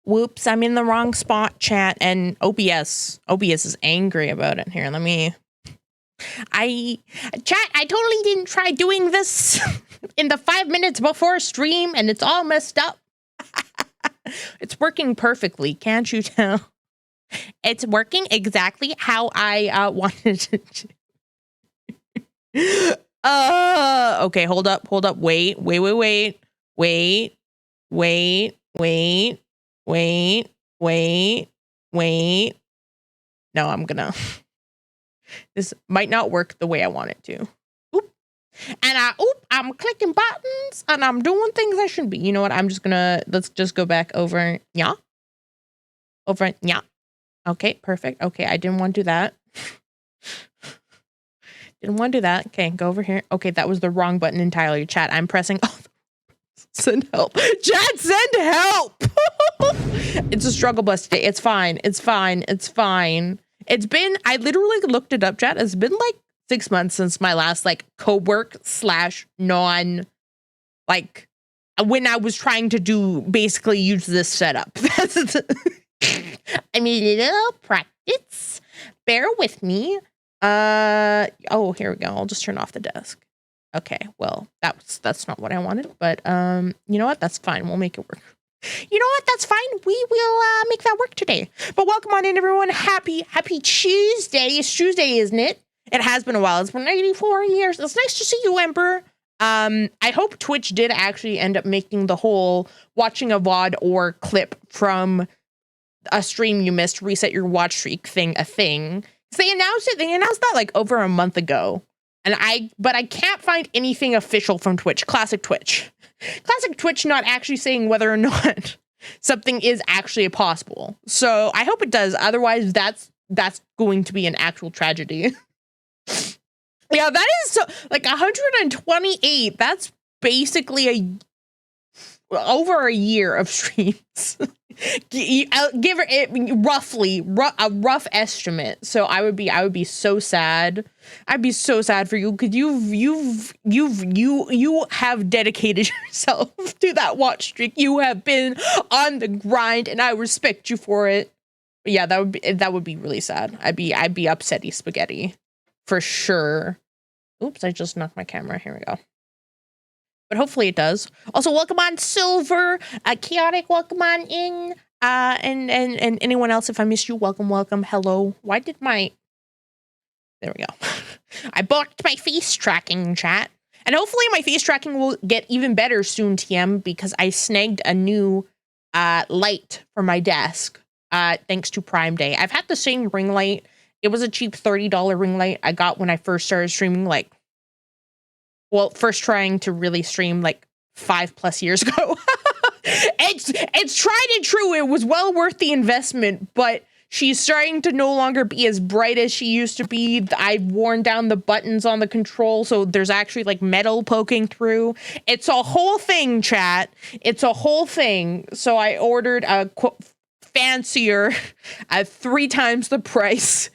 Whoops, I'm in the wrong spot, chat, and OBS is angry about it. Here, let me... Chat, I totally didn't try doing this in the 5 minutes before stream, and it's all messed up. It's working perfectly, can't you tell? It's working exactly how I wanted it to. Okay, hold up, wait. No, this might not work the way I want it to. Oop. And I'm clicking buttons and I'm doing things I shouldn't be. You know what? Let's just go back over. Yeah. Over. Yeah. Okay, perfect. Okay, I didn't want to do that. Okay, go over here. Okay, that was the wrong button entirely. Chat, I'm pressing. Send help. Chat, send help. It's a struggle bus today. It's fine. I literally looked it up, chat. It's been like 6 months since my last co-work / non, when I was trying to basically use this setup. I mean, a little practice. Bear with me. Oh, here we go. I'll just turn off the desk. Okay, well, that's not what I wanted, but you know what? That's fine. We'll make it work. You know what? That's fine. We will make that work today. But welcome on in, everyone. Happy Tuesday. It's Tuesday, isn't it? It has been a while. It's been 84 years. It's nice to see you, Ember. I hope Twitch did actually end up making the whole watching a VOD or clip from a stream you missed, reset your watch streak thing a thing. They announced it. They announced that over a month ago. But I can't find anything official from Twitch. Classic Twitch not actually saying whether or not something is actually possible. So I hope it does. Otherwise, that's going to be an actual tragedy. Yeah, that is 128. That's basically over a year of streams. Give it roughly a rough estimate. So I would be so sad. I'd be so sad for you because you have dedicated yourself to that watch streak. You have been on the grind, and I respect you for it. But yeah, that would be really sad. I'd be upsetty spaghetti for sure. Oops, I just knocked my camera. Here we go. But hopefully it does. Also, welcome on Silver, Chaotic, welcome on in, and anyone else, if I missed you, welcome. Hello. Why did there we go. I blocked my face tracking, chat. And hopefully my face tracking will get even better soon, TM, because I snagged a new light for my desk, thanks to Prime Day. I've had the same ring light. It was a cheap $30 ring light I got when I first started streaming, first trying to really stream 5+ years ago. It's tried and true. It was well worth the investment, but she's starting to no longer be as bright as she used to be. I've worn down the buttons on the control, so there's actually metal poking through. It's a whole thing, chat. It's a whole thing. So I ordered a fancier, 3 times the price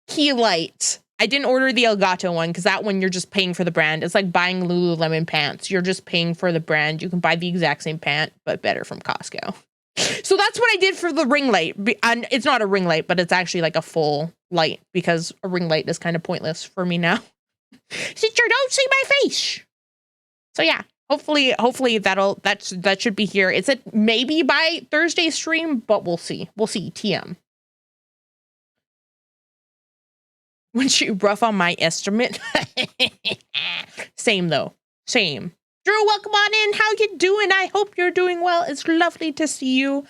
key light. I didn't order the Elgato one because that one you're just paying for the brand. It's like buying Lululemon pants. You're just paying for the brand. You can buy the exact same pant, but better from Costco. So that's what I did for the ring light. And it's not a ring light, but it's actually a full light because a ring light is kind of pointless for me now. Since you don't see my face. So yeah, hopefully that should be here. It's maybe by Thursday stream, but we'll see. We'll see. TM. When she rough on my estimate. Same though. Same. Drew, welcome on in. How you doing? I hope you're doing well. It's lovely to see you.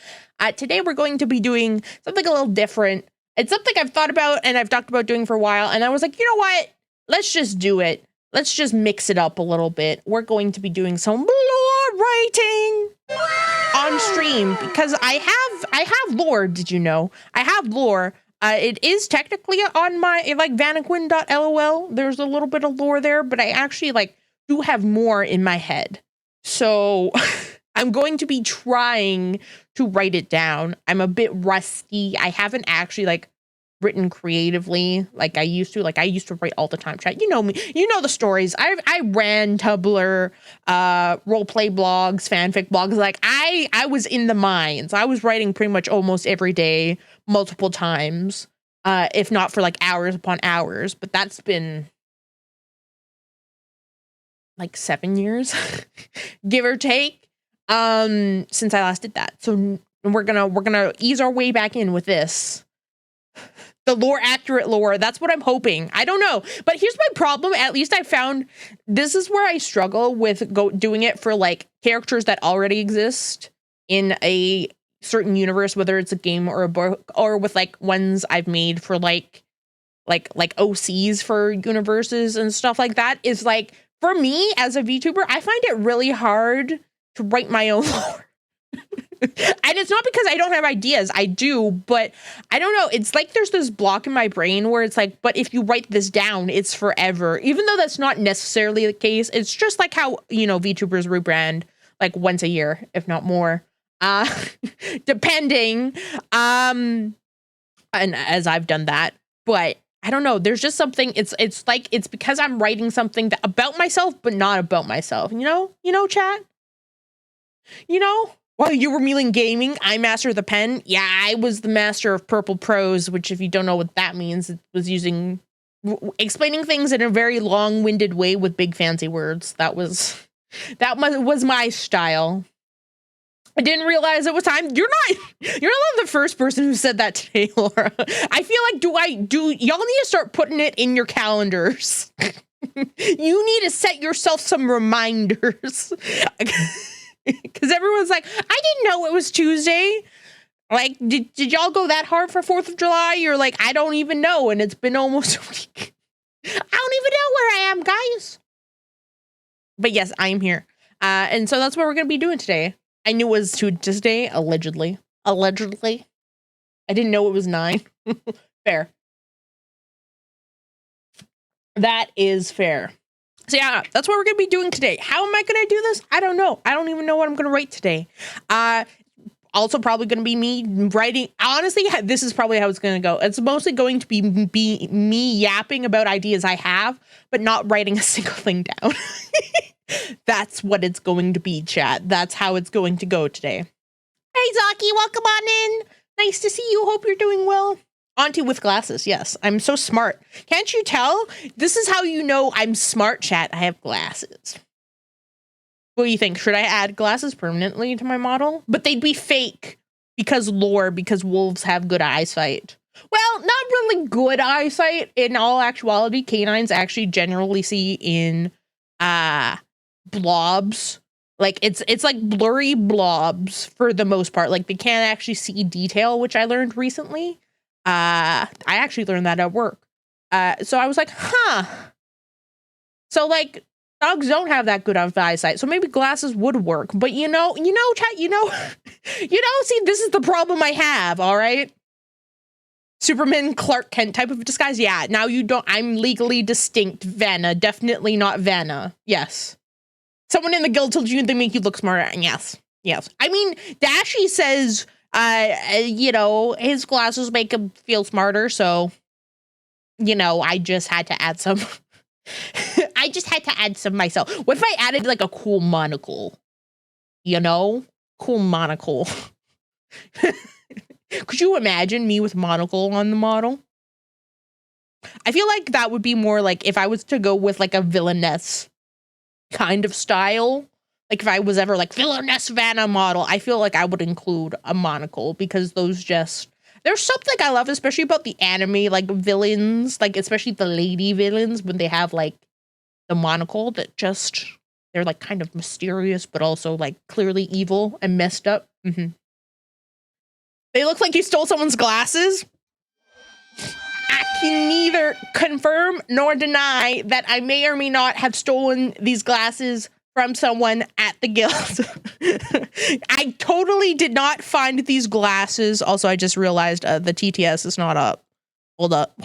Today we're going to be doing something a little different. It's something I've thought about and I've talked about doing for a while. And I was like, you know what? Let's just do it. Let's just mix it up a little bit. We're going to be doing some lore writing on stream because I have lore. Did you know? I have lore. It is technically on my vanaquin.lol. There's a little bit of lore there, but I actually do have more in my head. So I'm going to be trying to write it down. I'm a bit rusty. I haven't actually written creatively like I used to. Like I used to write all the time, chat. You know me. You know the stories. I ran Tumblr, roleplay blogs, fanfic blogs. Like I was in the mines. I was writing pretty much almost every day, multiple times, if not for like hours upon hours. But that's been like 7 years, give or take, since I last did that. So we're gonna ease our way back in with this. The lore, accurate lore. That's what I'm hoping. I don't know. But here's my problem. At least I found this is where I struggle with doing it for like characters that already exist in a certain universe, whether it's a game or a book, or with like ones I've made for like OCs for universes and stuff like that. Is like, for me as a VTuber, I find it really hard to write my own lore. And it's not because I don't have ideas. I do, but I don't know. It's like there's this block in my brain where it's like, but if you write this down, it's forever. Even though that's not necessarily the case. It's just like how, you know, VTubers rebrand like once a year, if not more. Depending. And as I've done that. But I don't know. There's just something. It's like it's because I'm writing something that, about myself, but not about myself. You know, chat. You know. While you were meaning gaming, I master the pen. Yeah, I was the master of purple prose, which, if you don't know what that means, it was explaining things in a very long-winded way with big fancy words. That was my style. I didn't realize it was time. You're not the first person who said that today, Laura. I feel like y'all need to start putting it in your calendars. You need to set yourself some reminders. Because everyone's like, I didn't know it was Tuesday. Like, did y'all go that hard for 4th of July? You're like, I don't even know. And it's been almost a week. I don't even know where I am, guys. But yes, I am here. And so that's what we're going to be doing today. I knew it was Tuesday, allegedly. Allegedly. I didn't know it was 9. Fair. That is fair. So yeah, that's what we're going to be doing today. How am I going to do this? I don't know. I don't even know what I'm going to write today. Also probably going to be me writing. Honestly, this is probably how it's going to go. It's mostly going to be me yapping about ideas I have, but not writing a single thing down. That's what it's going to be, chat. That's how it's going to go today. Hey, Zaki, welcome on in. Nice to see you. Hope you're doing well. Auntie with glasses. Yes, I'm so smart. Can't you tell? This is how you know I'm smart, chat. I have glasses. What do you think? Should I add glasses permanently to my model? But they'd be fake because lore, because wolves have good eyesight. Well, not really good eyesight. In all actuality, canines actually generally see in blobs. Like it's like blurry blobs for the most part. Like they can't actually see detail, which I learned recently. I actually learned that at work. So I was like, huh. So like dogs don't have that good of eyesight. So maybe glasses would work. But you know, chat, see, this is the problem I have, all right? Superman, Clark Kent type of disguise. Yeah, now you don't, I'm legally distinct, Vana. Definitely not Vana. Yes. Someone in the guild told you they make you look smarter. And yes. I mean, Dashy says, his glasses make him feel smarter. So, I just had to add some. I just had to add some myself. What if I added like a cool monocle? Cool monocle. Could you imagine me with monocle on the model? I feel like that would be more like if I was to go with like a villainess kind of style. Like if I was ever like villainess Vana model, I feel like I would include a monocle because those there's something I love, especially about the anime like villains, like especially the lady villains when they have like the monocle that they're like kind of mysterious, but also like clearly evil and messed up. Mm-hmm. They look like you stole someone's glasses. I can neither confirm nor deny that I may or may not have stolen these glasses from someone at the guild. I totally did not find these glasses. Also, I just realized the TTS is not up. Hold up.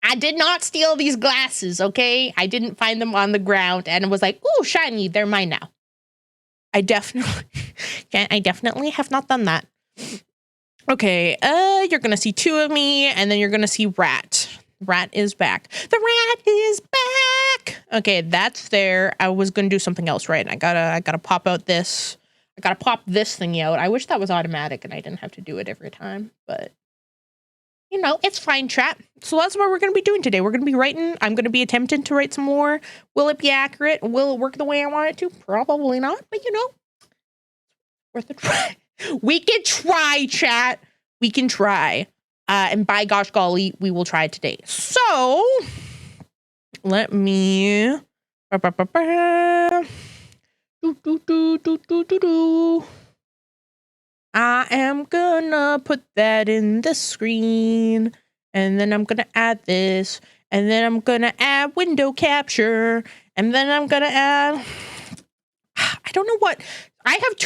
I did not steal these glasses, okay? I didn't find them on the ground and was like, ooh, shiny, they're mine now. I definitely have not done that. Okay, you're gonna see 2 of me, and then you're gonna see Rat. Rat is back. The rat is back! Okay, that's there. I was gonna do something else, right? I gotta pop out this. I gotta pop this thing out. I wish that was automatic and I didn't have to do it every time, but you know, it's fine, chat. So that's what we're going to be doing today. We're going to be writing. I'm going to be attempting to write some more. Will it be accurate? Will it work the way I want it to? Probably not, but you know, worth a try. We can try, chat. We can try. And by gosh golly, we will try today. So let me. I am gonna put that in the screen, and then I'm gonna add this, and then I'm gonna add window capture, and then I'm gonna add, I don't know what, I have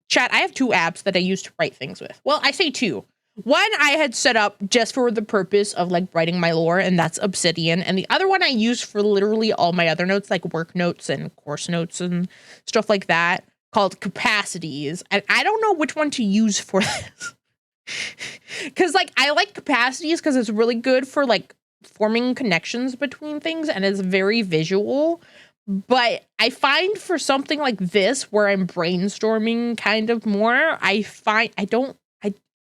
chat, I have 2 apps that I use to write things with. Well, I say 2. One I had set up just for the purpose of like writing my lore, and that's Obsidian. And the other one I use for literally all my other notes, like work notes and course notes and stuff like that, called Capacities. And I don't know which one to use for this. Because like I like Capacities because it's really good for like forming connections between things and it's very visual. But I find for something like this where I'm brainstorming kind of more,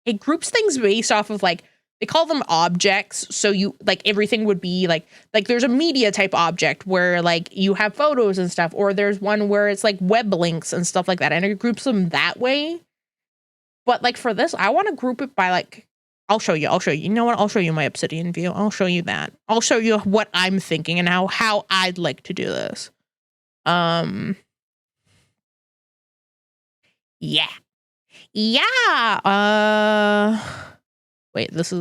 it groups things based off of like, they call them objects. So you like everything would be like there's a media type object where like you have photos and stuff, or there's one where it's like web links and stuff like that. And it groups them that way. But like for this, I want to group it by like, I'll show you. You know what? I'll show you my Obsidian view. I'll show you that. I'll show you what I'm thinking and how I'd like to do this. Yeah. Wait, that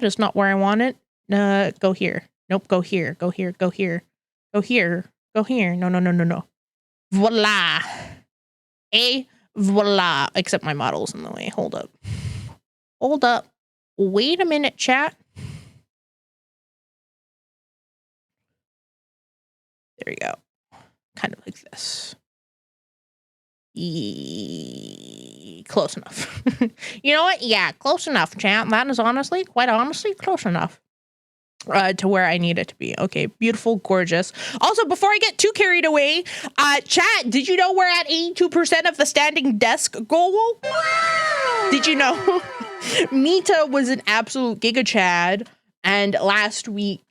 is not where I want it. Go here. Nope, go here. Go here. No. Voila. Voila. Except my model's in the way. Hold up. Wait a minute, chat. There we go. Kind of like this. Close enough. You know what? Yeah, close enough, chat. That is quite honestly, close enough to where I need it to be. Okay, beautiful, gorgeous. Also, before I get too carried away, chat, did you know we're at 82% of the standing desk goal? Wow! Did you know? Mita was an absolute giga chad, and last week,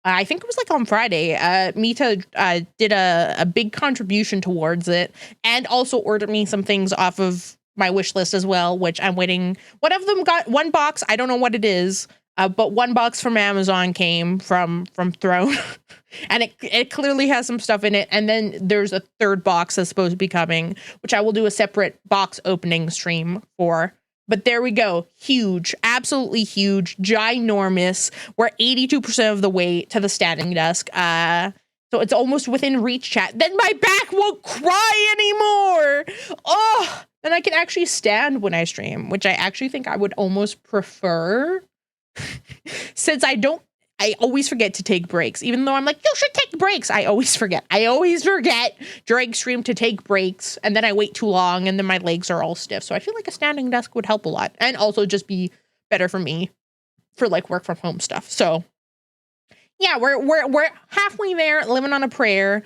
I think it was like on Friday, Mita did a big contribution towards it and also ordered me some things off of my wish list as well, which I'm waiting. One of them got 1 box. I don't know what it is, but 1 box from Amazon came from Throne and it clearly has some stuff in it. And then there's a 3rd box that's supposed to be coming, which I will do a separate box opening stream for. But there we go. Huge, absolutely huge, ginormous. We're 82% of the way to the standing desk. So it's almost within reach, chat. Then my back won't cry anymore. Oh, then I can actually stand when I stream, which I actually think I would almost prefer. Since I always forget to take breaks, even though I'm like, you should take breaks. I always forget during stream to take breaks, and then I wait too long, and then my legs are all stiff. So I feel like a standing desk would help a lot, and also just be better for me for like work from home stuff. So yeah, we're halfway there, living on a prayer.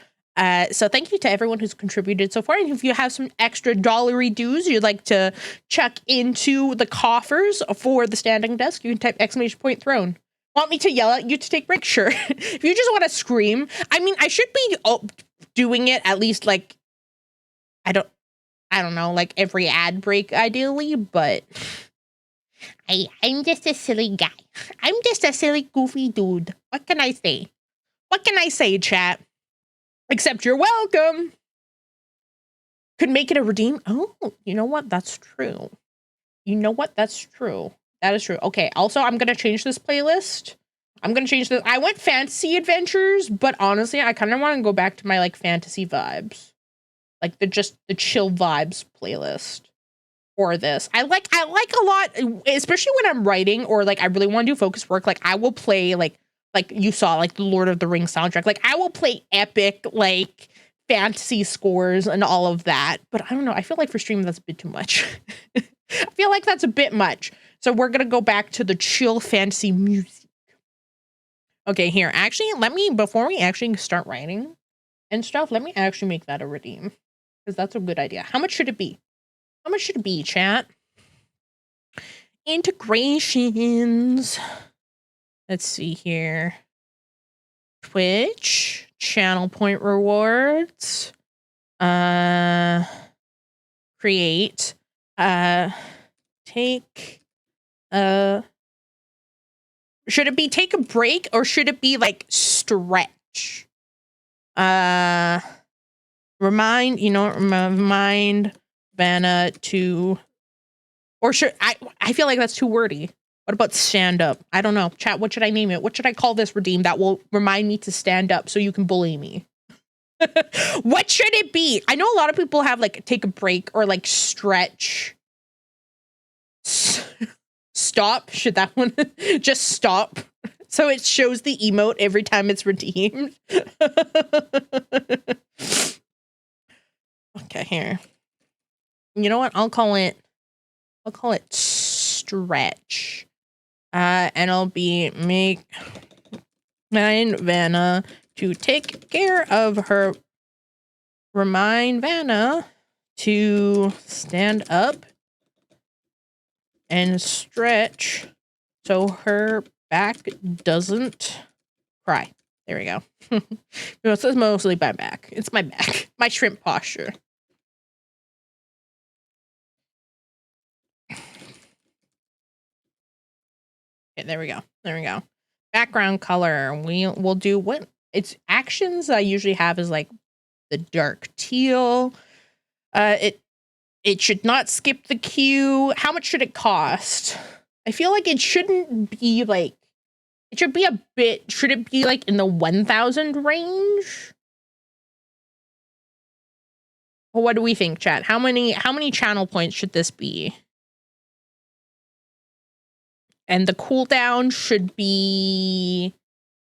So thank you to everyone who's contributed so far. And if you have some extra dollary dues you'd like to chuck into the coffers for the standing desk, you can type ! Throne. Want me to yell at you to take breaks? Sure. If you just want to scream, I mean, I should be doing it at least like, I don't know, like every ad break ideally, but I'm just a silly guy. I'm just a silly, goofy dude. What can I say, chat? Except you're welcome. Could make it a redeem. Oh, you know what? That's true. That is true. Okay, also, I'm going to change this playlist. I went fantasy adventures, but honestly, I kind of want to go back to my, like, fantasy vibes. Like, the chill vibes playlist for this. I like a lot, especially when I'm writing or, like, I really want to do focus work. Like, I will play, like you saw, like, the Lord of the Rings soundtrack. Like, I will play epic, like, fantasy scores and all of that. But I don't know. I feel like for streaming, that's a bit too much. I feel like that's a bit much. So we're going to go back to the chill fantasy music. Okay, here. Actually, before we actually start writing and stuff, let me actually make that a redeem. Because that's a good idea. How much should it be? How much should it be, chat? Integrations. Let's see here. Twitch. Channel point rewards. Create. Take. Should it be take a break or should it be like stretch? Remind Vana to, or should I feel like that's too wordy. What about stand up? I don't know. Chat, what should I name it? What should I call this redeem that will remind me to stand up so you can bully me? What should it be? I know a lot of people have like take a break or like stretch. Stop. Should that one just stop? So it shows the emote every time it's redeemed. Okay, here. You know what? I'll call it stretch. And it'll be make Vanna to take care of her. Remind Vanna to stand up and stretch so her back doesn't cry. There we go. It's mostly my back. It's my back. My shrimp posture. Okay, there we go. There we go. Background color. We'll do what it's actions I usually have is like the dark teal. It should not skip the queue. How much should it cost? I feel like it shouldn't be like, it should be a bit, should it be like in the 1,000 range? Well, what do we think, chat? How many channel points should this be? And the cooldown should be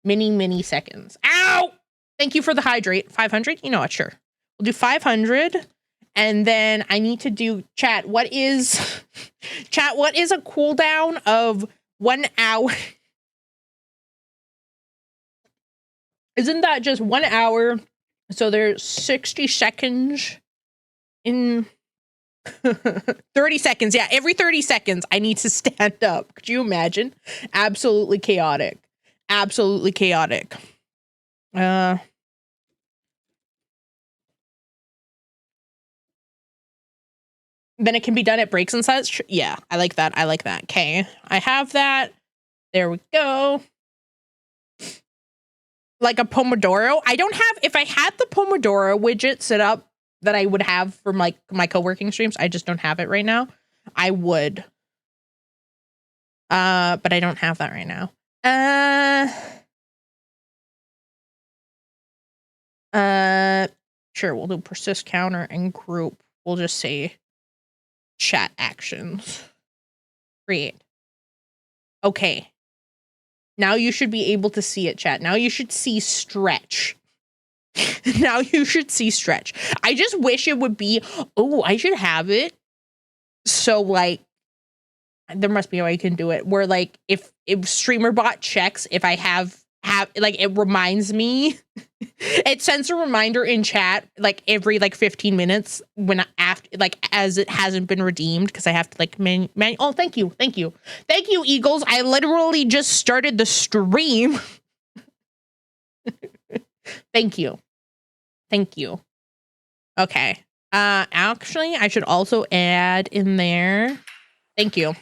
many seconds. Ow! Thank you for the hydrate. 500? You know what? Sure. We'll do 500. And then I need to do chat. What is a cooldown of 1 hour? Isn't that just 1 hour? So there's 60 seconds in 30 seconds. Yeah, every 30 seconds I need to stand up. Could you imagine? Absolutely chaotic. Absolutely chaotic. Then it can be done at breaks and such. Yeah, I like that. I like that. Okay, I have that. There we go. Like a Pomodoro. I don't have, if I had the Pomodoro widget set up that I would have from like my co-working streams, I just don't have it right now. I would. But I don't have that right now. Sure, we'll do persist counter and group. We'll just say chat actions. Create. Okay. Now you should be able to see it, chat. Now you should see stretch. Now you should see stretch. I just wish it would be, oh, I should have it. So like, there must be a way you can do it where like, if StreamerBot checks, if I have like, it reminds me, it sends a reminder in chat, like every like 15 minutes when after, like as it hasn't been redeemed. Cause I have to like oh, thank you. Eagles. I literally just started the stream. Thank you. Okay. Actually I should also add in there. Thank you.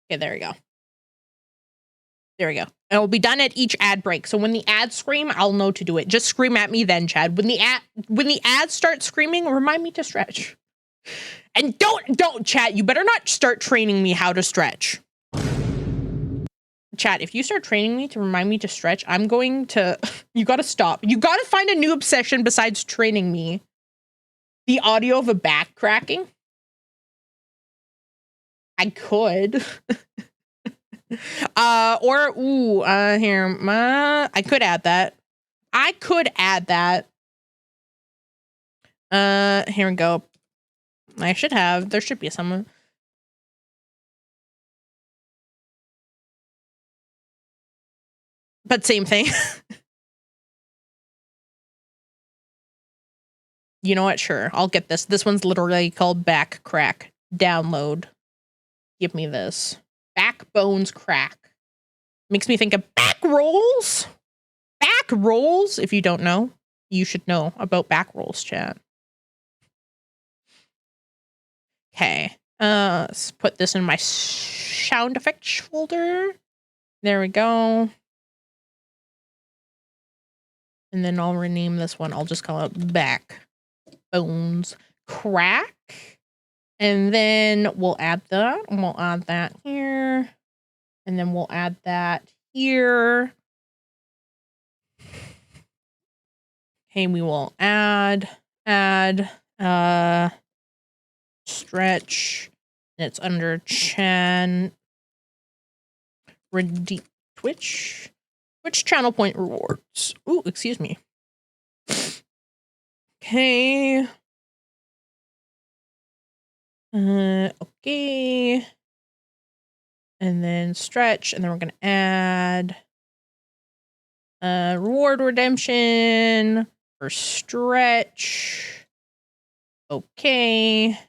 Okay, there we go. And it will be done at each ad break. So when the ads scream, I'll know to do it. Just scream at me then, Chad. When the ads start screaming, remind me to stretch. And don't chat. You better not start training me how to stretch. Chat, if you start training me to remind me to stretch, I'm going to, you gotta stop. You gotta find a new obsession besides training me. The audio of a back cracking. I could. Here, I could add that. I could add that. Here we go. I should have. There should be someone. But same thing. You know what? Sure. I'll get this. This one's literally called Back Crack. Download. Give me this. Backbones crack. Makes me think of back rolls. Back rolls. If you don't know, you should know about back rolls, chat. Okay. Let's put this in my sound effects folder. There we go. And then I'll rename this one. I'll just call it Backbones Crack. And then we'll add that. And we'll add that here. And then we'll add that here. Okay, we will add, stretch. And it's under Twitch channel point rewards. Ooh, excuse me. Okay. Okay. And then stretch, and then we're gonna add reward redemption for stretch. Okay.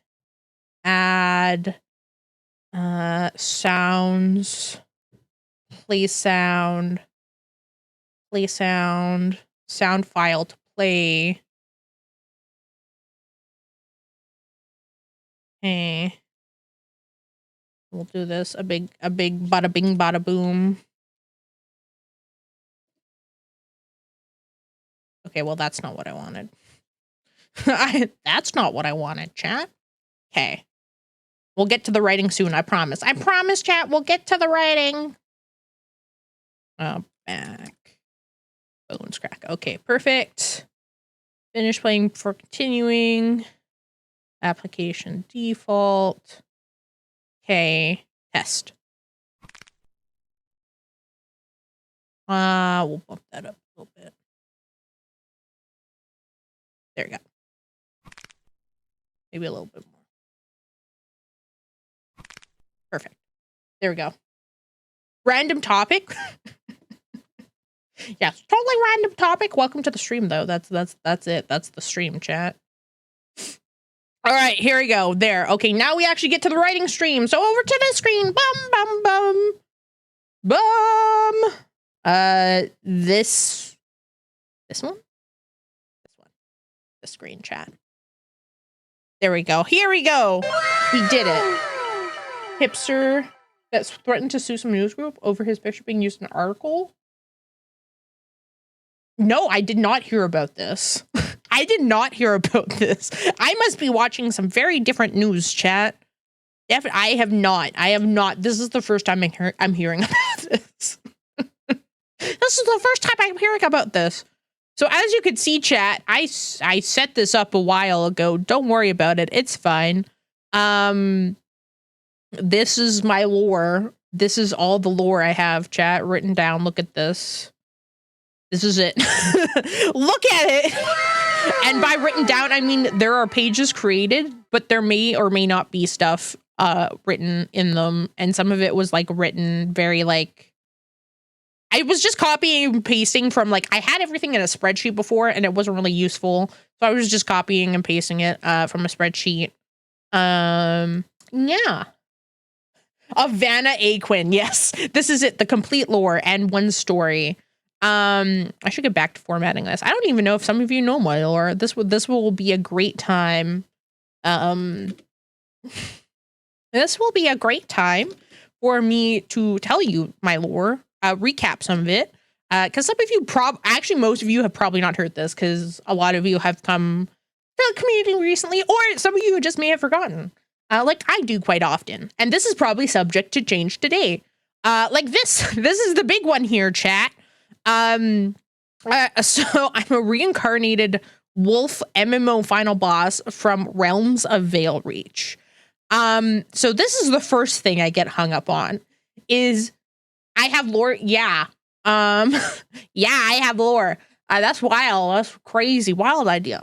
Add sounds, play sound file to play. Okay. We'll do this a big bada bing bada boom. Okay, well that's not what I wanted. That's not what I wanted, chat. Okay. We'll get to the writing soon, I promise. I promise, chat, we'll get to the writing. Back. Bones crack. Okay, perfect. Finish playing for continuing. Application default. Okay, test. We'll bump that up a little bit. There we go. Maybe a little bit more. Perfect. There we go. Random topic. Yes, totally random topic. Welcome to the stream, though. That's it. That's the stream, chat. All right, here we go. There. Okay, now we actually get to the writing stream. So over to the screen. Bum, bum, bum. Bum. This one? This one. The screen, chat. There we go. Here we go. We did it. Hipster that's threatened to sue some news group over his picture being used in an article. No, I did not hear about this. I did not hear about this. I must be watching some very different news, chat. I have not. This is the first time I'm hearing about this. This is the first time I'm hearing about this. So as you can see, chat, I set this up a while ago. Don't worry about it. It's fine. This is my lore. This is all the lore I have, chat, written down. Look at this. This is it. Look at it. And by written down, I mean there are pages created, but there may or may not be stuff written in them. And some of it was like written very like, I was just copying and pasting from like, I had everything in a spreadsheet before and it wasn't really useful. So I was just copying and pasting it from a spreadsheet. Yeah. A Vana Aquin. Yes, this is it. The complete lore and one story. I should get back to formatting this. I don't even know if some of you know my lore. This will be a great time. This will be a great time for me to tell you my lore, recap some of it. Because some of you actually most of you have probably not heard this because a lot of you have come to the community recently, or some of you just may have forgotten. Like I do quite often. And this is probably subject to change today. Like this is the big one here, chat. So I'm a reincarnated wolf MMO final boss from Realms of Veilreach. So this is the first thing I get hung up on is I have lore. Yeah. Yeah, I have lore. That's wild. That's crazy. Wild idea.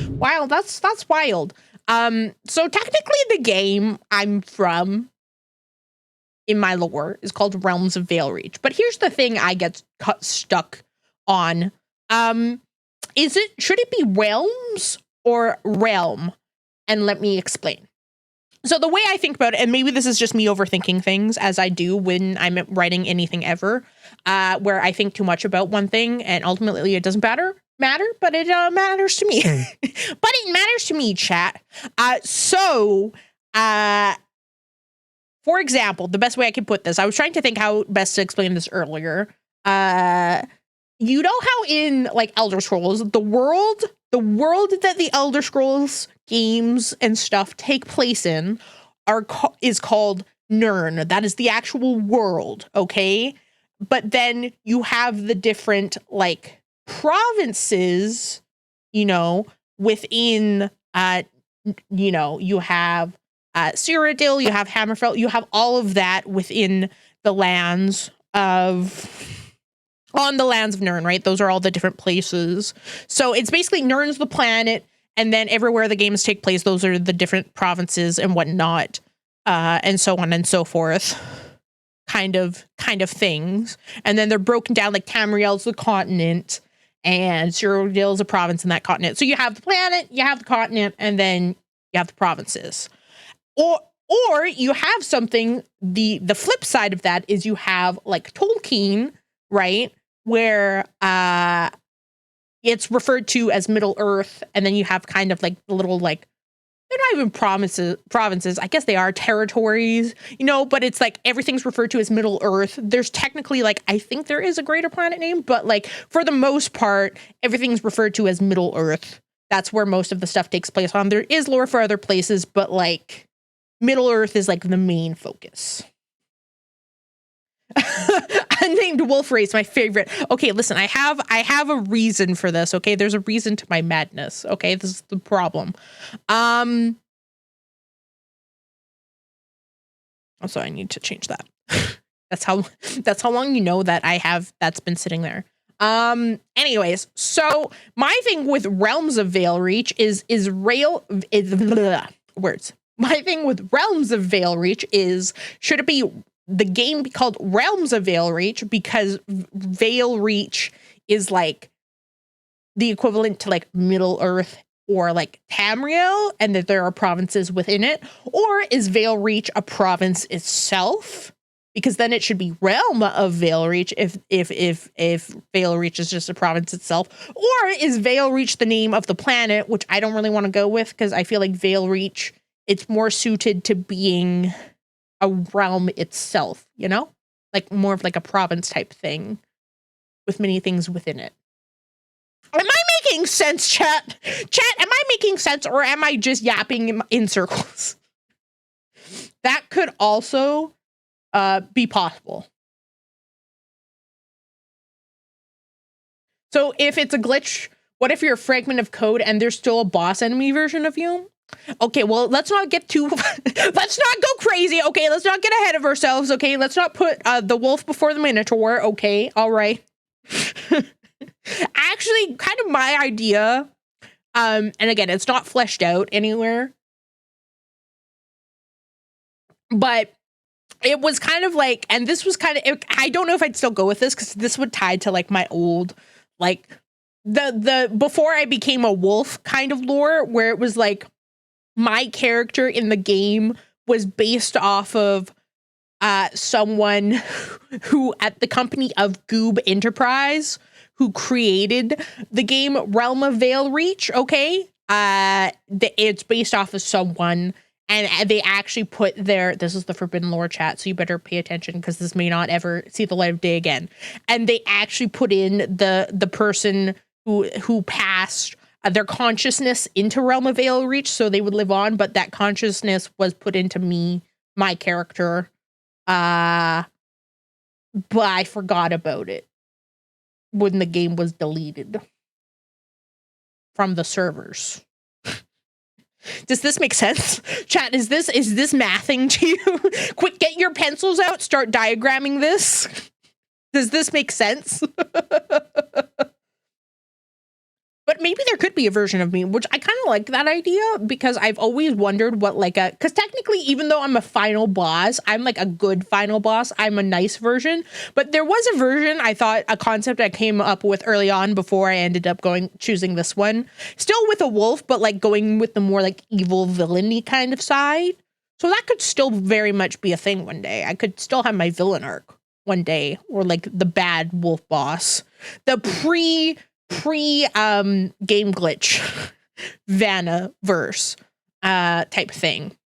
Wild. That's wild. So technically the game I'm from in my lore is called Realms of Valereach. But here's the thing I get stuck on. Should it be realms or realm? And let me explain. So the way I think about it, and maybe this is just me overthinking things as I do when I'm writing anything ever, where I think too much about one thing and ultimately it doesn't matter, but it matters to me. But it matters to me, chat. For example, the best way I can put this, I was trying to think how best to explain this earlier. You know how in like Elder Scrolls, the world that the Elder Scrolls games and stuff take place in is called Nirn. That is the actual world, okay? But then you have the different like provinces, you know, within you know, you have Cyrodiil, you have Hammerfell, you have all of that within the lands on the lands of Nirn, right? Those are all the different places. So it's basically Nirn's the planet, and then everywhere the games take place, those are the different provinces and whatnot, and so on and so forth, kind of things. And then they're broken down, like Tamriel's the continent, and Cyrodiil is a province in that continent. So you have the planet, you have the continent, and then you have the provinces. Or you have something, the flip side of that is you have like Tolkien, right? Where it's referred to as Middle Earth, and then you have kind of like little like, they're not even provinces. I guess they are territories, you know, but it's like everything's referred to as Middle Earth. There's technically like, I think there is a greater planet name, but like for the most part, everything's referred to as Middle Earth. That's where most of the stuff takes place on. There is lore for other places, but like Middle Earth is like the main focus. Unnamed Wolf Race, my favorite. Okay, listen, I have a reason for this, okay? There's a reason to my madness, okay? This is the problem. Also, I need to change that. That's how long you know that that's been sitting there. Anyways, so my thing with Realms of Valereach is words. My thing with Realms of Valereach is, should it be the game be called Realms of Valereach because Valereach is like the equivalent to like Middle Earth or like Tamriel, and that there are provinces within it? Or is Valereach a province itself? Because then it should be Realm of Valereach if Valereach is just a province itself. Or is Valereach the name of the planet, which I don't really want to go with because I feel like Valereach, it's more suited to being a realm itself, you know? Like more of like a province type thing with many things within it. Am I making sense, chat? Chat, am I making sense, or am I just yapping in circles? That could also be possible. So if it's a glitch, what if you're a fragment of code and there's still a boss enemy version of you? Okay, well, let's not get too, let's not go crazy. Okay, let's not get ahead of ourselves. Okay, let's not put the wolf before the minotaur. Okay, all right. Actually, kind of my idea, and again, it's not fleshed out anywhere, but it was kind of like, and this was kind of, I don't know if I'd still go with this because this would tie to like my old, like the before I became a wolf kind of lore, where it was like my character in the game was based off of someone who at the company of Goob Enterprise, who created the game Realm of Valereach, okay? It's based off of someone, and they actually put this is the forbidden lore, chat, so you better pay attention because this may not ever see the light of day again. And they actually put in the person who passed their consciousness into Realm of Valereach so they would live on, but that consciousness was put into me, my character. But I forgot about it when the game was deleted from the servers. Does this make sense? Chat, is this mathing to you? Quick, get your pencils out, start diagramming this. Does this make sense? but maybe there could be a version of me, which I kind of like that idea because I've always wondered what like because technically, even though I'm a final boss, I'm like a good final boss. I'm a nice version, but there was a version I thought a concept I came up with early on before I ended up choosing this one, still with a wolf, but like going with the more like evil villainy kind of side. So that could still very much be a thing one day. I could still have my villain arc one day, or like the bad wolf boss, the pre game glitch Vana verse type thing.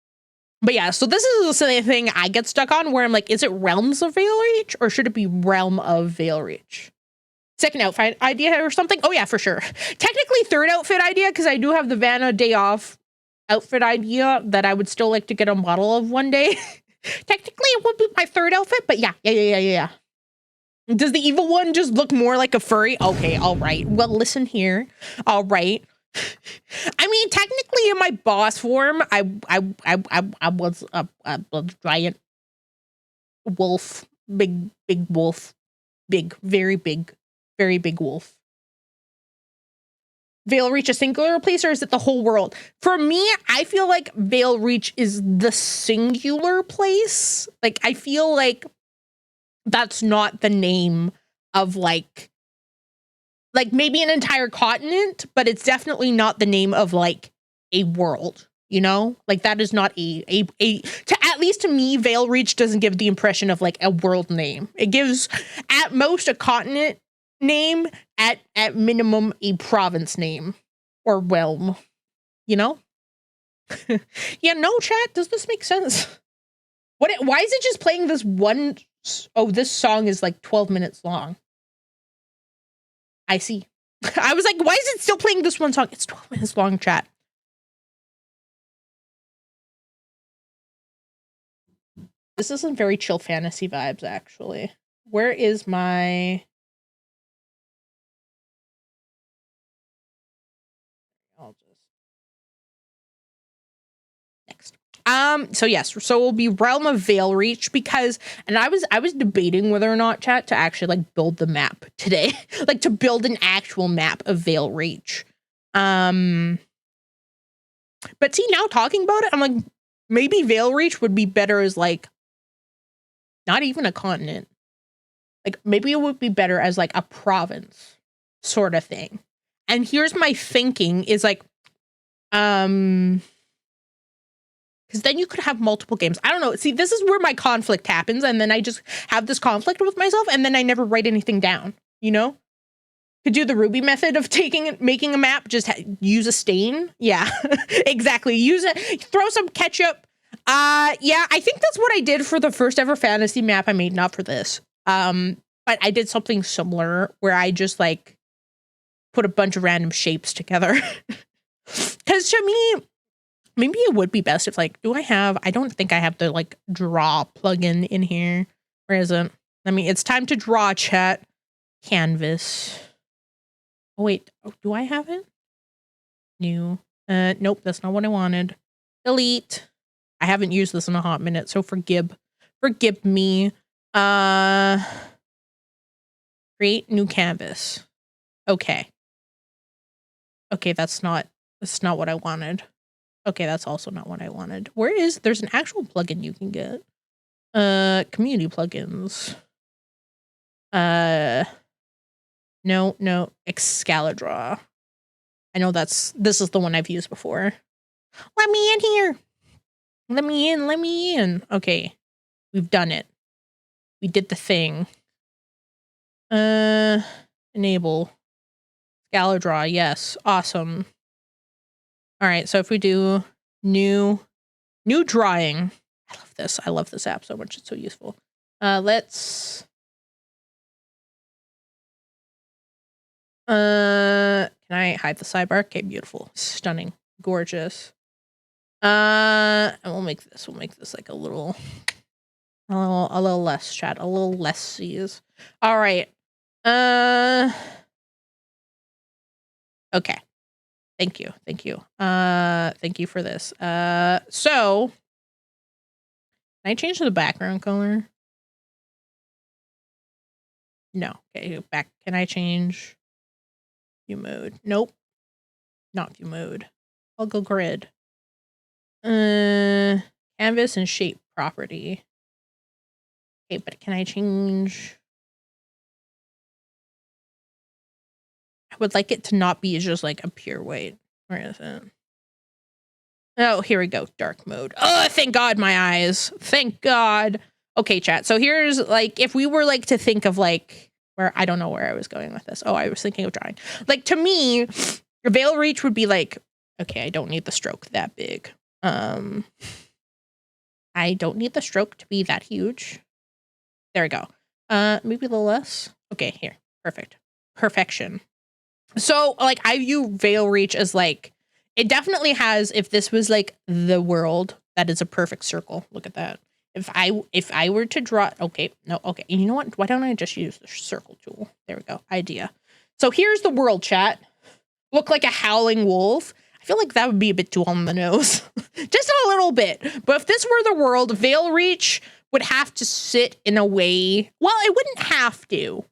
But yeah, so this is the thing I get stuck on where I'm like, is it Realms of Veilreach or should it be Realm of Veilreach? Second outfit idea or something? Oh yeah, for sure. Technically third outfit idea because I do have the Vana day off outfit idea that I would still like to get a model of one day. Technically it would be my third outfit, but yeah. Does the evil one just look more like a furry? Okay, all right. Well, listen here. All right. I mean, technically, in my boss form, I was a giant wolf, big wolf, very big wolf. Veilreach a singular place, or is it the whole world? For me, I feel like Veilreach is the singular place. Like, I feel like that's not the name of like maybe an entire continent, but it's definitely not the name of like a world, you know? Like that is not at least to me, Veilreach doesn't give the impression of like a world name. It gives at most a continent name, at minimum a province name or realm, you know? Yeah, no chat, does this make sense? Why is it just playing this one? Oh, this song is like 12 minutes long. I see. I was like, why is it still playing this one song? It's 12 minutes long, chat. This isn't very chill fantasy vibes, actually. Where is my... I'll just... Next. So yes, so it will be Realm of Veilreach because, and I was debating whether or not, chat, to actually like build the map today, like to build an actual map of Veilreach. But see, now talking about it, I'm like, maybe Veilreach would be better as like, not even a continent. Like maybe it would be better as like a province sort of thing. And here's my thinking is like, because then you could have multiple games. I don't know. See, this is where my conflict happens. And then I just have this conflict with myself and then I never write anything down, you know? Could do the Ruby method of making a map, just use a stain. Yeah, exactly. Use it, throw some ketchup. Yeah, I think that's what I did for the first ever fantasy map I made, not for this. But I did something similar where I just like put a bunch of random shapes together. Because to me, maybe it would be best if like, I don't think I have the like draw plugin in here. Where is it? I mean, it's time to draw, chat. Canvas. Oh wait, do I have it? New. Nope, that's not what I wanted. Delete. I haven't used this in a hot minute, so forgive me. Create new canvas. Okay, that's not what I wanted. Okay, that's also not what I wanted. There's an actual plugin you can get. Community plugins. No, Excalidraw. I know this is the one I've used before. Let me in here. Let me in. Okay. We've done it. We did the thing. Enable. Excalidraw, yes. Awesome. All right, so if we do new drawing. I love this app so much. It's so useful. Let's can I hide the sidebar? Okay, beautiful. Stunning. Gorgeous. And we'll make this like a little less, chat. A little less C's. All right. Okay. Thank you. Thank you for this. So can I change the background color? No. Okay, back. Can I change view mode? Nope. not view mode. I'll go grid. Canvas and shape property. Okay, but can I change? I would like it to not be just like a pure white. Where is it? Oh, here we go. Dark mode. Oh, thank God, my eyes. Thank God. Okay, chat. So here's like, if we were like to think of like, where I don't know where I was going with this. Oh, I was thinking of drawing. Like to me, veil reach would be like, okay, I don't need the stroke that big. I don't need the stroke to be that huge. There we go. Maybe a little less. Okay, here. Perfect. Perfection. So like I view veil reach as like, it definitely has, if this was like the world, that is a perfect circle. Look at that. If I were to draw, okay, no, okay. You know what? Why don't I just use the circle tool? There we go. Idea. So here's the world, chat. Look like a howling wolf. I feel like that would be a bit too on the nose. Just a little bit. But if this were the world, veil reach would have to sit in a way. Well, it wouldn't have to.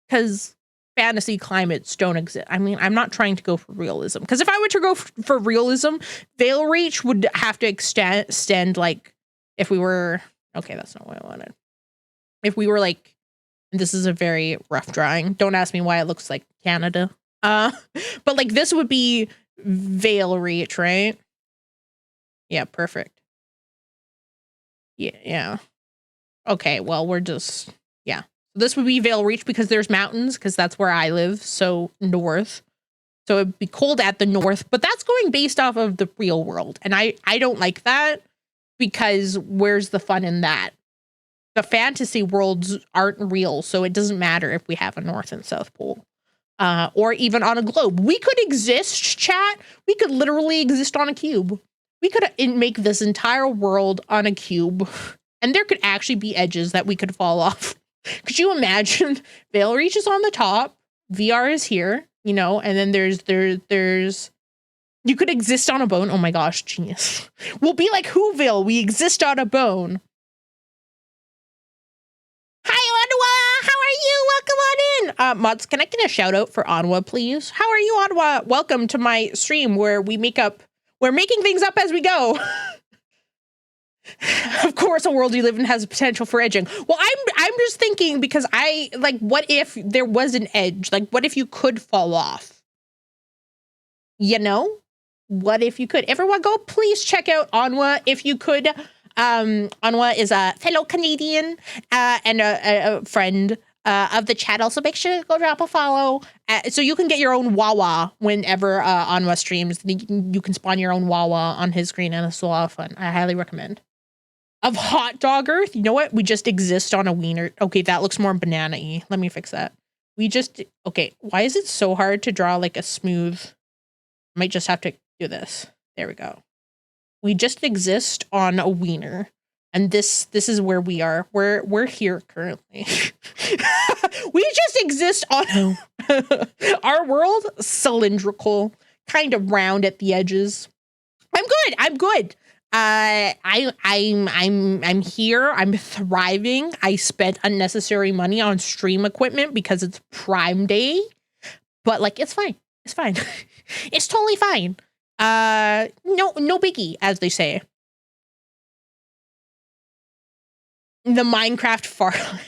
Because fantasy climates don't exist. I mean, I'm not trying to go for realism. Because if I were to go for realism, veil reach would have to extend like, if we were, okay, that's not what I wanted. If we were like, this is a very rough drawing. Don't ask me why it looks like Canada. But like this would be veil reach, right? Yeah, perfect. Yeah. Okay, well, we're just, yeah. This would be veil reach because there's mountains, because that's where I live, so north. So it'd be cold at the north, but that's going based off of the real world. And I don't like that, because where's the fun in that? The fantasy worlds aren't real, so it doesn't matter if we have a North and South Pole. Or even on a globe. We could exist, chat. We could literally exist on a cube. We could make this entire world on a cube. And there could actually be edges that we could fall off. Could you imagine? Veil reach is on the top. VR is here, you know, and then there's you could exist on a bone. Oh my gosh, genius. We'll be like Whoville. We exist on a bone. Hi, Anwa. How are you? Welcome on in. Mods, can I get a shout out for Anwa, please? How are you, Anwa? Welcome to my stream where we're making things up as we go. Of course, a world you live in has potential for edging. Well, I'm just thinking, because what if there was an edge? Like, what if you could fall off? You know? What if you could? Everyone go please check out Anwa if you could. Anwa is a fellow Canadian and a friend of the chat. Also, make sure to go drop a follow so you can get your own Wawa whenever Anwa streams. You can spawn your own Wawa on his screen, and it's a lot of fun. I highly recommend. Of Hot Dog Earth, you know what? We just exist on a wiener. Okay, that looks more banana-y. Let me fix that. Okay, why is it so hard to draw like a smooth? Might just have to do this. There we go. We just exist on a wiener. And this is where we are. We're here currently. We just exist on our world, cylindrical, kind of round at the edges. I'm good. I'm here. I'm thriving. I spent unnecessary money on stream equipment because it's Prime Day. But like, it's fine. It's fine. It's totally fine. No biggie, as they say. The Minecraft farm.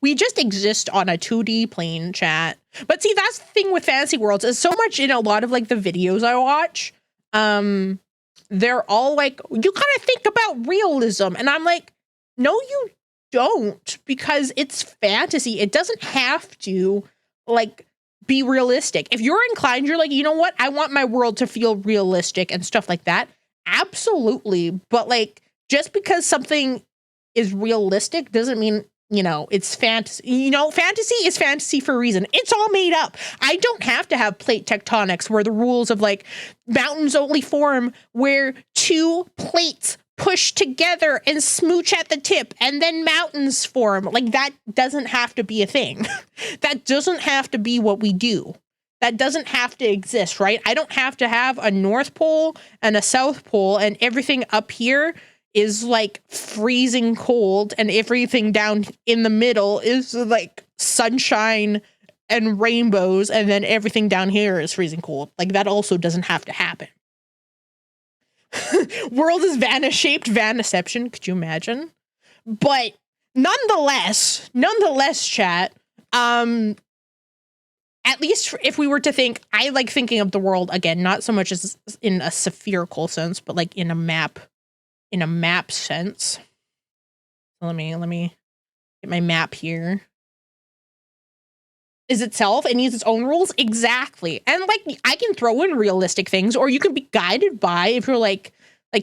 We just exist on a 2D plane, chat. But see, that's the thing with fantasy worlds, is so much in a lot of like the videos I watch. They're all like, you kind of think about realism. And I'm like, no, you don't, because it's fantasy. It doesn't have to like be realistic. If you're inclined, you're like, you know what? I want my world to feel realistic and stuff like that. Absolutely. But like, just because something is realistic doesn't mean, you know, it's fantasy. You know, fantasy is fantasy for a reason. It's all made up. I don't have to have plate tectonics where the rules of like mountains only form where two plates push together and smooch at the tip and then mountains form. Like, that doesn't have to be a thing. That doesn't have to be what we do. That doesn't have to exist, right? I don't have to have a North Pole and a South Pole and everything up here is like freezing cold and everything down in the middle is like sunshine and rainbows, and then everything down here is freezing cold. Like, that also doesn't have to happen. World is Vana shaped, Vanaception. Could you imagine? But nonetheless, chat, at least if we were to think, I like thinking of the world again, not so much as in a spherical sense, but like in a map sense. So let me get my map here. Is itself, it needs its own rules. Exactly. And like, I can throw in realistic things, or you can be guided by, if you're like,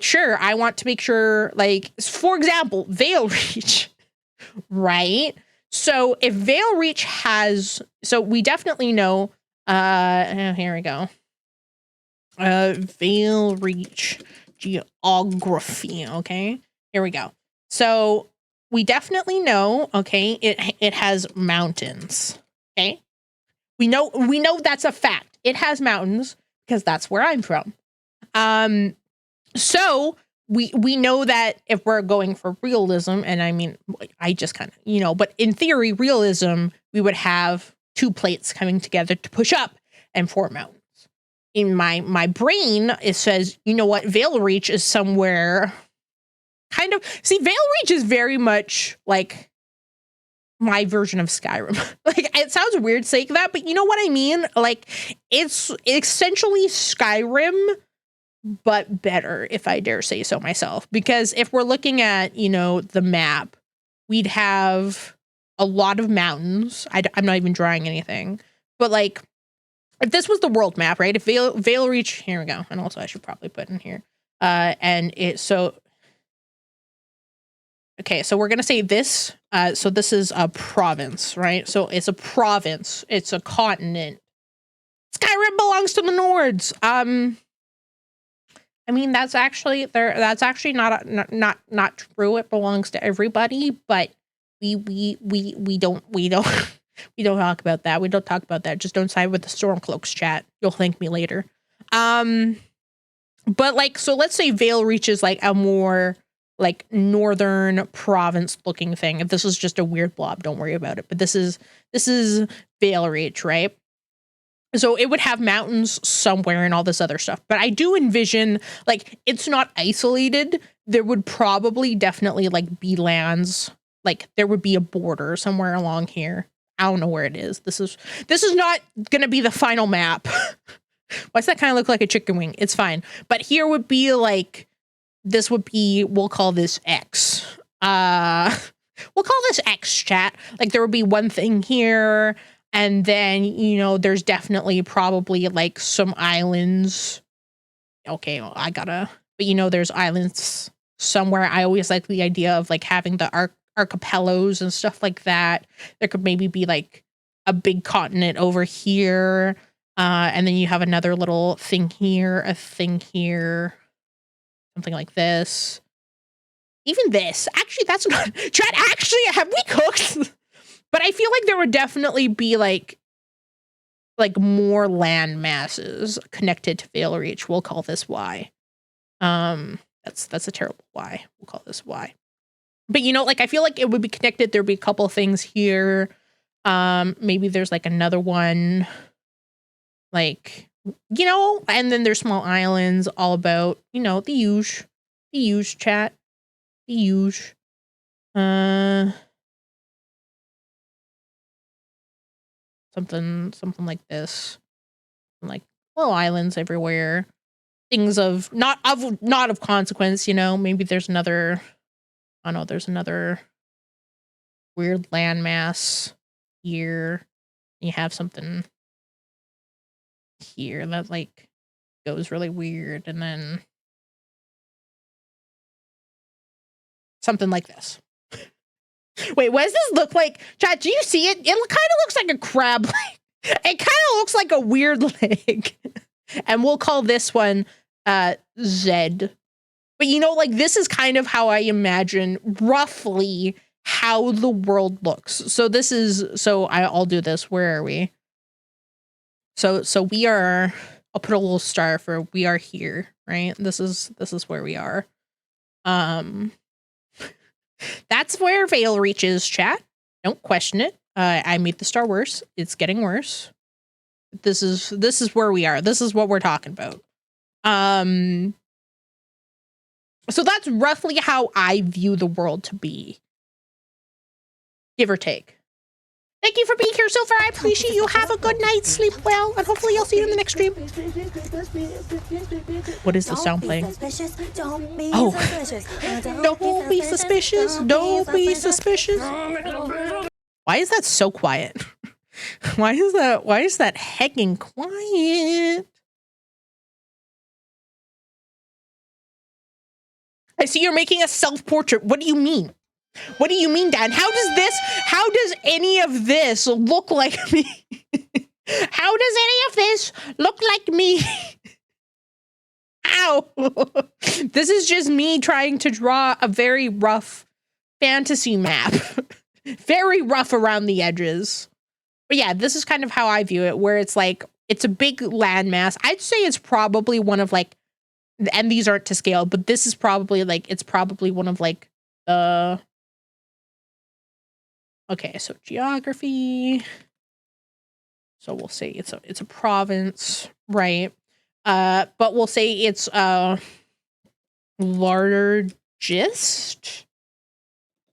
sure, I want to make sure, like, for example, Veil Reach, right? So if Veil Reach has, so we definitely know, here we go. Veil Reach geography, okay? Here we go. So we definitely know, okay, it has mountains. Okay, we know that's a fact. It has mountains because that's where I'm from. So we know that if we're going for realism, and I mean, I just kind of, but in theory, realism, we would have two plates coming together to push up and form mountains. In my brain, it says, you know what, Veil Reach is somewhere kind of, see, Veil Reach is very much like my version of Skyrim. Like, it sounds weird saying that, but you know what I mean? Like, it's essentially Skyrim, but better, if I dare say so myself. Because if we're looking at, the map, we'd have a lot of mountains. I'm not even drawing anything. But, like, if this was the world map, right? If Veil Reach, here we go. And also, I should probably put in here. Okay, so we're going to say this. So this is a province, right? So it's a province. It's a continent. Skyrim belongs to the Nords. I mean, that's actually not true. It belongs to everybody, but we don't talk about that. We don't talk about that. Just don't side with the Stormcloaks, chat. You'll thank me later. But like, so let's say Veil reaches like a more like northern province looking thing. If this is just a weird blob, don't worry about it. But this is Veil Reach, right? So it would have mountains somewhere and all this other stuff. But I do envision, like, it's not isolated. There would probably definitely like be lands. Like there would be a border somewhere along here. I don't know where it is. This is not gonna be the final map. Why does that kind of look like a chicken wing? It's fine. But here would be like, this would be, we'll call this X. We'll call this X, chat. Like there would be one thing here. And then, you know, there's definitely probably like some islands. Okay, well, but you know, there's islands somewhere. I always like the idea of like having the archipelagos and stuff like that. There could maybe be like a big continent over here. And then you have another little thing here, a thing here, something like this. Even this. Actually, that's not. Chad, actually, have we cooked? But I feel like there would definitely be like more land masses connected to Veil Reach. We'll call this Y. That's a terrible Y. We'll call this Y. But you know, like I feel like it would be connected. There'd be a couple things here. Maybe there's like another one. Like, you know, and then there's small islands all about, you know, the huge chat. The huge. Something like this, like little islands everywhere, things of not of consequence, you know. Maybe there's another, I don't know, there's another weird landmass here. You have something here that like goes really weird, and then something like this. Wait, what does this look like? Chat, do you see it? It kind of looks like a crab leg. It kind of looks like a weird leg. And we'll call this one Z. But you know, like this is kind of how I imagine roughly how the world looks. So this is, so I'll do this. Where are we? So we are, I'll put a little star for we are here, right? This is where we are. That's where Veil reaches, chat. Don't question it. I made the star worse. It's getting worse. This is where we are. This is what we're talking about. So that's roughly how I view the world to be. Give or take. Thank you for being here, Silver. I appreciate you. Have a good night. Sleep well. And hopefully I'll see you in the next stream. What is the sound playing? Oh. Don't be suspicious. Don't be suspicious. Why is that so quiet? Why is that hecking quiet? I see you're making a self-portrait. What do you mean? What do you mean, Dad? How does any of this look like me? How does any of this look like me? Ow. This is just me trying to draw a very rough fantasy map. Very rough around the edges. But yeah, this is kind of how I view it, where it's like, it's a big landmass. I'd say it's probably one of like, and these aren't to scale, but this is probably like, it's probably one of like the, okay, so geography. So we'll say it's a province, right? But we'll say it's largest.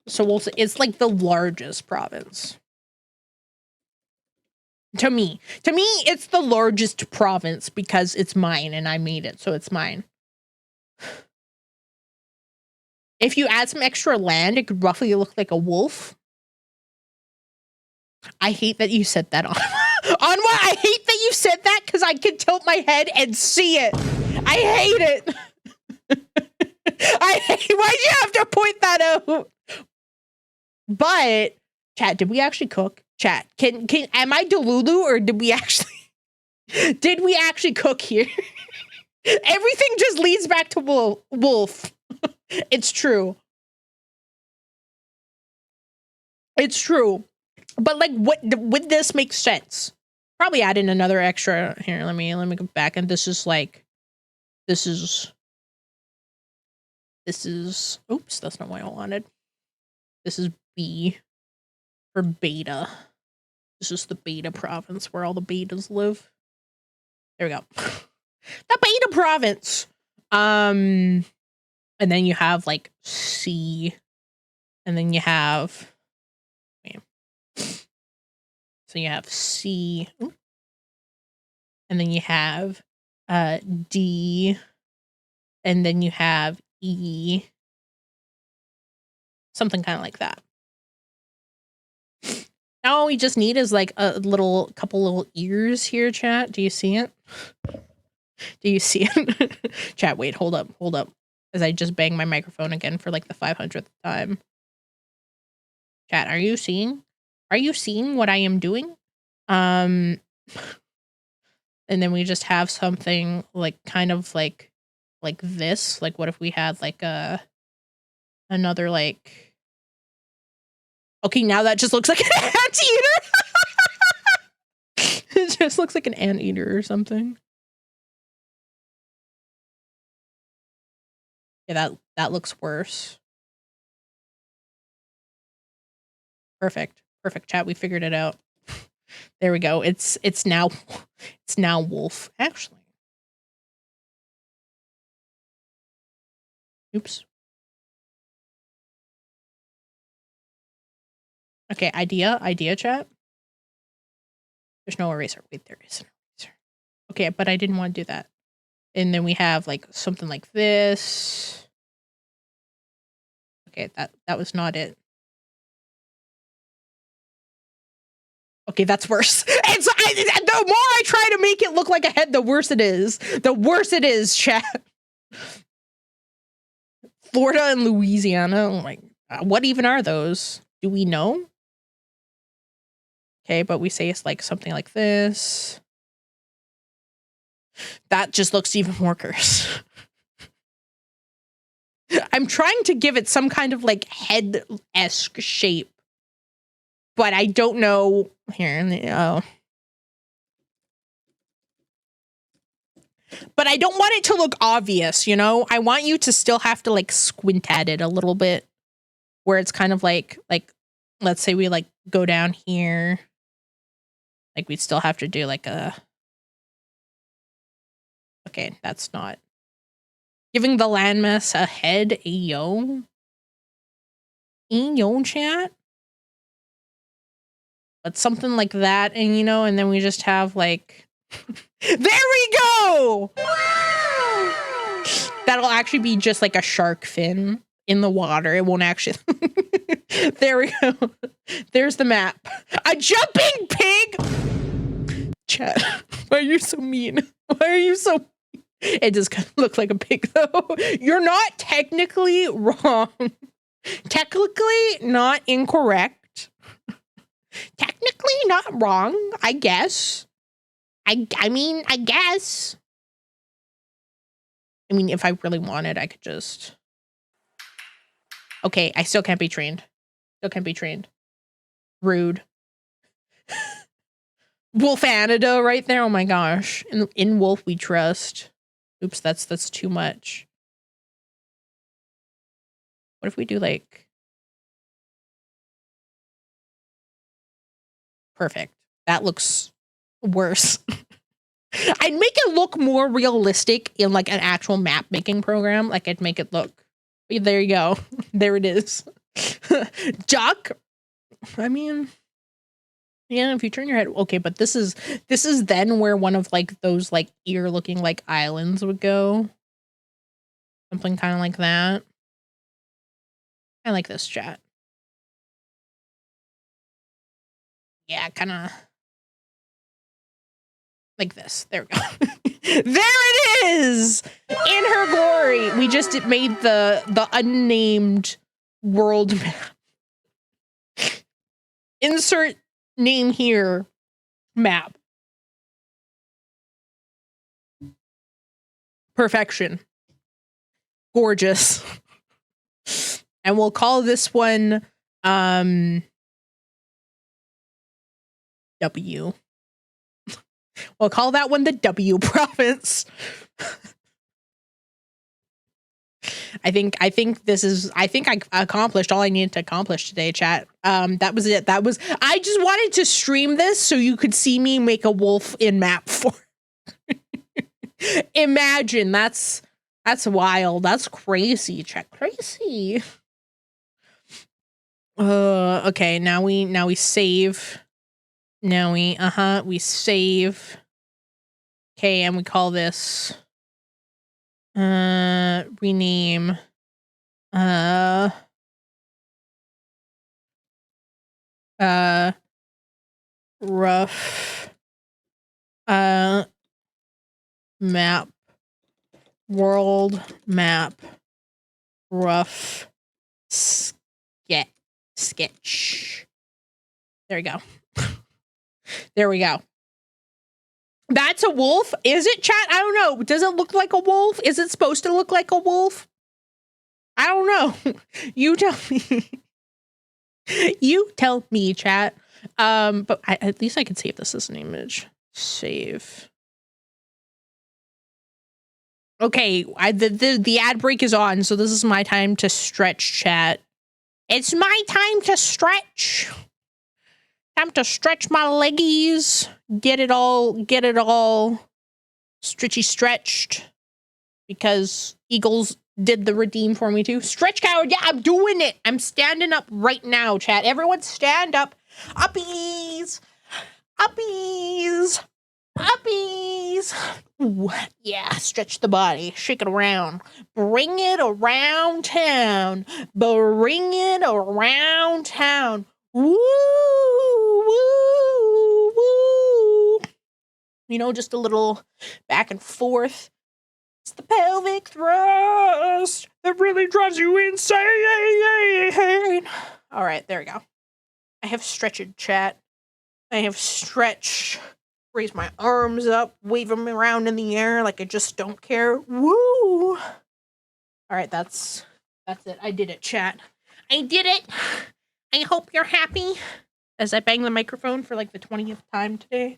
So we'll say it's like the largest province. To me, it's the largest province because it's mine and I made it, so it's mine. If you add some extra land, it could roughly look like a wolf. I hate that you said that on what? I hate that you said that because I can tilt my head and see it. I hate it. Why'd you have to point that out? But chat, did we actually cook? Chat, am I Delulu or did we actually cook here? Everything just leads back to wolf. It's true. It's true. But like, what would this make sense? Probably add in another extra here. Let me go back, and this is like, this is. Oops, that's not what I wanted. This is B for beta. This is the beta province where all the betas live. There we go. The beta province. And then you have like C, and then you have. So you have C, and then you have D, and then you have E, something kind of like that. Now all we just need is like a couple little ears here, chat. Do you see it? Do you see it? Chat, wait, hold up. As I just bang my microphone again for like the 500th time. Chat, are you seeing? Are you seeing what I am doing? And then we just have something like kind of like this. Like, what if we had like another like, okay, now that just looks like an anteater. It just looks like an anteater or something. Yeah, that looks worse. Perfect, chat. We figured it out. There we go. It's now wolf. Actually, oops. Okay, idea, chat. There's no eraser. Wait, there is an eraser. Okay, but I didn't want to do that. And then we have like something like this. Okay, that was not it. Okay, that's worse. And so the more I try to make it look like a head, the worse it is. The worse it is, chat. Florida and Louisiana. Oh my, what even are those? Do we know? Okay, but we say it's like something like this. That just looks even more cursed. I'm trying to give it some kind of like head-esque shape. But I don't know here. But I don't want it to look obvious, you know? I want you to still have to like squint at it a little bit. Where it's kind of like let's say we like go down here. Like we'd still have to do like a, okay, that's not. Giving the landmass a head, ayo. Ayo, chat. But something like that, and you know, and then we just have like, there we go! That'll actually be just like a shark fin in the water. It won't actually, there we go. There's the map. A jumping pig! Chat, why are you so mean? Why are you so mean? It does kind of look like a pig though. You're not technically wrong. Technically not incorrect. Technically not wrong, I guess. I mean, I guess. I mean, if I really wanted, I could just... Okay, I still can't be trained. Still can't be trained. Rude. Wolfanida right there. Oh my gosh. In Wolf we trust. Oops, that's too much. What if we do like... Perfect. That looks worse. I'd make it look more realistic in like an actual map making program. Like I'd make it look. There you go. There it is. Duck. I mean, yeah, if you turn your head, okay, but this is then where one of like those like ear looking like islands would go. Something kind of like that. I like this, chat. Yeah, kind of like this. There we go. There it is! In her glory. We just made the unnamed world map. Insert name here. Map. Perfection. Gorgeous. And we'll call this one W. We'll call that one the W province. I think I accomplished all I needed to accomplish today, chat. That was it. I just wanted to stream this so you could see me make a wolf in map form. Imagine, that's wild. That's crazy, chat. Crazy. Okay, now we save. Now we save. Okay, and we call this rename RUFF map world map RUFF sketch. There we go. There we go. That's a wolf? Is it, chat? I don't know. Does it look like a wolf? Is it supposed to look like a wolf? I don't know. You tell me. You tell me, chat. But at least I can save this as an image. Save. Okay, the ad break is on, so this is my time to stretch, chat. It's my time to stretch. Time to stretch my leggies. Get it all stretchy stretched. Because Eagles did the redeem for me too. Stretch coward, yeah, I'm doing it. I'm standing up right now, chat. Everyone stand up. Uppies. Uppies. Uppies. Ooh, yeah, stretch the body. Shake it around. Bring it around town. Bring it around town. Woo, woo, woo. You know, just a little back and forth. It's the pelvic thrust that really drives you insane. All right, there we go. I have stretched, chat. I have stretched. Raise my arms up, wave them around in the air like I just don't care. Woo! All right, that's it. I did it, chat. I did it. I hope you're happy as I bang the microphone for like the 20th time today.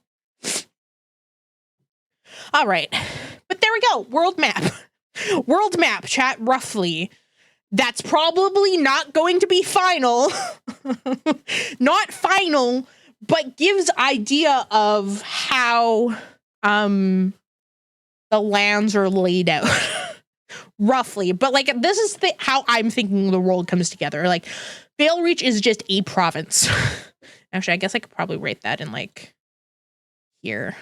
All right. But there we go. World map. World map, chat, roughly. That's probably not going to be final. Not final, but gives idea of how the lands are laid out. Roughly. But like this is how I'm thinking the world comes together. Like Vale Reach is just a province. Actually, I guess I could probably rate that in like here.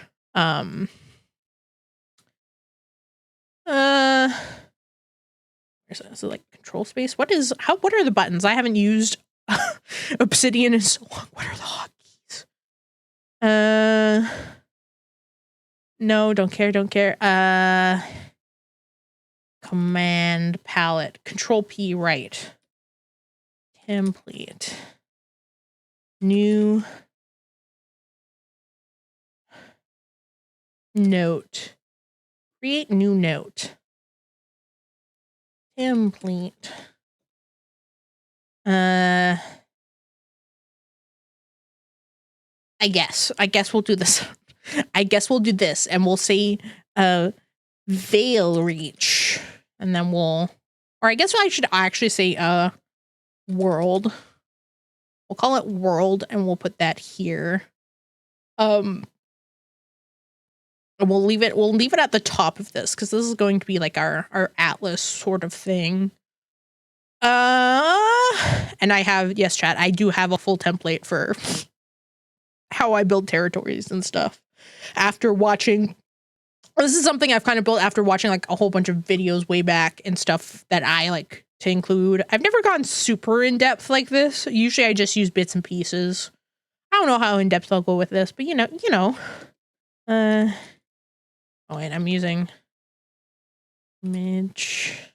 So like control space. What are the buttons? I haven't used Obsidian in so long. What are the hotkeys? No, don't care. Command palette. Control P, right. Template. New note. Create new note. Template. I guess we'll do this. I guess we'll do this and we'll say Vale Reach. And then or I guess I should actually say world. We'll call it world and we'll put that here. And we'll leave it at the top of this because this is going to be like our atlas sort of thing. And I have, yes, chat, I do have a full template for how I build territories and stuff. After watching, this is something I've kind of built after watching like a whole bunch of videos way back and stuff that I like to include. I've never gone super in depth like this. Usually I just use bits and pieces. I don't know how in depth I'll go with this, but you know. Oh wait, I'm using image.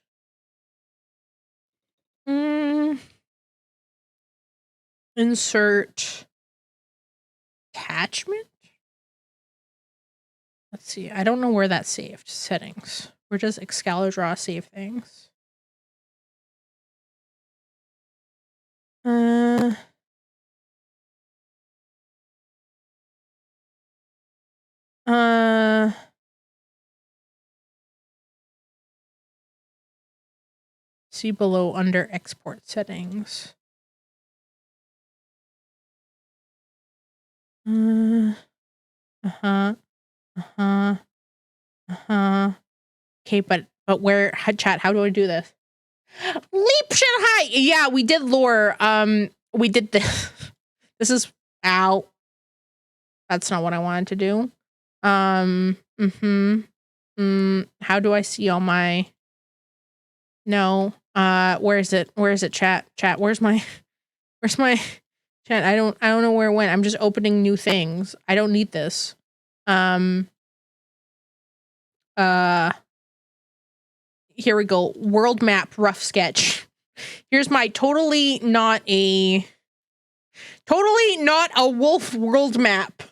Insert attachment. Let's see. I don't know where that's saved. Settings. Where does Excalidraw save things? See below under export settings. Okay, but where, chat, how do I do this? Leap shit high. Yeah, we did lore. We did this. This is, ow. That's not what I wanted to do. How do I see all my, no, where is it, chat, where's my chat? I don't know where it went. I'm just opening new things. I don't need this. Here we go. World map, rough sketch. Here's my totally not a wolf world map.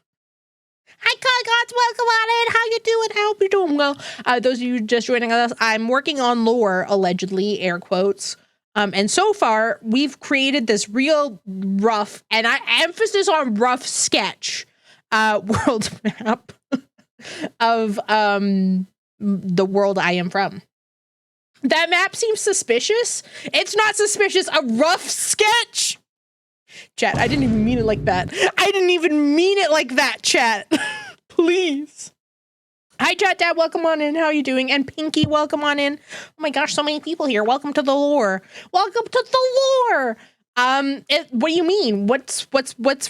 Hi, Cogots, welcome on in. How you doing? I hope you're doing well. Those of you just joining us, I'm working on lore, allegedly, air quotes. And so far, we've created this real rough, and emphasis on rough sketch, world map of the world I am from. That map seems suspicious. It's not suspicious. A rough sketch. Chat, I didn't even mean it like that. I didn't even mean it like that, chat. Please. Hi, Chat Dad. Welcome on in. How are you doing? And Pinky, welcome on in. Oh my gosh, so many people here. Welcome to the lore. Welcome to the lore. What do you mean? What's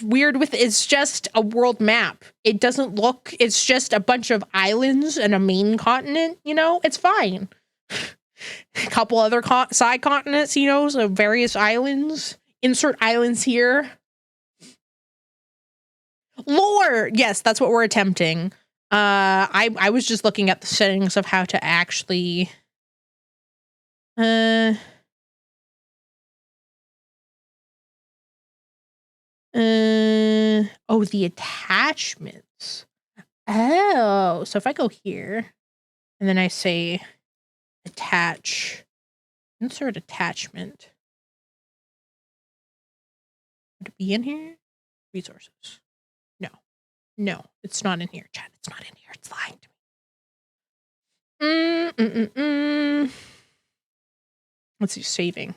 weird with it? It's just a world map. It doesn't look, it's just a bunch of islands and a main continent, you know? It's fine. A couple other side continents, you know, so various islands. Insert islands here. Lore! Yes, that's what we're attempting. I was just looking at the settings of how to actually oh, the attachments. Oh, so if I go here and then I say attach, insert attachment. Would it be in here? Resources. No, it's not in here, chat. It's not in here. It's lying to me. Let's see, saving.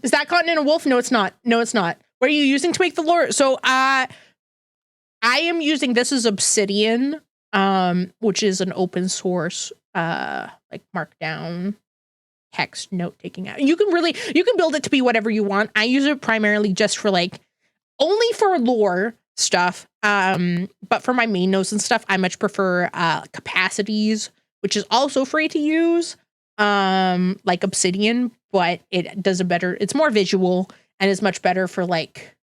Is that Continental Wolf? No, it's not. No, it's not. What are you using to make the lore? So, I am using, this is Obsidian, which is an open source, like markdown text note-taking app. You can build it to be whatever you want. I use it primarily just for like, only for lore stuff. But for my main notes and stuff, I much prefer capacities, which is also free to use. Like Obsidian, but it does a better, it's more visual and is much better for like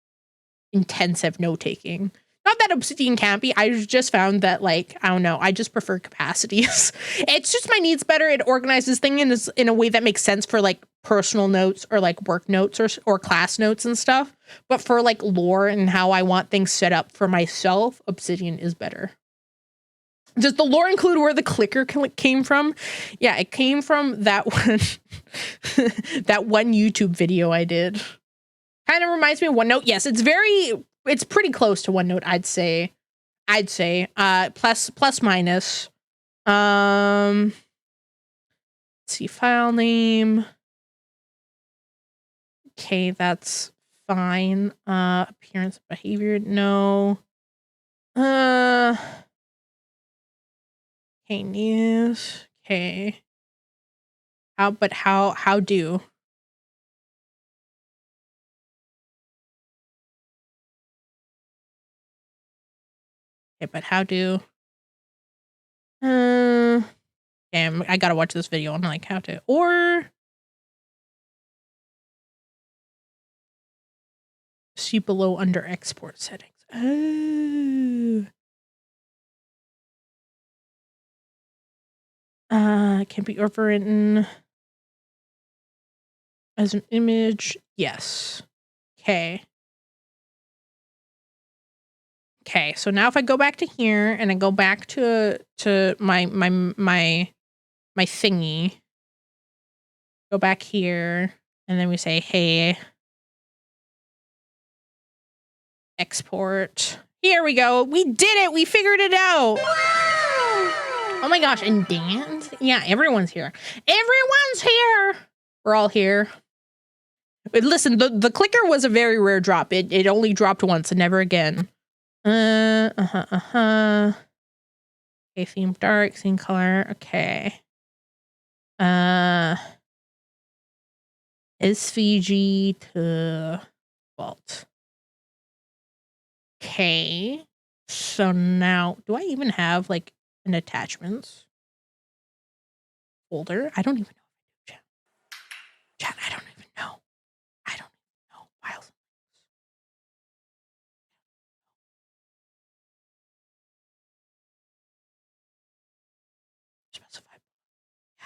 intensive note-taking. Not that Obsidian can't be, I just found that like, I don't know, I just prefer capacities. It's just my needs better. It organizes things in a way that makes sense for like personal notes or like work notes or class notes and stuff. But for like lore and how I want things set up for myself, Obsidian is better. Does the lore include where the clicker came from? Yeah, it came from that one, that one YouTube video I did. Kind of reminds me of OneNote. Yes, it's pretty close to OneNote, I'd say. Plus minus. Let's see, file name. Okay, that's fine. Appearance, behavior, no. Okay, news. Okay. How do? Okay, but how do? Damn, I gotta watch this video on like how to, or see below under export settings. Oh. Can be overwritten as an image. Yes. Okay. Okay, so now if I go back to here and I go back to my thingy, go back here, and then we say, hey, export. Here we go. We did it. We figured it out. Wow. Oh my gosh. And Dan? Yeah, everyone's here. Everyone's here. We're all here. But listen, the clicker was a very rare drop. It only dropped once and never again. Okay, theme dark, scene color. Okay. SVG to vault. Okay. So now, do I even have like an attachments folder? I don't even know. Chat, I don't even know. I don't even know. Files. Specified. Yeah.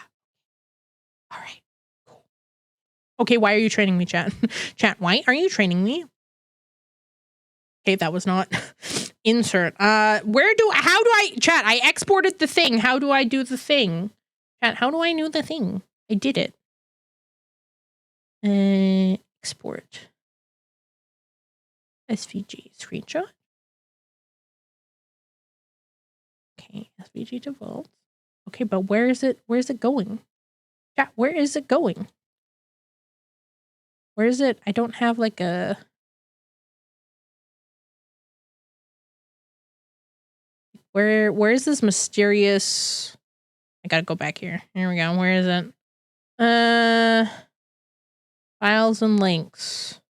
All right. Cool. Okay, why are you training me, chat? Chat, why are you training me? Okay, that was not insert. How do I chat? I exported the thing. How do I do the thing? Chat, how do I do the thing? I did it. Export. SVG screenshot. Okay, SVG to vault. Okay, but where is it? Where's it going? Chat, where is it going? Where is it? I don't have like a... Where is this mysterious... I gotta go back here. Here we go. Where is it? Files and links.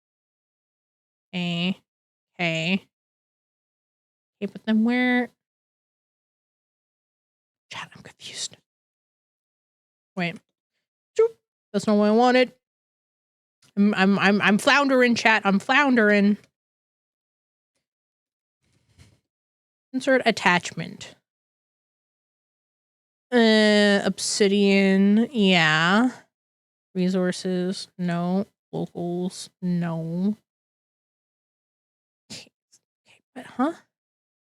Okay. Okay, but then where... Chat, I'm confused. Wait. That's not what I wanted. I'm floundering, chat. I'm floundering. Insert attachment. Obsidian, yeah. Resources, no. Locals, no. Okay, but huh?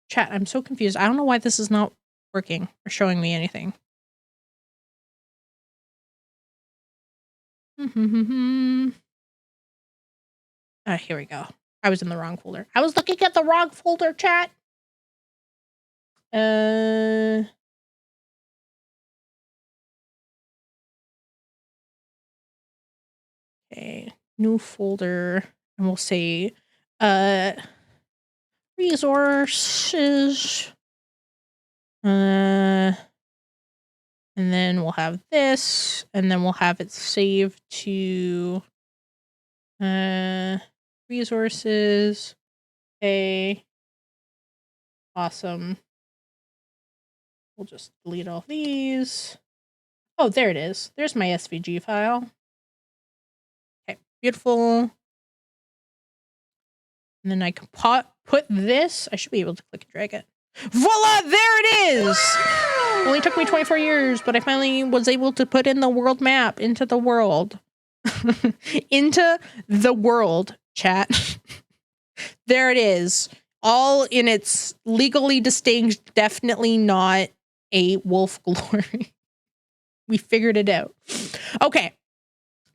Chat, I'm so confused. I don't know why this is not working or showing me anything. Here we go. I was in the wrong folder. I was looking at the wrong folder, chat. Okay, new folder, and we'll say resources. And then we'll have this, and then we'll have it saved to resources. Okay. Awesome. We'll just delete all these. Oh, there it is. There's my SVG file. Okay, beautiful. And then I can put this. I should be able to click and drag it. Voila, there it is! Only took me 24 years, but I finally was able to put in the world map into the world. Into the world, chat. There it is. All in its legally distinct, definitely not a wolf glory. We figured it out. Okay.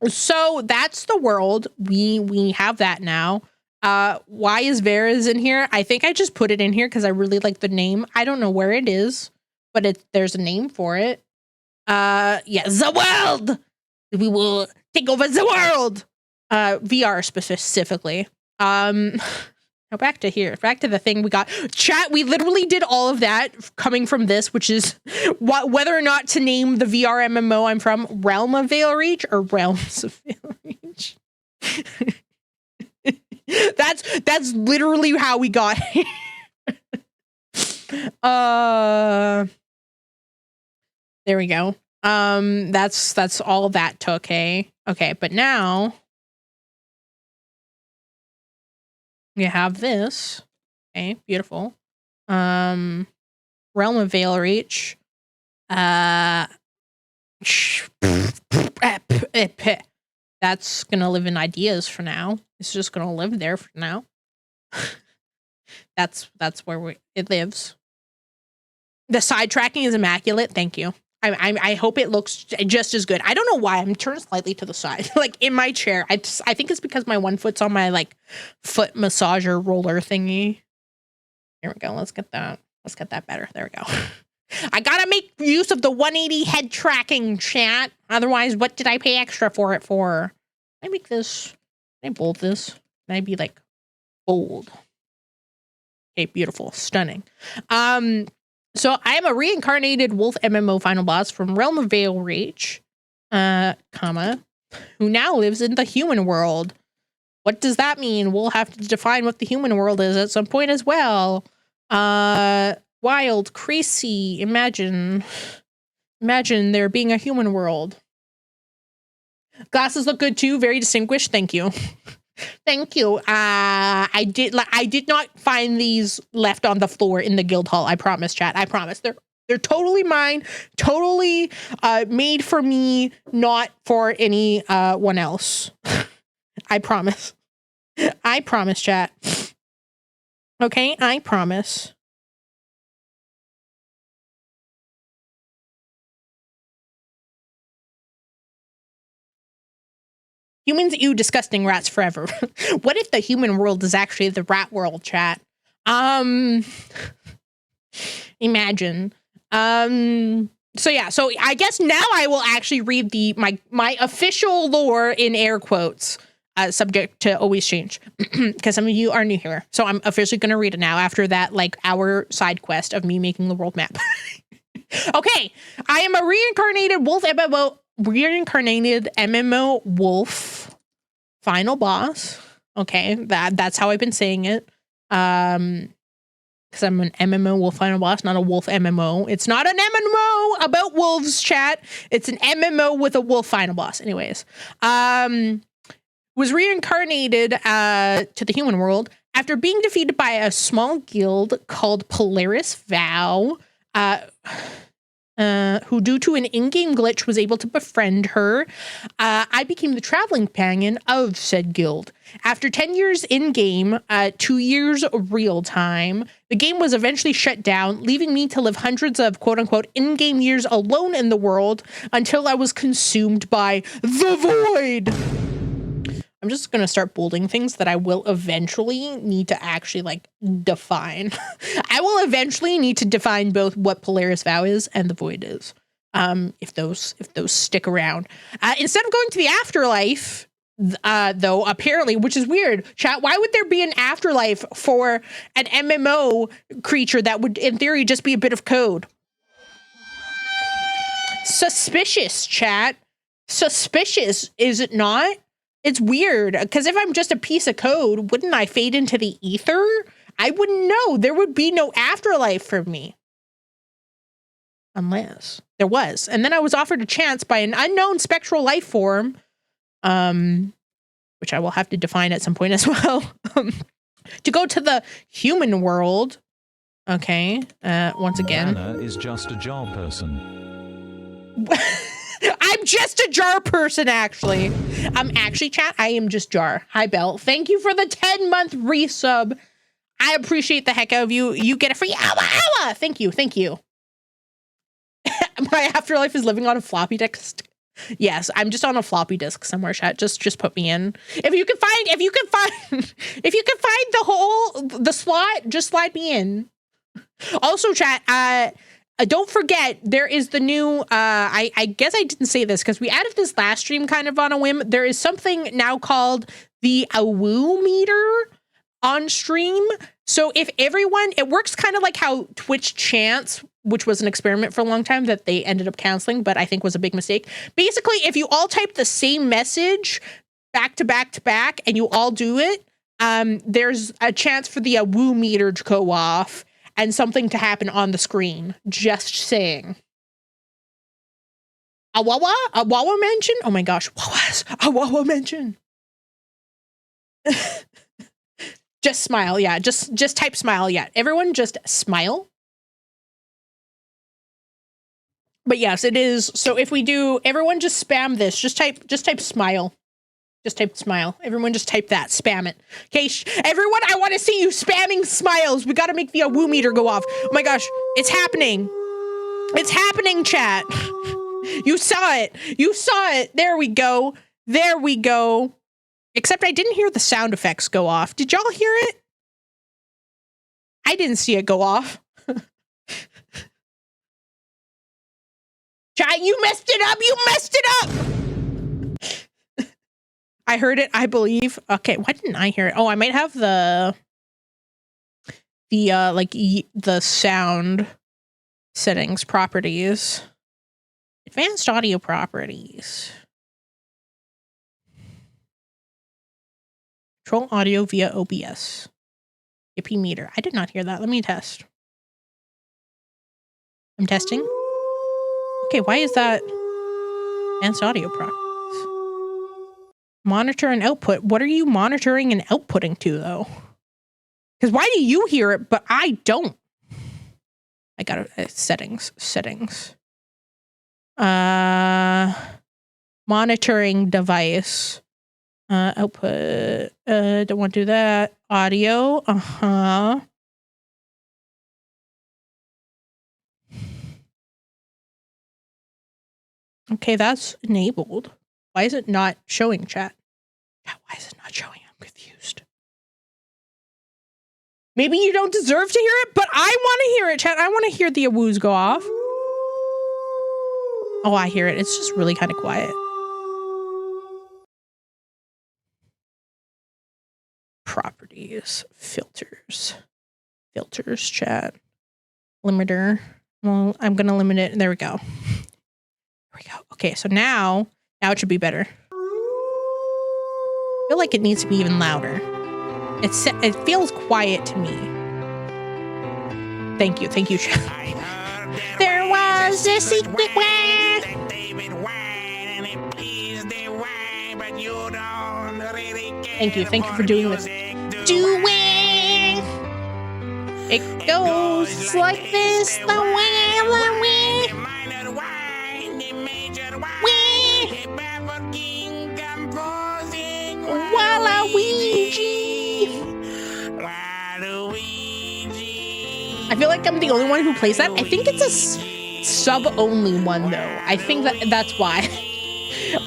So that's the world. We have that now. Why is Vera's in here? I think I just put it in here because I really like the name. I don't know where it is, but there's a name for it. Yeah, the world. We will take over the world. VR specifically. Now back to here. Back to the thing we got. Chat, we literally did all of that coming from this, which is whether or not to name the VR MMO I'm from Realm of Veil Reach or Realms of Veil Reach. That's literally how we got here. There we go. That's all that took, hey? Okay, but now we have this. Okay, beautiful. Realm of Veil Reach. That's gonna live in ideas for now. It's just gonna live there for now. That's where it lives. The side tracking is immaculate. Thank you. I hope it looks just as good. I don't know why I'm turned slightly to the side, like in my chair. I think it's because my one foot's on my like foot massager roller thingy. Here we go. Let's get that better. There we go. I gotta make use of the 180 head tracking, chat. Otherwise, what did I pay extra for it for? Can I make this? Can I bold this? Can I be like bold? Okay, beautiful, stunning. So I am a reincarnated wolf MMO final boss from Realm of Veil Reach, who now lives in the human world. What does that mean? We'll have to define what the human world is at some point as well. Wild, crazy, imagine there being a human world. Glasses look good too, very distinguished, thank you. Thank you. I did not find these left on the floor in the guild hall. I promise, chat. I promise. They're totally mine. Totally made for me, not for any one else. I promise. I promise, chat. Okay, I promise. Humans, ew, disgusting, rats forever. What if the human world is actually the rat world, chat? Imagine. So yeah, so I guess now I will actually read my official lore in air quotes, subject to always change, because some of you are new here. So I'm officially going to read it now after that, like, hour side quest of me making the world map. Okay, I am a reincarnated MMO wolf final boss. Okay, that's how I've been saying it. Because I'm an MMO wolf final boss, not a wolf MMO. It's not an MMO about wolves, chat. It's an MMO with a wolf final boss. Anyways, was reincarnated to the human world after being defeated by a small guild called Polaris Vow. Who, due to an in-game glitch, was able to befriend her. I became the traveling companion of said guild. After 10 years in-game, 2 years real time, the game was eventually shut down, leaving me to live hundreds of quote-unquote in-game years alone in the world until I was consumed by the void. I'm just going to start bolding things that I will eventually need to actually, like, define. I will eventually need to define both what Polaris Vow is and the Void is, if those stick around. Instead of going to the afterlife, though, apparently, which is weird. Chat, why would there be an afterlife for an MMO creature that would, in theory, just be a bit of code? Suspicious, chat. Suspicious, is it not? It's weird, because if I'm just a piece of code, wouldn't I fade into the ether? I wouldn't know. There would be no afterlife for me. Unless there was. And then I was offered a chance by an unknown spectral life form, which I will have to define at some point as well, to go to the human world. Okay, once again. Vana is just a jar person. I'm just a jar person, actually. Actually, chat, I am just jar. Hi, Belle. Thank you for the 10-month resub. I appreciate the heck out of you. You get a free hour. Thank you. Thank you. My afterlife is living on a floppy disk. Yes, I'm just on a floppy disk somewhere, chat. Just put me in. If you can find the slot, just slide me in. Also, chat, don't forget, there is the new, I guess I didn't say this because we added this last stream kind of on a whim. There is something now called the AWU meter on stream. So if everyone, it works kind of like how Twitch chants, which was an experiment for a long time that they ended up canceling, but I think was a big mistake. Basically, if you all type the same message back to back to back and you all do it, there's a chance for the AWU meter to go off and something to happen on the screen. Just saying. A Wawa mention? Oh my gosh, a Wawa mention. Just smile, yeah. Just type smile, yeah. Everyone just smile. But yes, it is. So if we do, everyone just spam this. Just type smile. Just type smile. Everyone just type that. Spam it. Okay, everyone, I want to see you spamming smiles. We got to make the AWU meter go off. Oh my gosh, it's happening. It's happening, chat. You saw it. You saw it. There we go. There we go. Except I didn't hear the sound effects go off. Did y'all hear it? I didn't see it go off. Chat, you messed it up. You messed it up. I heard it, I believe. Okay, why didn't I hear it? Oh, I might have the sound settings properties. Advanced audio properties. Control audio via OBS. Yippee meter. I did not hear that. Let me test. I'm testing. Okay, why is that advanced audio properties? Monitor and output. What are you monitoring and outputting to, though? Because why do you hear it, but I don't? I got settings. Monitoring device. Output. Don't want to do that. Audio. Okay, that's enabled. Why is it not showing, chat? Why is it not showing? I'm confused. Maybe you don't deserve to hear it, but I want to hear it, chat. I want to hear the AWUs go off. Oh, I hear it. It's just really kind of quiet. Properties. Filters, chat. Limiter. Well, I'm going to limit it. There we go. Okay, so now it should be better. I feel like it needs to be even louder. It feels quiet to me. Thank you, chat. There was a secret way. Thank you for doing this. It goes like this, the way that we. I feel like I'm the only one who plays that. I think it's a sub-only one, though. I think that's why.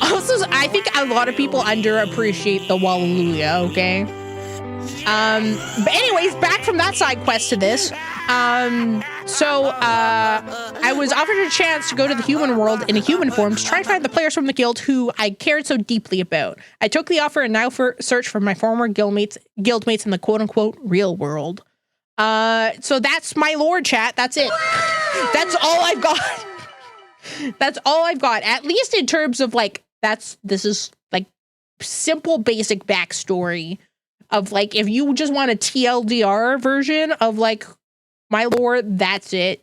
Also, I think a lot of people underappreciate the Hallelujah, okay? But anyways, back from that side quest to this. I was offered a chance to go to the human world in a human form to try and find the players from the guild who I cared so deeply about. I took the offer and now search for my former guildmates in the quote-unquote real world. So that's my lore, chat. That's it. That's all I've got. That's all I've got. At least in terms of like, this is like simple, basic backstory of like, if you just want a TLDR version of like my lore, that's it.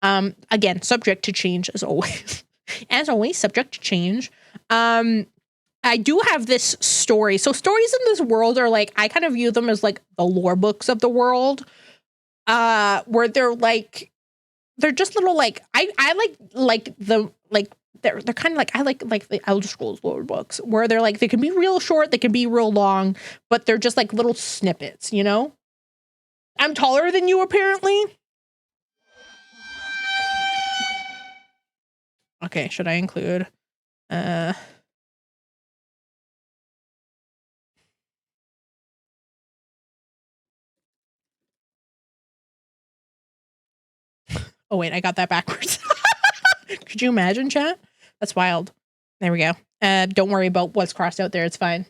Again, subject to change as always. As always, subject to change. I do have this story. So stories in this world are like, I kind of view them as like the lore books of the world. Where they're just little like I like the like they're kind of like I like the Elder Scrolls lore books where they're like they can be real short, they can be real long, but they're just like little snippets, you know? I'm taller than you apparently. Okay, should I include oh wait, I got that backwards. Could you imagine, chat? That's wild. There we go. Don't worry about what's crossed out there. It's fine.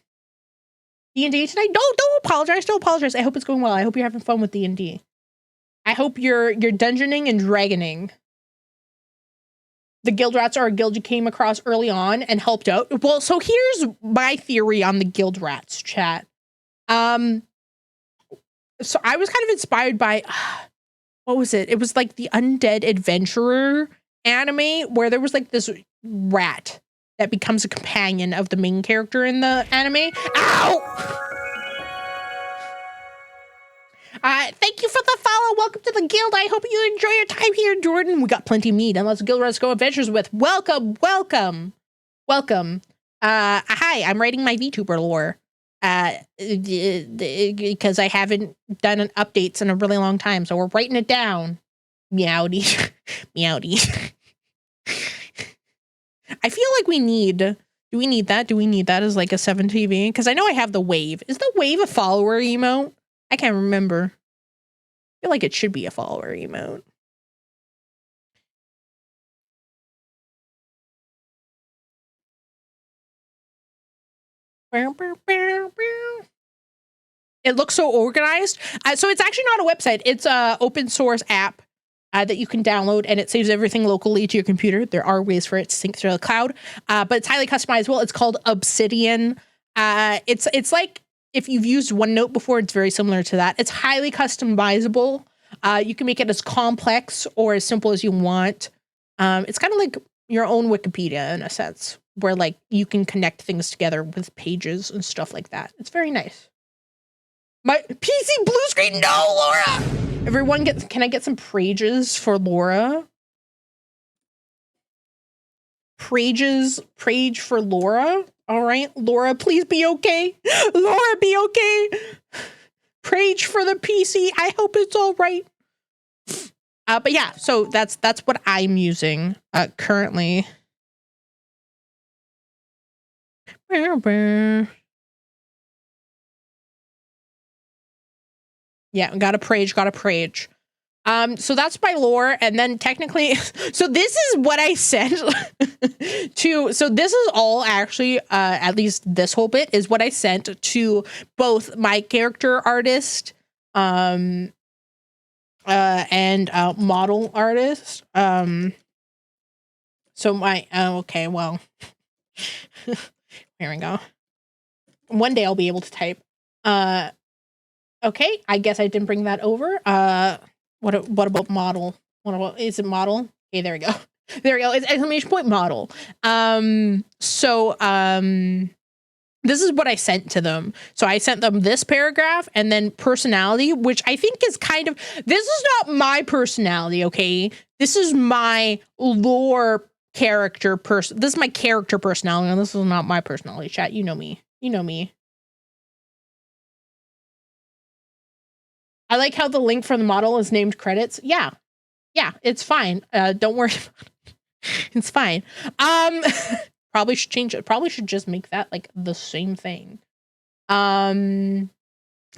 D&D tonight? Don't apologize. Don't apologize. I hope it's going well. I hope you're having fun with D&D. I hope you're dungeoning and dragoning. The guild rats are a guild you came across early on and helped out. Well, so here's my theory on the guild rats, chat. So I was kind of inspired by what was it? It was like the Undead Adventurer anime where there was like this rat that becomes a companion of the main character in the anime. Ow! Thank you for the follow. Welcome to the guild. I hope you enjoy your time here, Jordan. We got plenty of meat and lots of guild rats to go adventures with. Welcome. Hi, I'm writing my VTuber lore. Because I haven't done an updates in a really long time, so we're writing it down. Meowdy. Meowdy. I feel like we need... Do we need that? Do we need that as like a 7TV? Because I know I have the wave. Is the wave a follower emote? I can't remember. I feel like it should be a follower emote. It looks so organized. So it's actually not a website. It's a open source app that you can download, and it saves everything locally to your computer. There are ways for it to sync to the cloud, but it's highly customizable. It's called Obsidian. It's like if you've used OneNote before, it's very similar to that. It's highly customizable. You can make it as complex or as simple as you want. It's kind of like your own Wikipedia in a sense, where like you can connect things together with pages and stuff like that. It's very nice. My PC blue screen, no, Laura! Everyone can I get some prages for Laura? Prage for Laura? All right, Laura, please be okay. Laura, be okay. Prage for the PC. I hope it's all right. But yeah, so that's what I'm using currently. Yeah, got a prage. So that's my lore, and then technically, so this is what I sent to, so this is all actually, at least this whole bit is what I sent to both my character artist, and model artist. So my, okay, well, here we go. One day I'll be able to type. Okay, I guess I didn't bring that over. What about model? What about, is it model? Okay, there we go. There we go. It's exclamation point model. This is what I sent to them. So I sent them this paragraph and then personality, which I think is kind of, this is not my personality, okay? This is my lore character person. This is my character personality, and this is not my personality, chat. You know me. You know me. I like how the link for the model is named credits. Yeah, it's fine. Don't worry about it. It's fine. Probably should change it. Probably should just make that like the same thing.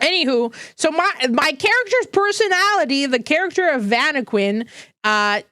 Anywho, so my character's personality, the character of Vanaquin,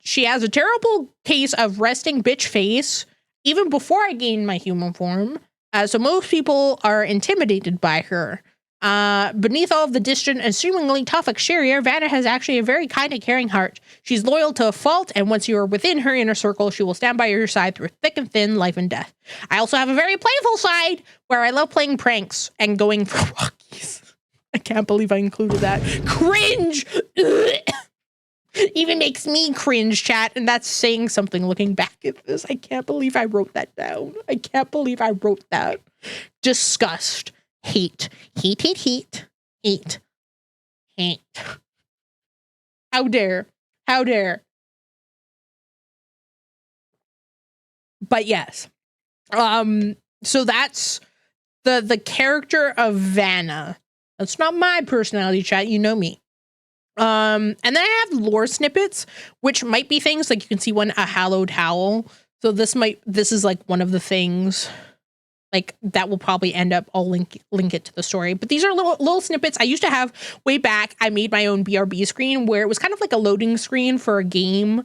she has a terrible case of resting bitch face even before I gained my human form. So most people are intimidated by her. Beneath all of the distant and seemingly tough exterior, Vana has actually a very kind and caring heart. She's loyal to a fault, and once you are within her inner circle, she will stand by your side through thick and thin, life and death. I also have a very playful side where I love playing pranks and going for walkies. I can't believe I included that. Cringe! Even makes me cringe, chat, and that's saying something looking back at this. I can't believe I wrote that down. I can't believe I wrote that. Disgust. Hate. Hate, hate, hate. Hate. Hate. How dare. How dare. But yes. So that's the character of Vana. That's not my personality, chat. You know me. And then I have lore snippets, which might be things like you can see one, a hallowed howl. So this is like one of the things like that will probably end up, I'll link it to the story. But these are little snippets I used to have way back. I made my own BRB screen where it was kind of like a loading screen for a game,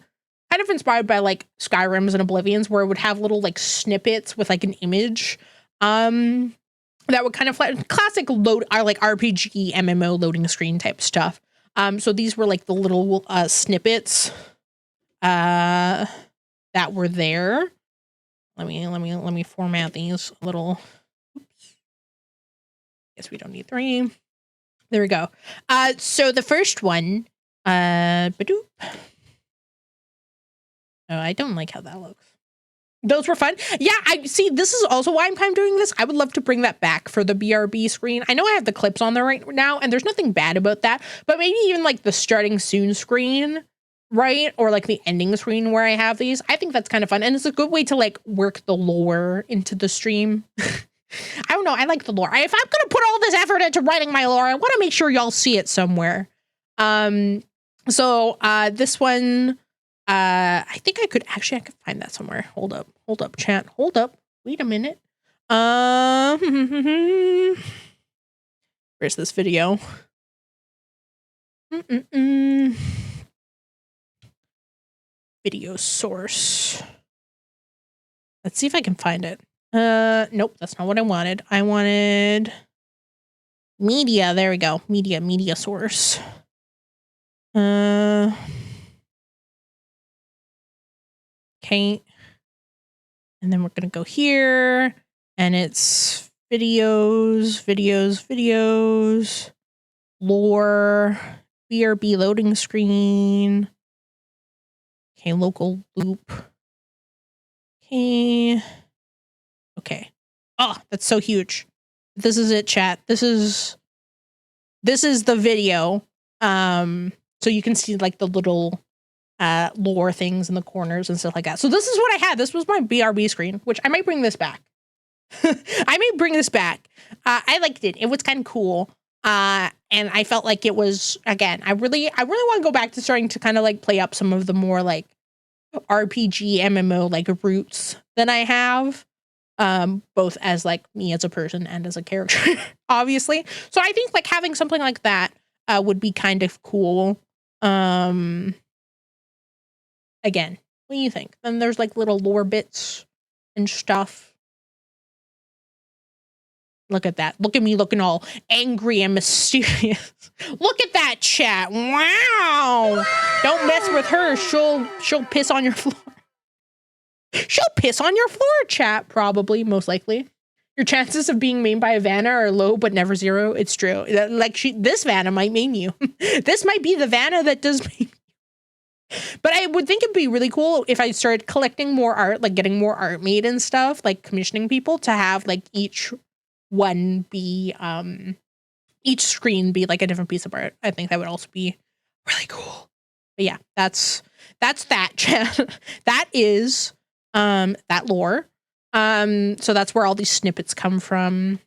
kind of inspired by like Skyrims and Oblivions, where it would have little like snippets with like an image. That would kind of like classic like RPG MMO loading screen type stuff. So these were like the little snippets that were there. Let me format these little. Oops. Guess we don't need 3. There we go. So the first one, badoop. Oh, I don't like how that looks. Those were fun. Yeah, I see. This is also why I'm kind of doing this. I would love to bring that back for the BRB screen. I know I have the clips on there right now, and there's nothing bad about that. But maybe even like the starting soon screen, right? Or like the ending screen where I have these. I think that's kind of fun, and it's a good way to like work the lore into the stream. I don't know. I like the lore. If I'm gonna put all this effort into writing my lore, I want to make sure y'all see it somewhere. So this one. I think I could find that somewhere. Hold up, chat. Hold up. Wait a minute. Where's this video? Video source. Let's see if I can find it. Nope, that's not what I wanted. I wanted media. There we go. Media source. Okay. And then we're going to go here and it's videos, lore, BRB loading screen. Okay. Local loop. Okay. Oh, that's so huge. This is it, chat. This is the video. So you can see like the little lore things in the corners and stuff like that. So this is what I had. This was my BRB screen, which I might bring this back. I may bring this back. I liked it. It was kind of cool. And I felt like it was, again, I really want to go back to starting to kind of like play up some of the more like RPG MMO like roots that I have, both as like me as a person and as a character, obviously. So I think like having something like that would be kind of cool. Again, what do you think? Then there's like little lore bits and stuff. Look at that. Look at me looking all angry and mysterious. Look at that, chat. Wow. Don't mess with her. She'll piss on your floor. She'll piss on your floor, chat, probably, most likely. Your chances of being mained by a Vana are low, but never zero. It's true. Like this Vana might main you. This might be the Vana that does main you. But I would think it'd be really cool if I started collecting more art, like getting more art made and stuff, like commissioning people to have like each one be, each screen be like a different piece of art. I think that would also be really cool. But yeah, that's that, chat. That is, that lore. So that's where all these snippets come from.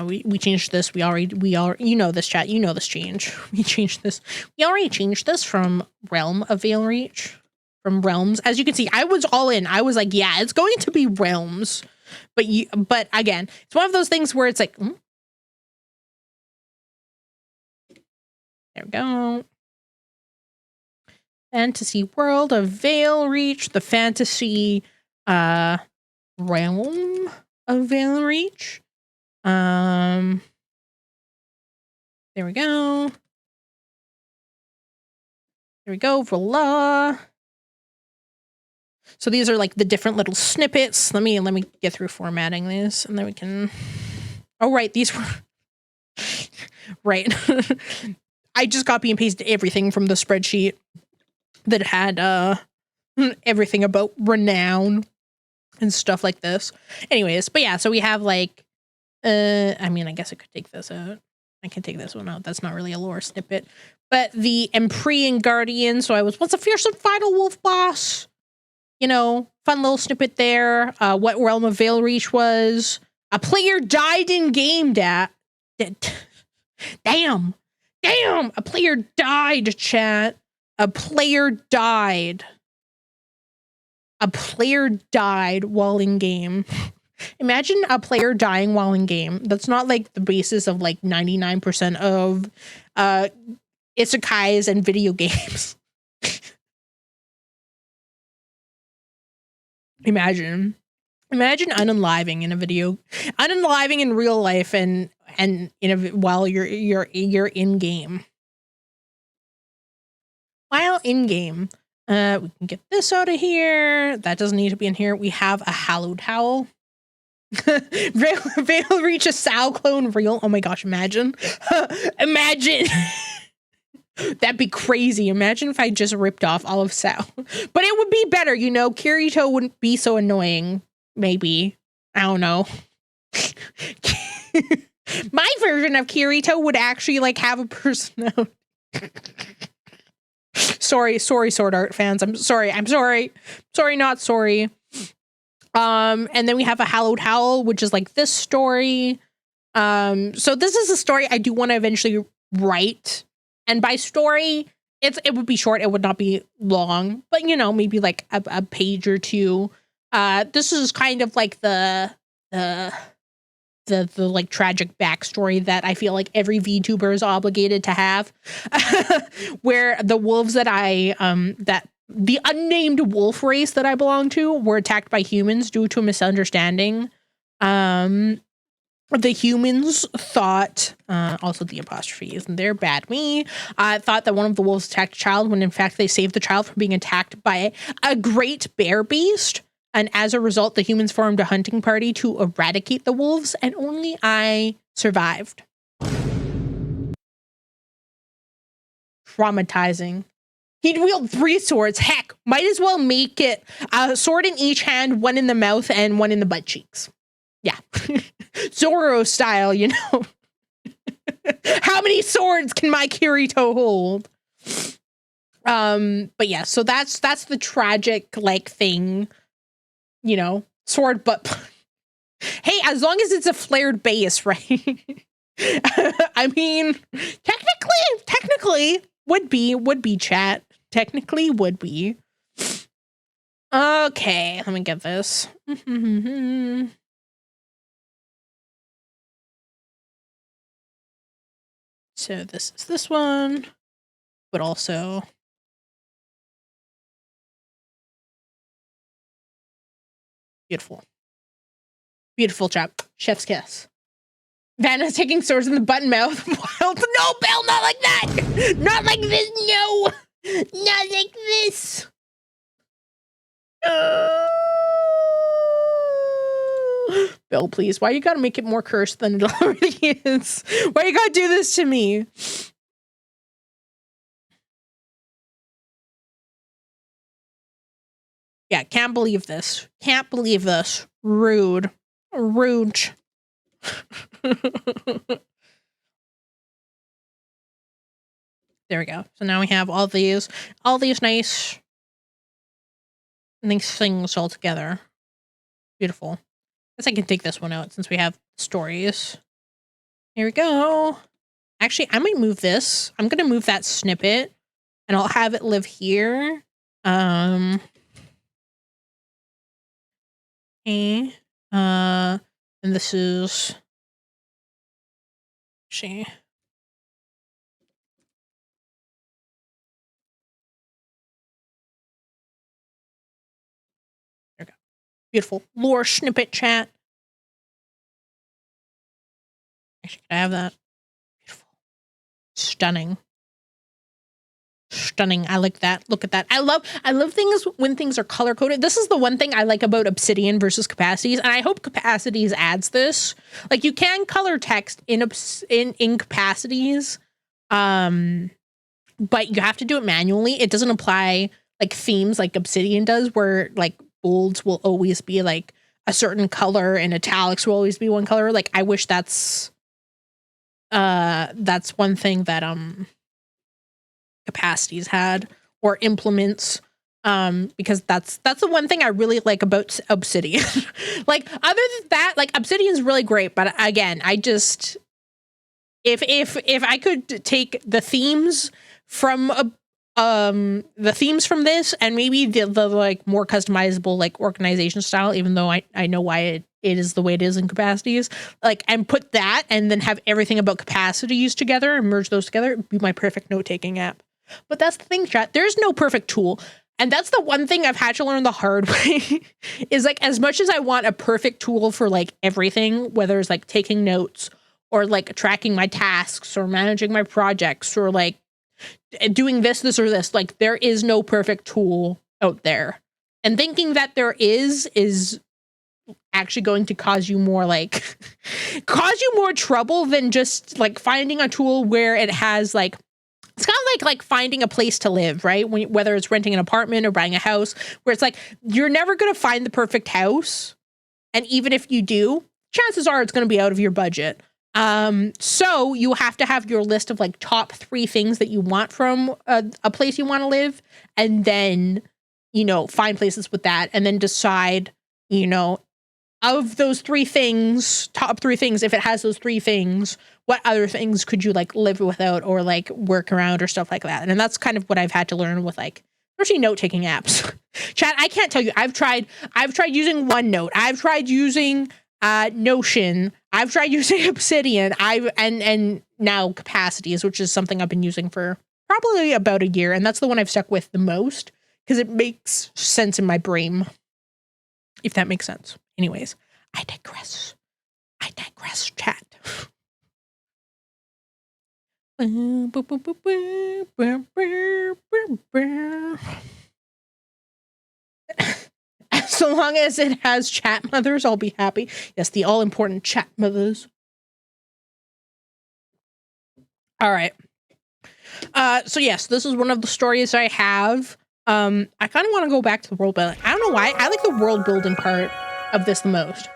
We changed this. We already, you know this, chat. You know this change. We changed this. We already changed this from Realm of Veilreach. From Realms. As you can see, I was all in. I was like, yeah, it's going to be Realms. But again, it's one of those things where it's like, There we go. Fantasy world of Veil Reach, the fantasy realm of Veil Reach. There we go. There we go. Voila. So these are like the different little snippets. Let me get through formatting these, and then we can. Oh right, these were right. I just copy and pasted everything from the spreadsheet that had everything about renown and stuff like this. Anyways, but yeah, so we have like I mean, I guess I could take this out. I can take this one out. That's not really a lore snippet. But the Emprian Guardian, so I was once a fearsome final wolf boss. You know, fun little snippet there. What Realm of Veil Reach was. A player died in game, Damn. A player died, chat. A player died. A player died while in game. Imagine a player dying while in game. That's not like the basis of like 99% of isekais and video games. Imagine unaliving in real life and while you're in game. While in game, we can get this out of here. That doesn't need to be in here. We have a hallowed howl. Veil Reach a Sal clone real. Oh my gosh, imagine. Imagine. That'd be crazy. Imagine if I just ripped off all of Sal. But it would be better, you know. Kirito wouldn't be so annoying. Maybe. I don't know. My version of Kirito would actually like have a personality. Sorry, Sword Art fans. I'm sorry, not sorry. And then we have a Hallowed Howl, which is like this story. So this is a story I do want to eventually write. And by story, it would be short. It would not be long, but you know, maybe like a page or two. This is kind of like the like tragic backstory that I feel like every VTuber is obligated to have, where the wolves that the unnamed wolf race that I belong to were attacked by humans due to a misunderstanding. The humans thought, also the apostrophe isn't there, bad me, thought that one of the wolves attacked a child when in fact they saved the child from being attacked by a great bear beast. And as a result, the humans formed a hunting party to eradicate the wolves, and only I survived. Traumatizing. He'd wield 3 swords. Heck, might as well make it a sword in each hand, one in the mouth, and one in the butt cheeks. Yeah. Zoro style, you know. How many swords can my Kirito hold? But yeah, so that's the tragic like thing. You know, sword butt. Hey, as long as it's a flared base, right? I mean, technically would be chat. Technically would be. Okay, let me get this. So this is this one, but also beautiful. Beautiful job. Chef's kiss. Vanna's taking swords in the butt and mouth. Wild. No, Belle, not like that. Not like this. No. Not like this. Belle, please. Why you gotta make it more cursed than it already is? Why you gotta do this to me? Yeah, can't believe this. Can't believe this. Rude. Rude. There we go. So now we have all these nice things all together. Beautiful. I guess I can take this one out since we have stories. Here we go. Actually, I might move this. I'm gonna move that snippet and I'll have it live here. Okay. And this is Beautiful. Lore snippet chat. Actually, can I have that? Beautiful. Stunning. Stunning. I like that. Look at that. I love things when things are color coded. This is the one thing I like about Obsidian versus Capacities, and I hope Capacities adds this. Like, you can color text in Capacities, but you have to do it manually. It doesn't apply like themes like Obsidian does, where like bolds will always be like a certain color and italics will always be one color. Like, I wish that's one thing that Capacities had, or implements, because that's the one thing I really like about Obsidian. Like, other than that, like, Obsidian's really great, but again, I just, if I could take the themes from this, and maybe the like more customizable like organization style, even though I know why it is the way it is in Capacities, like, and put that and then have everything about Capacities together and merge those together, it'd be my perfect note-taking app. But that's the thing, chat. There's no perfect tool. And that's the one thing I've had to learn the hard way is, like, as much as I want a perfect tool for like everything, whether it's like taking notes or like tracking my tasks or managing my projects or like doing this or this, like, there is no perfect tool out there. And thinking that there is actually going to cause you more trouble than just like finding a tool where it has like, it's kind of like finding a place to live, right? Whether it's renting an apartment or buying a house, where it's like, you're never going to find the perfect house. And even if you do, chances are it's going to be out of your budget. So you have to have your list of like top 3 things that you want from a place you want to live. And then, you know, find places with that and then decide, you know, of those 3 things, top 3 things, if it has those 3 things, what other things could you like live without or like work around or stuff like that? And that's kind of what I've had to learn with like, especially note-taking apps. Chat, I can't tell you, I've tried using OneNote. I've tried using Notion. I've tried using Obsidian. And now Capacities, which is something I've been using for probably about a year. And that's the one I've stuck with the most because it makes sense in my brain, if that makes sense. Anyways, I digress, chat. So long as it has chat mothers, I'll be happy. Yes, the all-important chat mothers. All right. So yes, this is one of the stories I have. I kind of want to go back to the world building. I don't know why. I like the world building part of this the most.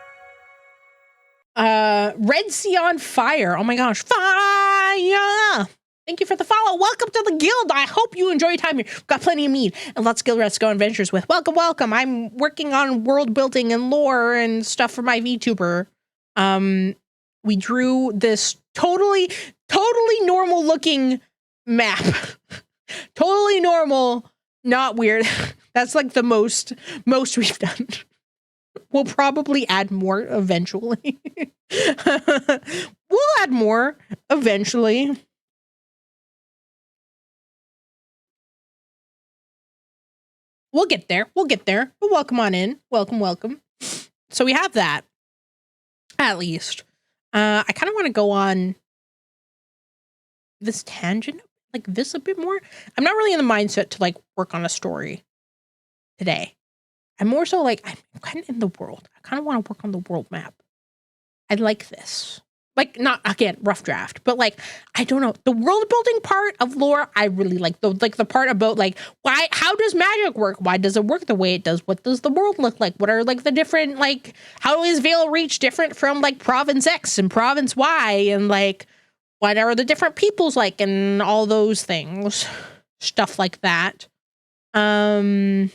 Red Sea on Fire. Oh my gosh. Fire! Thank you for the follow. Welcome to the guild. I hope you enjoy your time here. We've got plenty of meat and lots of guild rats to go on adventures with. Welcome, welcome. I'm working on world building and lore and stuff for my VTuber. We drew this totally normal looking map. Totally normal, not weird. That's like the most we've done. We'll probably add more eventually. We'll add more eventually. We'll get there. But welcome on in. Welcome. So we have that. At least. I kind of want to go on this tangent, like this a bit more. I'm not really in the mindset to like work on a story today. I'm more so like, I'm kind of in the world. I kind of want to work on the world map. I like this. Like, not, again, rough draft, but like, I don't know. The world building part of lore, I really like. The part about like, how does magic work? Why does it work the way it does? What does the world look like? What are like the different, like, how is Vale Reach different from like Province X and Province Y? And like, what are the different peoples like? And all those things. Stuff like that. All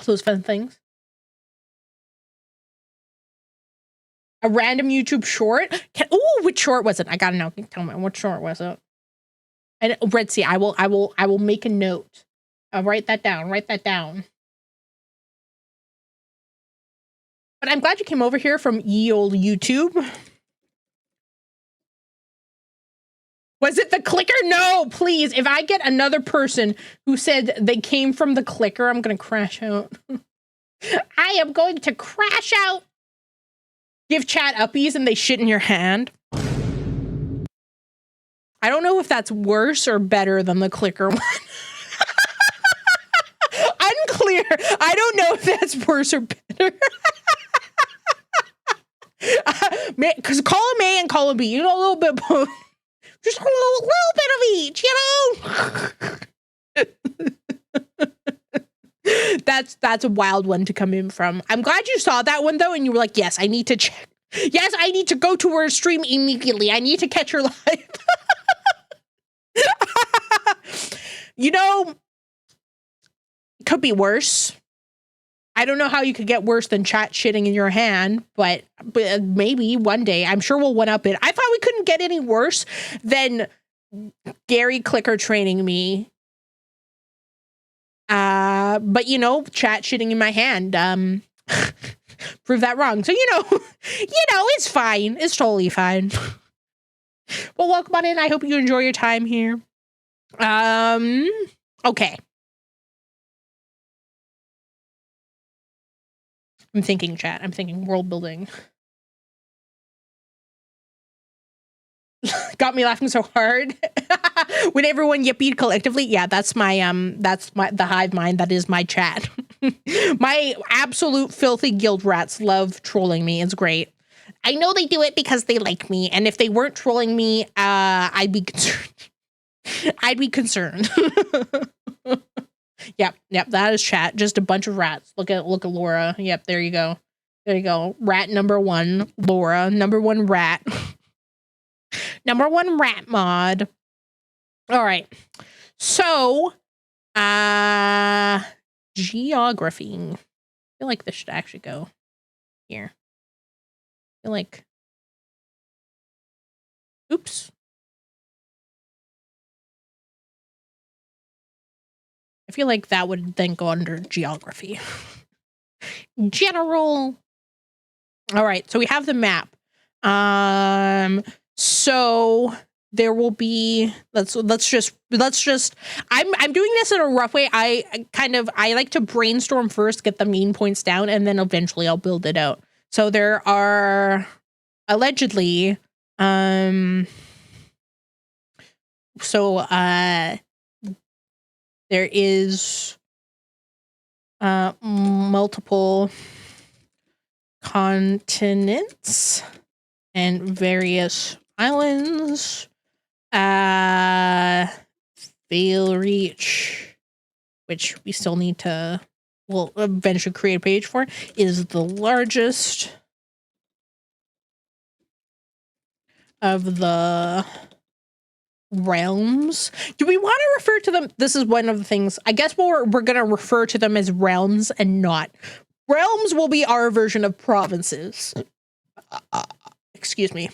those fun things. A random YouTube short. Which short was it? I gotta know. Tell me, what short was it? And Red Sea. I will make a note. I'll write that down. But I'm glad you came over here from ye old YouTube. Was it the clicker? No, please. If I get another person who said they came from the clicker, I'm gonna crash out. I am going to crash out. Give chat uppies and they shit in your hand. I don't know if that's worse or better than the clicker one. Unclear. I don't know if that's worse or better. Because column A and column B, you know, a little bit both. Just a little bit of each, you know? That's a wild one to come in from. I'm glad you saw that one though, and you were like, yes, I need to check. Yes, I need to go to her stream immediately. I need to catch her live. You know, it could be worse. I don't know how you could get worse than chat shitting in your hand, but maybe one day. I'm sure we'll one up it. I thought we couldn't get any worse than Gary Clicker training me. But you know, chat shitting in my hand. Prove that wrong. So you know, it's fine. It's totally fine. Well, welcome on in. I hope you enjoy your time here. Okay. I'm thinking, chat. I'm thinking world building. Got me laughing so hard. When everyone yippied collectively. Yeah, that's the hive mind. That is my chat. My absolute filthy guild rats love trolling me. It's great. I know they do it because they like me. And if they weren't trolling me, I'd be concerned. I'd be concerned. Yep, that is chat. Just a bunch of rats. Look at Laura. Yep, there you go. There you go. Rat number one, Laura. Number one rat. Number one rat mod. All right. So, geography. I feel like this should actually go here. I feel like, oops. I feel like that would then go under geography. General. All right, so we have the map. So there will be, let's just I'm doing this in a rough way. I like to brainstorm first, get the main points down, and then eventually I'll build it out. So there are allegedly there is multiple continents and various islands. Veil Reach, which we still need to, we'll eventually create a page for, is the largest of the realms. Do we want to refer to them? This is one of the things. I guess we're going to refer to them as realms and not. Realms will be our version of provinces. Excuse me.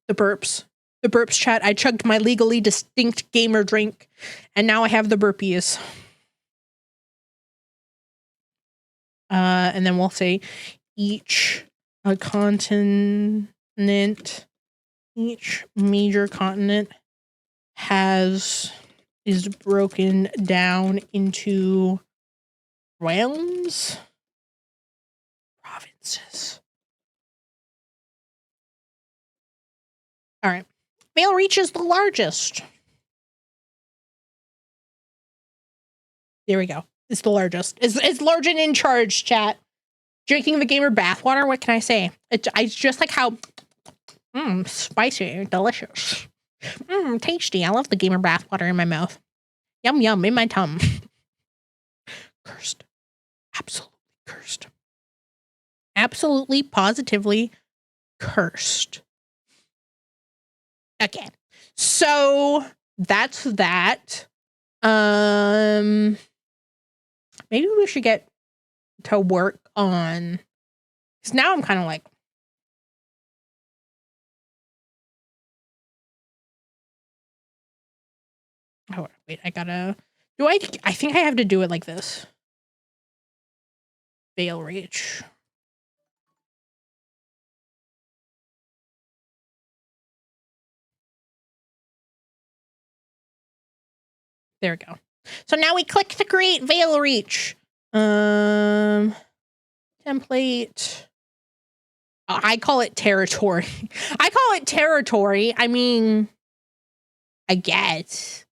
The burps. The burps, chat. I chugged my legally distinct gamer drink, and now I have the burpees. And then we'll say each continent, each major continent is broken down into realms, provinces. All right. Veil Reach is the largest. There we go. It's the largest. It's large and in charge, chat. Drinking the gamer bathwater, what can I say? It's just like how spicy, delicious. Tasty. I love the gamer bathwater in my mouth. Yum yum in my tum. Cursed. Absolutely cursed. Absolutely, positively cursed. Okay. So that's that. Maybe we should get to work on, because now I'm kind of like, oh wait, I think I have to do it like this. Veil Reach. There we go. So now we click to create Veil Reach. Template. I call it territory. I call it territory. I mean, I guess.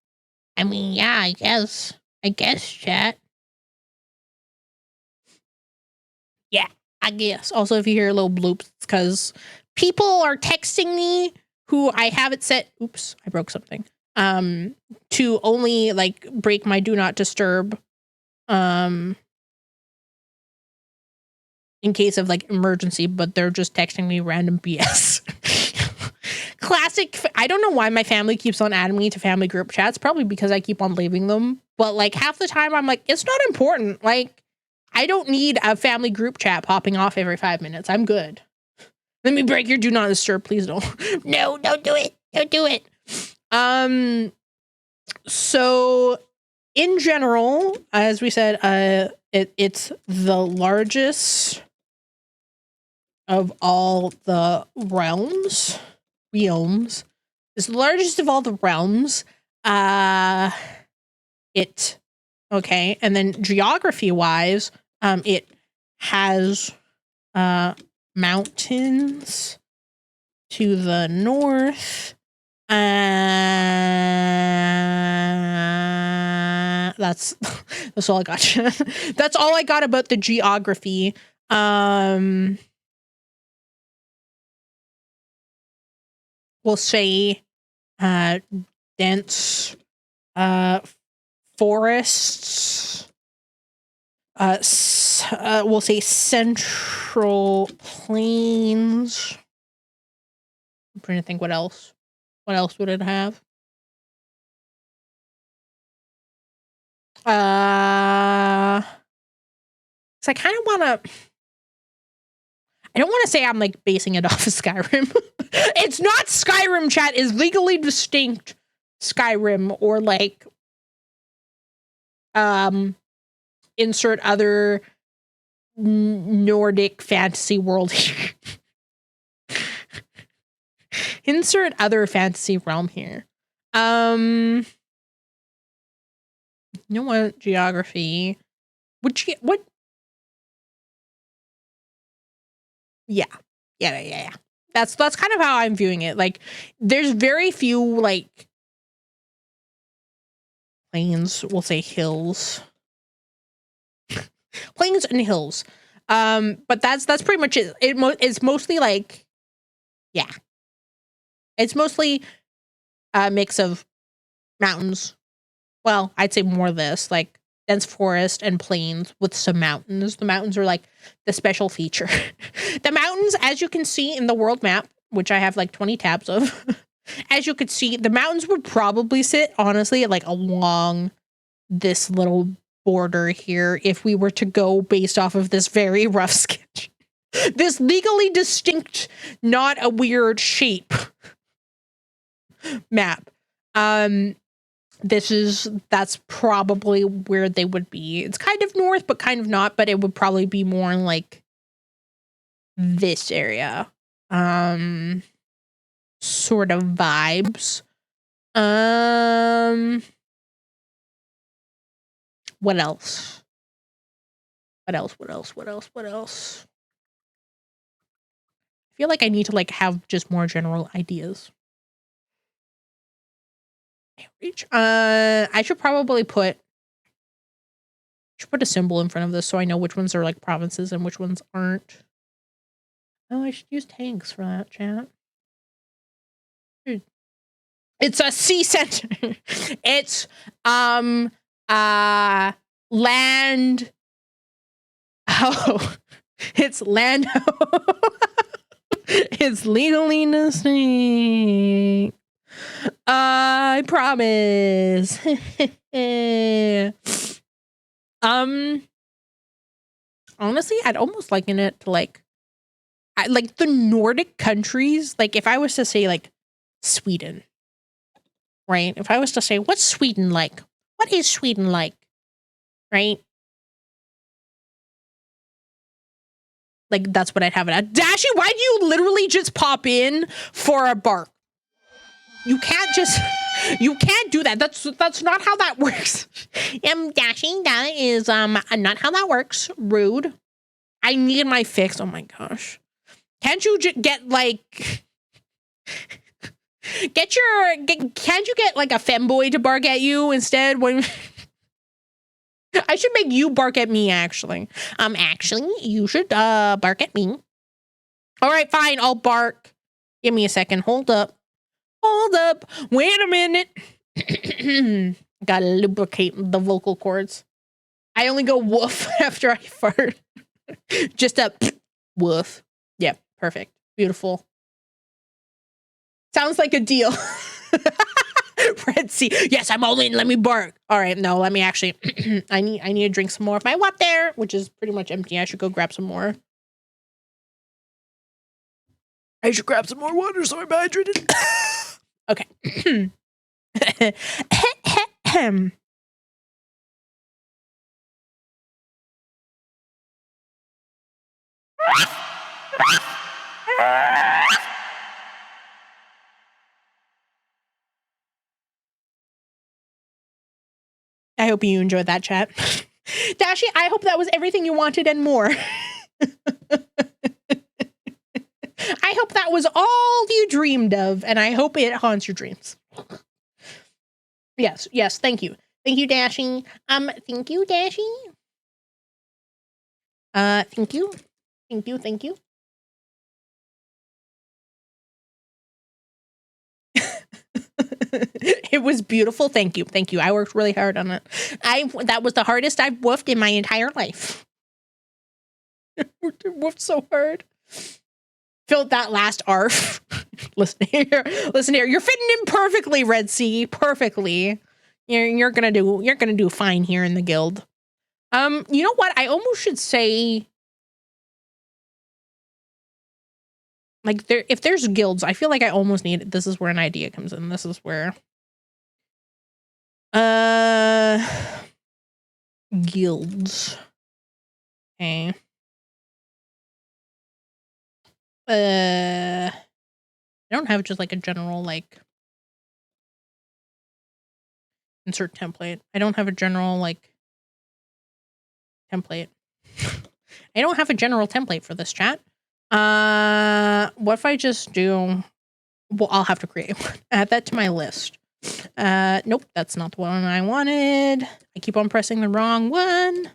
I mean, yeah, I guess. I guess, chat. Yeah, I guess. Also, if you hear little bloops, it's because people are texting me who I have it set. Oops, I broke something. To only like break my do not disturb. In case of like emergency, but they're just texting me random BS. Classic. I don't know why my family keeps on adding me to family group chats. Probably because I keep on leaving them. But like half the time I'm like, it's not important. Like I don't need a family group chat popping off every 5 minutes. I'm good. Let me break your do not disturb. Please don't. No, don't do it. Don't do it. So in general, as we said, it's the largest of all the realms. It's the largest of all the realms. Okay, and then geography-wise, it has mountains to the north. That's all I got. That's all I got about the geography. We'll say dense forests. We'll say central plains. I'm trying to think what else. What else would it have? So I kind of want to. I don't want to say I'm like basing it off of Skyrim. It's not Skyrim, chat. Is legally distinct Skyrim or like insert other Nordic fantasy world here. Insert other fantasy realm here. You know what? Geography. What? Yeah. That's kind of how I'm viewing it. Like, there's very few like plains. We'll say hills, plains and hills. But that's pretty much it. It's mostly like, yeah. It's mostly a mix of mountains. Well, I'd say more of this, like dense forest and plains with some mountains. The mountains are like the special feature. The mountains, as you can see in the world map, which I have like 20 tabs of, as you could see, the mountains would probably sit, honestly, like along this little border here if we were to go based off of this very rough sketch. This legally distinct, not a weird shape map. That's probably where they would be. It's kind of north, but kind of not, but it would probably be more in like this area. Sort of vibes. What else? I feel like I need to like have just more general ideas. I should probably put a symbol in front of this so I know which ones are like provinces and which ones aren't. Oh, I should use tanks for that, chat. It's a sea center. It's land. Oh, it's land. It's legally distinct. I promise. Honestly, I'd almost liken it to like the Nordic countries. Like if I was to say like Sweden, right? If I was to say, what's Sweden like? What is Sweden like? Right? Like that's what I'd have it at. Dashy, why do you literally just pop in for a bark? You can't just You can't do that. That's not how that works. Dashing, that is not how that works. Rude. I need my fix. Oh my gosh. Can't you get like can't you get like a femboy to bark at you instead when I should make you bark at me actually. Actually, you should bark at me. All right, fine, I'll bark. Give me a second. Hold up. Hold up. Wait a minute. Gotta lubricate the vocal cords. I only go woof after I fart. Just a woof. Yeah, perfect. Beautiful. Sounds like a deal. Red Sea. Yes, I'm all in. Let me bark. All right, no, let me actually. I need to drink some more of my water, which is pretty much empty. I should go grab some more. I should grab some more water so I'm hydrated. Okay. I hope you enjoyed that, chat. Dashi, I hope that was everything you wanted and more. I hope that was all you dreamed of, and I hope it haunts your dreams. Yes, thank you. Thank you, Dashi. Thank you, Dashi. Thank you. Thank you. It was beautiful. Thank you. I worked really hard on it. That was the hardest I've woofed in my entire life. Woofed so hard. Filled that last ARF. Listen here. You're fitting in perfectly, Red Sea. Perfectly. You're gonna do fine here in the guild. You know what? I almost should say, like, if there's guilds, I feel like I almost need it. This is where an idea comes in. This is where guilds. Okay. I don't have just like a general like insert template. I don't have a general like template. I don't have a general template for this, chat. What if I just do, well, I'll have to create one. Add that to my list. Nope, that's not the one I wanted. I keep on pressing the wrong one.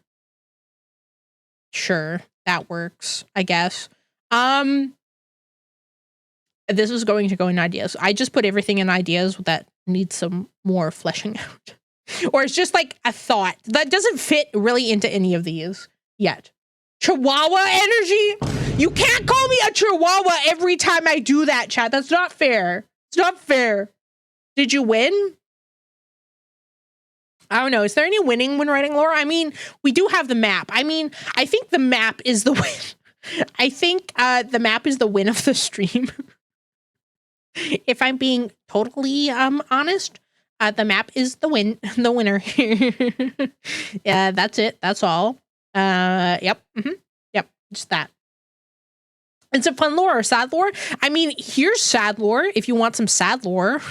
Sure, that works, I guess. This is going to go in ideas. I just put everything in ideas that needs some more fleshing out. Or it's just like a thought that doesn't fit really into any of these yet. Chihuahua energy? You can't call me a chihuahua every time I do that, chat. That's not fair. It's not fair. Did you win? I don't know. Is there any winning when writing lore? I mean, we do have the map. I mean, I think the map is the win. I think the map is the win of the stream. If I'm being totally honest, the map is the winner. Yeah, that's it. That's all. Yep. Yep. Just that. It's a fun lore or sad lore. I mean, here's sad lore if you want some sad lore.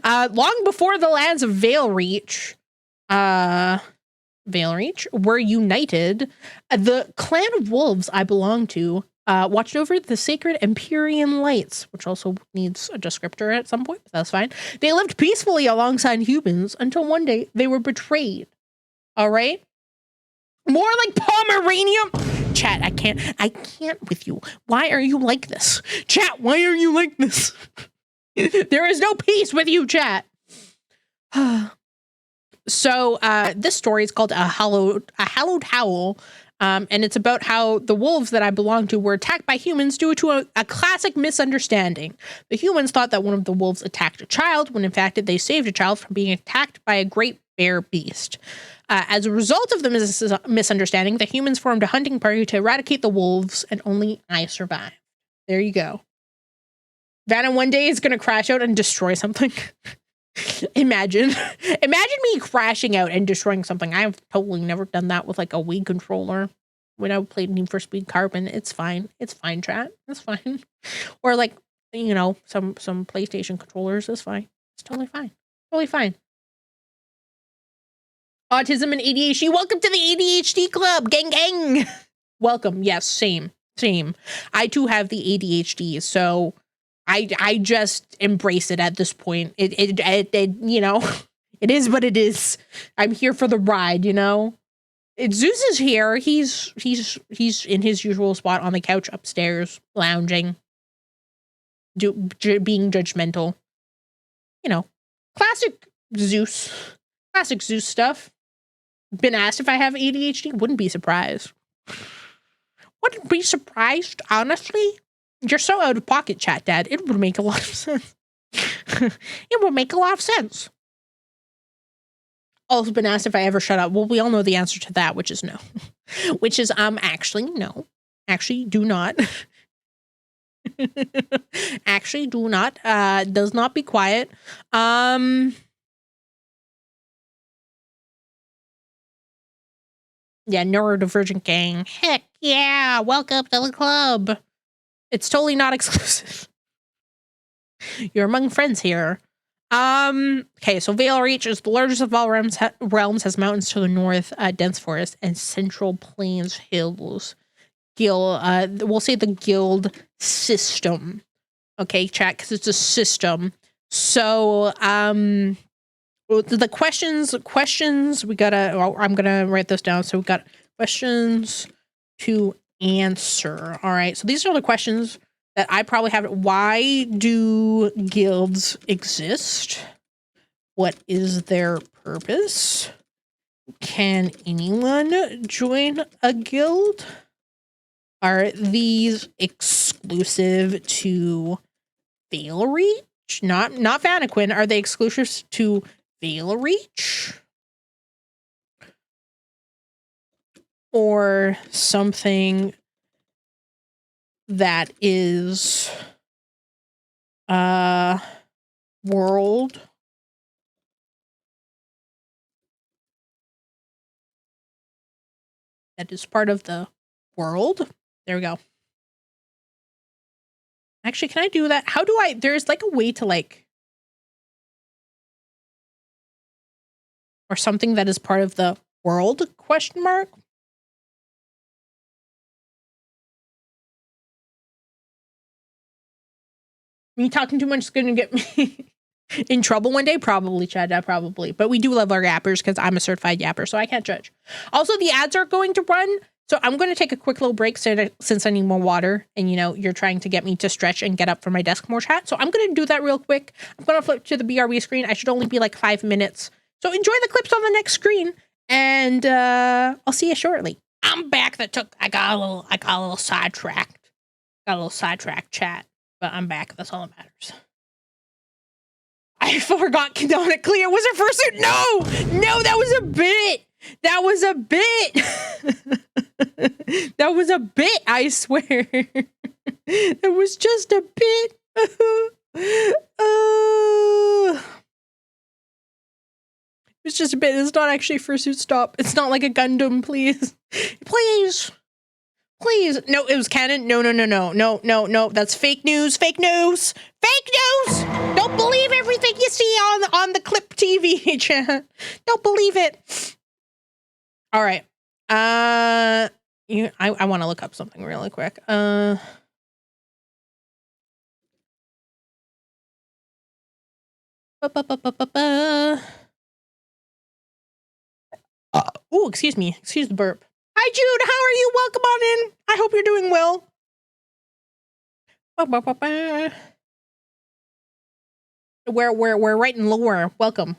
Long before the lands of Valereach were united, the clan of wolves I belong to watched over the sacred Empyrean lights, which also needs a descriptor at some point, but that's fine. They lived peacefully alongside humans until one day they were betrayed. All right? More like Pomeranian. Chat, I can't with you. Why are you like this? Chat, why are you like this? There is no peace with you, chat. So this story is called A Hallowed Howl. And it's about how the wolves that I belong to were attacked by humans due to a classic misunderstanding. The humans thought that one of the wolves attacked a child, when in fact they saved a child from being attacked by a great bear beast. As a result of the misunderstanding, the humans formed a hunting party to eradicate the wolves, and only I survived. There you go. Vana one day is going to crash out and destroy something. Imagine me crashing out and destroying something. I've totally never done that with like a Wii controller. When I played Need for Speed Carbon, it's fine. It's fine, chat. It's fine. Or like, you know, some PlayStation controllers. It's fine. totally fine. Totally fine. Autism and ADHD. Welcome to the ADHD club. Gang, gang. Welcome. Yes, same. I too have the ADHD, so I just embrace it at this point. It you know, it is what it is. I'm here for the ride, you know. Zeus is here. He's in his usual spot on the couch upstairs, lounging, being judgmental. You know, classic Zeus stuff. Been asked if I have ADHD. Wouldn't be surprised. Wouldn't be surprised, honestly. You're so out of pocket, chat dad. It would make a lot of sense. It would make a lot of sense. Also been asked if I ever shut up. Well, we all know the answer to that, which is no. Which is actually no. Actually do not. Actually do not. Does not be quiet. Yeah, neurodivergent gang. Heck yeah, welcome to the club. It's totally not exclusive. You're among friends here. Okay, so Vale Reach is the largest of all realms, has mountains to the north, dense forest, and central plains hills. We'll say the guild system. Okay, chat, because it's a system. So, the questions we gotta, I'm gonna write this down. So we got questions to answer. All right. So these are the questions that I probably have. Why do guilds exist? What is their purpose? Can anyone join a guild? Are these exclusive to Vale Reach? Not Vanaquin. Are they exclusive to Vale Reach? Or something that is world that is part of the world. There we go. Actually, can I do that? How do I, there's like a way to like, or something that is part of the world, question mark? Me talking too much is going to get me in trouble one day? Probably, Chad, probably. But we do love our yappers because I'm a certified yapper, so I can't judge. Also, the ads are going to run, so I'm going to take a quick little break since I need more water. And, you know, you're trying to get me to stretch and get up from my desk more, chat. So I'm going to do that real quick. I'm going to flip to the BRB screen. I should only be like 5 minutes. So enjoy the clips on the next screen, and I'll see you shortly. I'm back. I got a little sidetracked. Got a little sidetracked, chat. But I'm back. That's all that matters. I forgot canonically. It was a fursuit. No, that was a bit. That was a bit. I swear. It was just a bit. It's just a bit. It's not actually fursuit. Stop. It's not like a Gundam. Please. Please. No, it was canon. No. That's fake news. Fake news. Don't believe everything you see on the clip TV, chat. Don't believe it. All right. I want to look up something really quick. Oh, excuse me. Excuse the burp. Hi, Jude. How are you? Welcome on in. I hope you're doing well. We're right in lore. Welcome.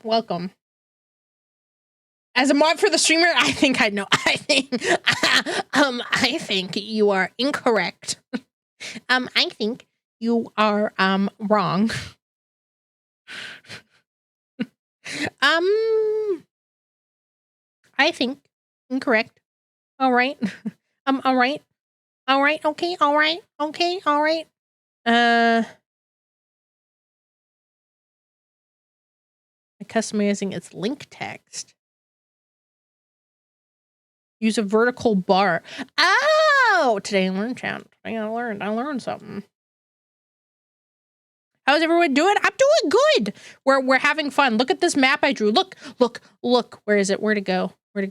As a mod for the streamer, I think I know. I think you are incorrect. I think you are wrong. I think incorrect. All right. All right. Okay. All right. Customizing its link text. Use a vertical bar. Oh, today I learned, chat. I learned something. How's everyone doing? I'm doing good. We're having fun. Look at this map I drew. Look. Where is it? Where'd it go? Here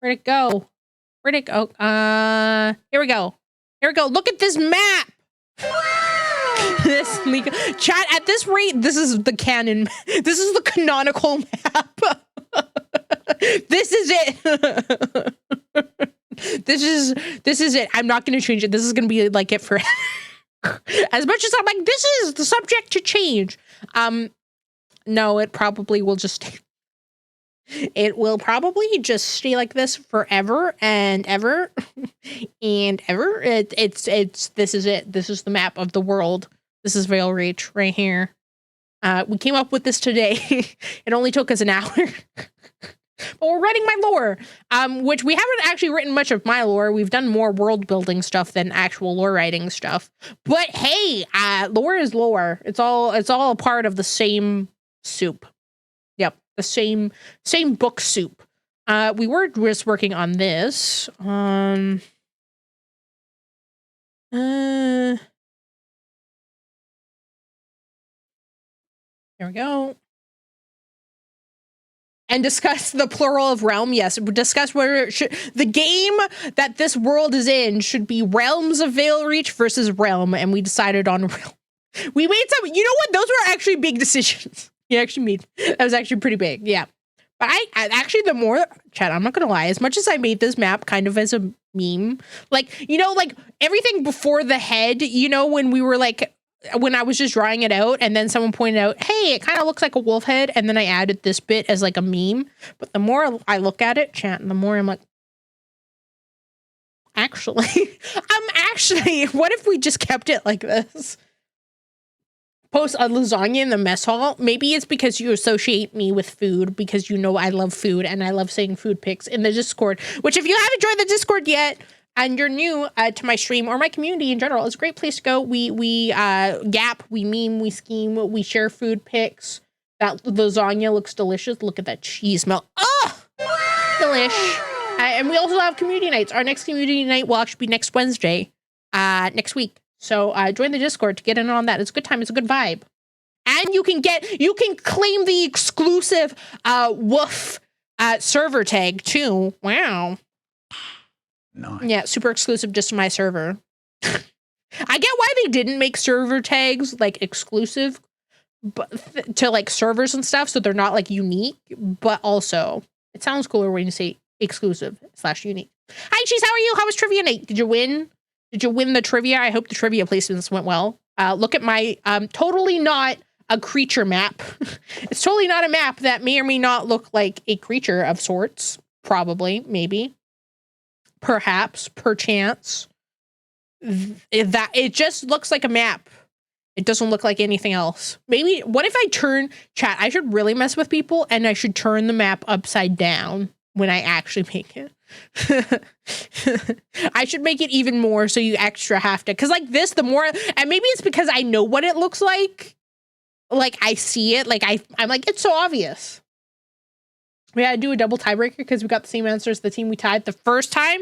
we go. Look at this map. This legal chat at this rate, this is the canon. This is the canonical map. This is it. This is it. I'm not going to change it. This is going to be like it forever. As much as I'm like, this is the subject to change. No, it probably will just. It will probably just stay like this forever and ever and ever. It's this is it. This is the map of the world. This is Vale Reach right here. We came up with this today. It only took us an hour. But we're writing my lore, which we haven't actually written much of my lore. We've done more world building stuff than actual lore writing stuff. But hey, lore is lore. It's all a part of the same soup. Yep, the same book soup. We were just working on this. There we go. And discuss the plural of realm. Yes, discuss whether it should, the game that this world is in should be Realms of Vale Reach versus Realm, and we decided on Realm. We made some, you know what? Those were actually big decisions. That was actually pretty big, yeah. But I actually, the more, chat, I'm not gonna lie, as much as I made this map kind of as a meme, like, you know, like everything before the head, you know, when we were like, when I was just drawing it out and then someone pointed out, hey, it kind of looks like a wolf head. And then I added this bit as like a meme. But the more I look at it, chat, the more I'm like, actually, what if we just kept it like this? Post a lasagna in the mess hall. Maybe it's because you associate me with food because you know I love food and I love saying food pics in the Discord, which if you haven't joined the Discord yet, and you're new to my stream or my community in general, it's a great place to go. We gap, we meme, we scheme, we share food pics. That lasagna looks delicious. Look at that cheese smell. Oh, delish. And we also have community nights. Our next community night will actually be next Wednesday, next week. So join the Discord to get in on that. It's a good time. It's a good vibe. And you can claim the exclusive WUFF server tag too. Wow. Nice. Yeah, super exclusive just to my server. I get why they didn't make server tags like exclusive but to like servers and stuff, so they're not like unique, but also it sounds cooler when you say exclusive/unique. Hi Cheese, how are you? How was trivia night? Did you win? Did you win the trivia? I hope the trivia placements went well. Look at my totally not a creature map. It's totally not a map that may or may not look like a creature of sorts. Probably, maybe. Perhaps, perchance, that it just looks like a map. It doesn't look like anything else. Maybe, what if I turn, chat, I should really mess with people and I should turn the map upside down when I actually make it. I should make it even more so you extra have to, because like this, the more, and maybe it's because I know what it looks like I see it, like I'm like, it's so obvious. We had to do a double tiebreaker because we got the same answer as the team we tied the first time.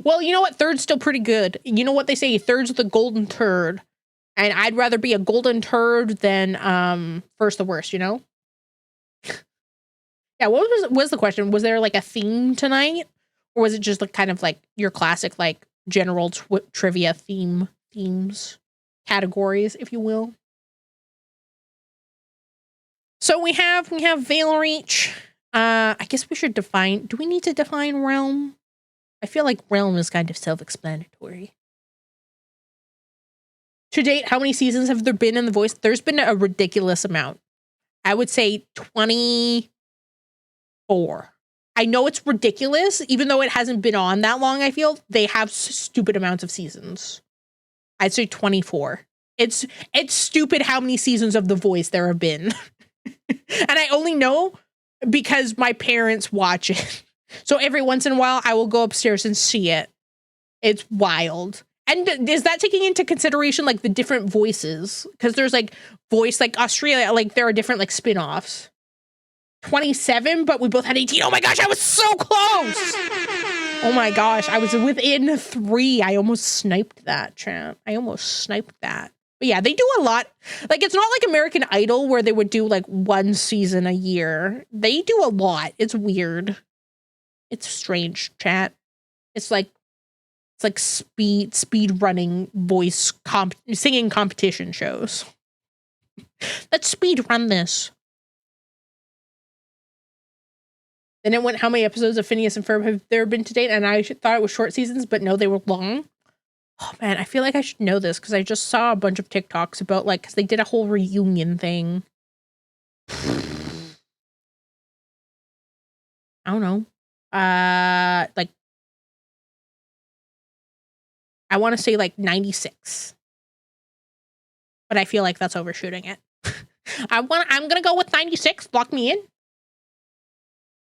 Well, you know what? Third's still pretty good. You know what they say? Third's the golden turd. And I'd rather be a golden turd than first the worst, you know? Yeah, what was the question? Was there like a theme tonight? Or was it just like kind of like your classic like general trivia themes, categories, if you will? So we have Vale Reach. I guess we should define, do we need to define realm? I feel like realm is kind of self-explanatory. To date, how many seasons have there been in The Voice? There's been a ridiculous amount. I would say 24. I know it's ridiculous, even though it hasn't been on that long, I feel. They have stupid amounts of seasons. I'd say 24. It's stupid how many seasons of The Voice there have been. And I only know because my parents watch it. So every once in a while, I will go upstairs and see it. It's wild. And is that taking into consideration like the different voices? Because there's like voice, like Australia, like there are different like spin-offs. 27, but we both had 18. Oh my gosh, I was so close. Oh my gosh, I was within 3. I almost sniped that, chat. I almost sniped that. But yeah, they do a lot. Like, it's not like American Idol where they would do like 1 season a year. They do a lot. It's weird. It's strange, chat. It's like speed running voice singing competition shows. Let's speed run this. Then it went, how many episodes of Phineas and Ferb have there been to date? And I thought it was short seasons, but no, they were long. Oh man, I feel like I should know this because I just saw a bunch of TikToks about like, because they did a whole reunion thing. I don't know. Like, I want to say like 96. But I feel like that's overshooting it. I'm gonna go with 96. Lock me in.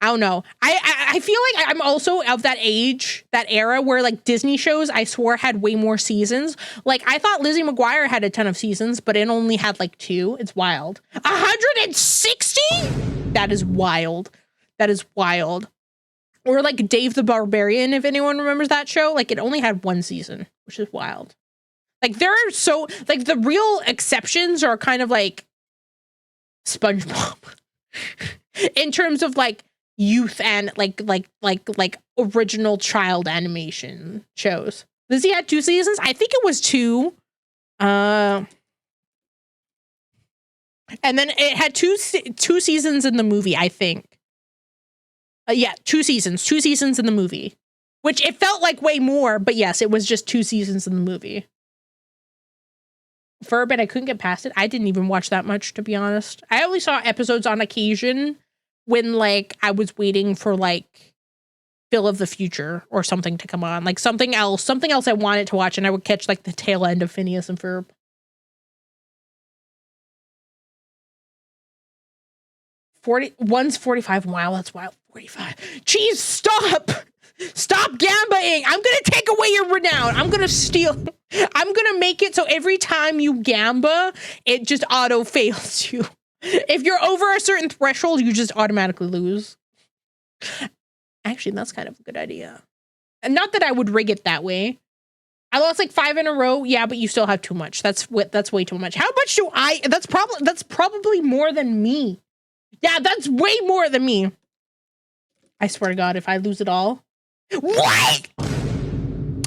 I don't know. I feel like I'm also of that age, that era where like Disney shows I swore had way more seasons. Like I thought Lizzie McGuire had a ton of seasons, but it only had like 2. It's wild. 160? That is wild. That is wild. Or like Dave the Barbarian, if anyone remembers that show. Like it only had 1 season, which is wild. Like there are so like the real exceptions are kind of like SpongeBob in terms of like youth and like original child animation shows. Lizzie had 2 seasons. I think it was 2. And then it had 2 seasons in the movie, I think. Yeah, 2 seasons. 2 seasons in the movie. Which it felt like way more, but yes, it was just 2 seasons in the movie. Ferb, and I couldn't get past it. I didn't even watch that much, to be honest. I only saw episodes on occasion when, like, I was waiting for, like, Phil of the Future or something to come on. Like, something else I wanted to watch, and I would catch, like, the tail end of Phineas and Ferb. One's 45. Wow, that's wild. 45. Jeez, stop! Stop gambaing! I'm gonna take away your renown. I'm gonna steal. I'm gonna make it so every time you gamba, it just auto fails you. If you're over a certain threshold, you just automatically lose. Actually, that's kind of a good idea. And not that I would rig it that way. I lost like 5 in a row. Yeah, but you still have too much. That's way too much. How much do I? That's probably more than me. Yeah, that's way more than me. I swear to God, if I lose it all. What?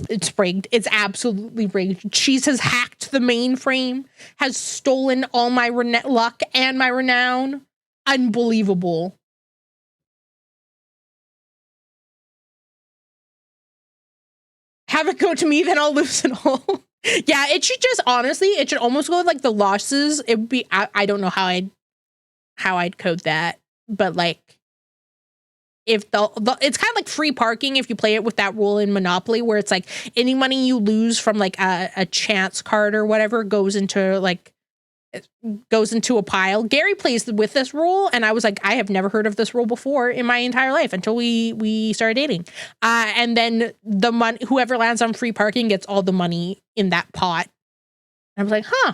It's rigged. It's absolutely rigged. Cheese has hacked the mainframe, has stolen all my luck and my renown. Unbelievable. Have it go to me, then I'll lose it all. Yeah, it should just, honestly, it should almost go with like the losses. It would be, I don't know how I'd code that, but like, if it's kind of like free parking if you play it with that rule in Monopoly where it's like any money you lose from like a chance card or whatever goes into a pile. Gary plays with this rule, and I was like, I have never heard of this rule before in my entire life until we started dating. And then the money, whoever lands on free parking gets all the money in that pot. And I was like, huh.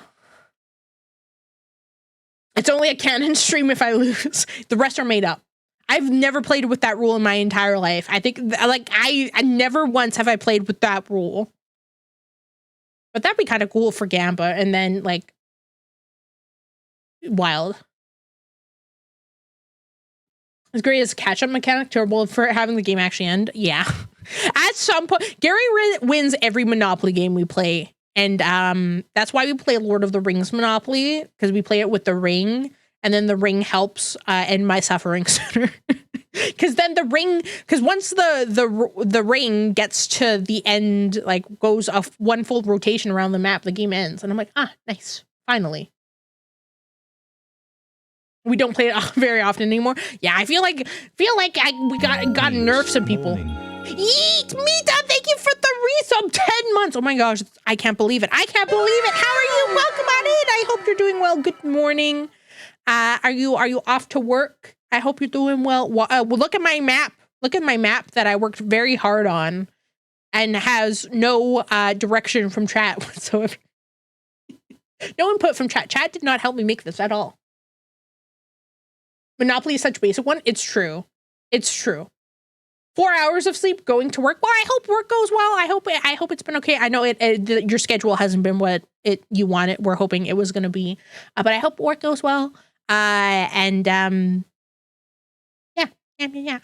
It's only a canon stream if I lose. The rest are made up. I've never played with that rule in my entire life. I think like I never once have I played with that rule. But that'd be kind of cool for Gamba, and then like wild. As great as catch-up mechanic, terrible for having the game actually end. Yeah. At some point, Gary wins every Monopoly game we play. And that's why we play Lord of the Rings Monopoly, because we play it with the ring. And then the ring helps end my suffering sooner. Because then once the ring gets to the end, like goes one full rotation around the map, the game ends. And I'm like, nice, finally. We don't play it very often anymore. Yeah, I feel like we got nerfed some people. Yeet, Mita, thank you for the resub. 10 months. Oh my gosh, I can't believe it. How are you? Welcome on in. I hope you're doing well. Good morning. Are you off to work? I hope you're doing well. Look at my map. Look at my map that I worked very hard on and has no direction from chat whatsoever. No input from chat. Chat did not help me make this at all. Monopoly is such a basic one. It's true. It's true. 4 hours of sleep, going to work. Well, I hope work goes well. I hope it's been okay. I know your schedule hasn't been what you wanted. We're hoping it was going to be, but I hope work goes well. Yeah. I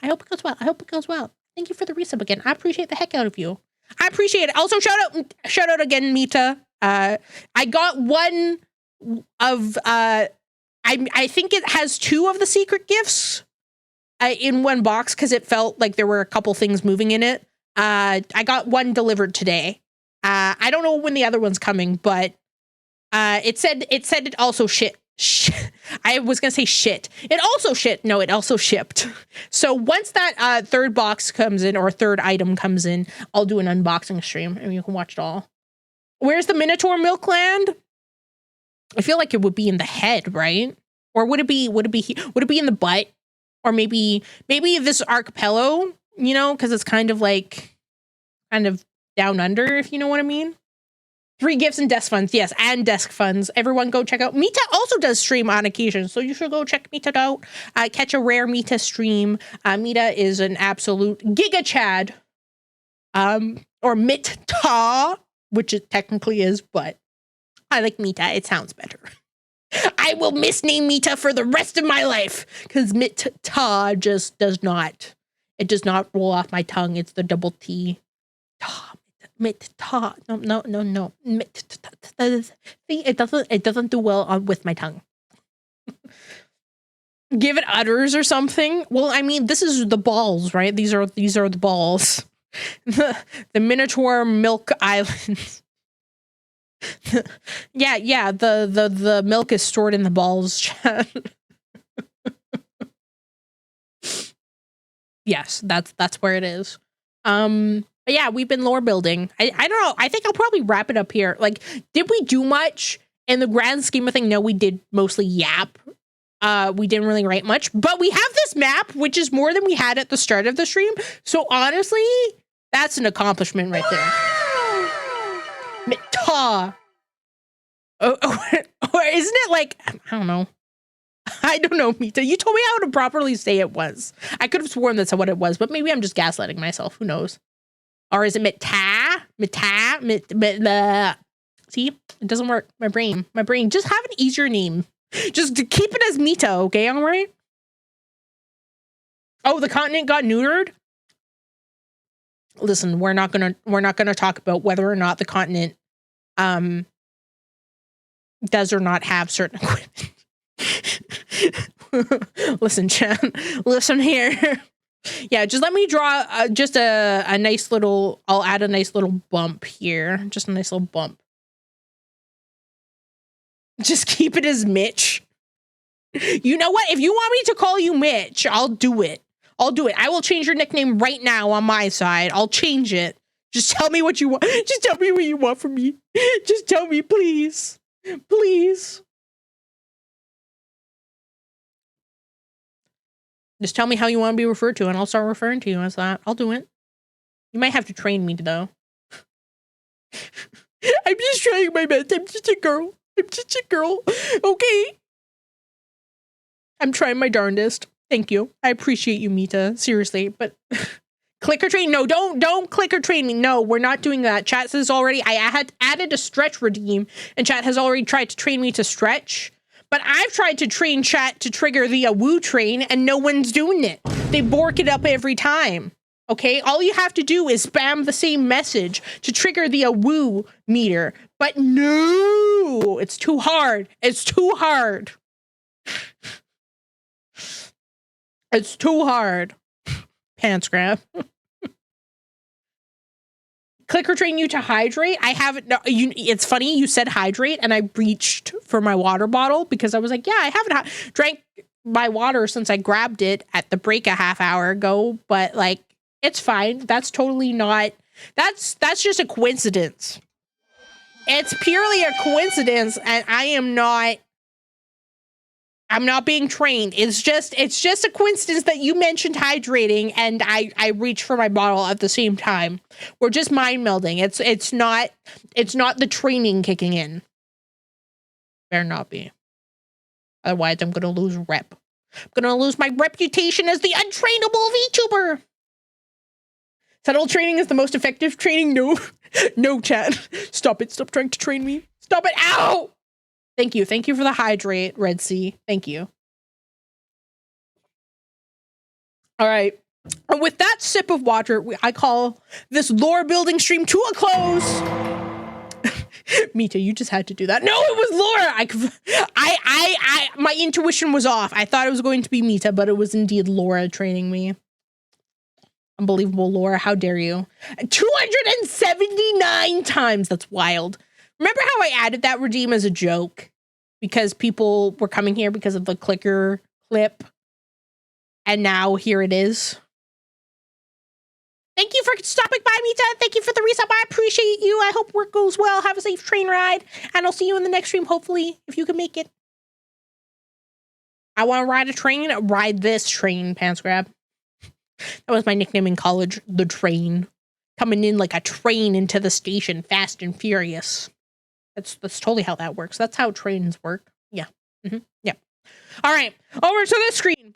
hope it goes well. I hope it goes well. Thank you for the resub again. I appreciate the heck out of you. I appreciate it. Also, shout out again, Mita. I got one of I think it has 2 of the secret gifts in one box because it felt like there were a couple things moving in it. I got one delivered today. I don't know when the other one's coming, but it said it also I was gonna say shit. It also shit. No, it also shipped. So once that third box comes in or third item comes in, I'll do an unboxing stream and you can watch it all. Where's the Minotaur milk land? I feel like it would be in the head, right? Or would it be in the butt? Or maybe this archipelago, you know, because it's kind of down under, if you know what I mean. 3 gifts and desk funds, yes, and desk funds. Everyone go check out. Mita also does stream on occasion, so you should go check Mita out. Catch a rare Mita stream. Mita is an absolute giga chad. Or Mita, which it technically is, but I like Mita. It sounds better. I will misname Mita for the rest of my life because Mita just does not. It does not roll off my tongue. It's the double T. Mita. No. It doesn't do well with my tongue. Give it udders or something. Well, I mean, this is the balls, right? These are the balls. The Minotaur Milk Islands. yeah. The milk is stored in the balls, chat. Yes, that's where it is. But yeah, we've been lore building. I don't know. I think I'll probably wrap it up here. Like, did we do much in the grand scheme of thing? No, we did mostly yap. We didn't really write much, but we have this map, which is more than we had at the start of the stream. So honestly, that's an accomplishment right there. Or isn't it like, I don't know. I don't know, Mita. You told me how to properly say it was. I could have sworn that's what it was, but maybe I'm just gaslighting myself. Who knows? Or is it Mita? See, it doesn't work. My brain. Just have an easier name. Just to keep it as Mita, okay? All right. Oh, the continent got neutered. Listen, we're not gonna talk about whether or not the continent does or not have certain equipment. Listen, Chan. Listen here. Yeah, just let me draw just a nice little. I'll add a nice little bump here. Just a nice little bump. Just keep it as Mitch. You know what? If you want me to call you Mitch, I'll do it. I will change your nickname right now on my side. I'll change it. Just tell me what you want. Just tell me what you want from me. Just tell me, please. Please. Just tell me how you want to be referred to, and I'll start referring to you as that. I'll do it. You might have to train me, though. I'm just trying my best. I'm just a girl. Okay? I'm trying my darndest. Thank you. I appreciate you, Mita. Seriously, but click or train. No, don't click or train me. No, we're not doing that. Chat says already I had added a stretch redeem, and chat has already tried to train me to stretch. But I've tried to train chat to trigger the woo train, and no one's doing it. They bork it up every time. Okay? All you have to do is spam the same message to trigger the woo meter. But no! It's too hard. It's too hard. It's too hard. Pants grab. Click or train you to hydrate. I haven't. No, it's funny you said hydrate, and I reached for my water bottle because I was like, yeah, I haven't drank my water since I grabbed it at the break a half hour ago. But like, it's fine. That's totally not. That's just a coincidence. It's purely a coincidence, and I'm not being trained. It's just a coincidence that you mentioned hydrating and I reached for my bottle at the same time. We're just mind melding. It's not the training kicking in. Better not be. Otherwise, I'm gonna lose rep. I'm gonna lose my reputation as the untrainable VTuber. Subtle training is the most effective training. No, no, chat. Stop it. Stop trying to train me. Stop it. Ow! Thank you. Thank you for the hydrate, Red Sea. Thank you. All right. And with that sip of water, I call this lore building stream to a close. Mita, you just had to do that. No, it was Laura. My intuition was off. I thought it was going to be Mita, but it was indeed Laura training me. Unbelievable, Laura. How dare you? 279 times. That's wild. Remember how I added that redeem as a joke? Because people were coming here because of the clicker clip. And now here it is. Thank you for stopping by, Mita. Thank you for the resub. I appreciate you. I hope work goes well. Have a safe train ride. And I'll see you in the next stream, hopefully, if you can make it. I want to ride a train. Ride this train, Pants Grab. That was my nickname in college, the train. Coming in like a train into the station, fast and furious. That's totally how that works. That's how trains work. Yeah. Yeah. All right. Over to the screen.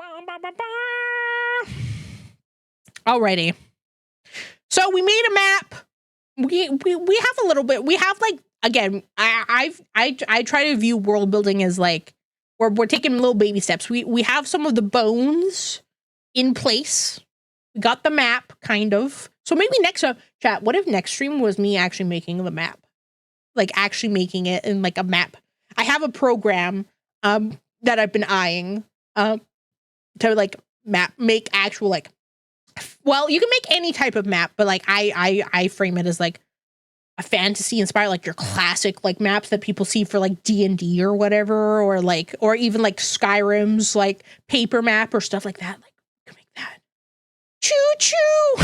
Alrighty. So we made a map. We have a little bit. We have like, again, I try to view world building as like we're taking little baby steps. We have some of the bones in place. We got the map kind of. So maybe next chat, what if next stream was me actually making the map? Like actually making it in like a map. I have a program that I've been eyeing to like make actual like, well, you can make any type of map, but like I frame it as like a fantasy inspired, like your classic like maps that people see for like D&D or whatever, or even like Skyrim's like paper map or stuff like that. Like you can make that. Choo choo.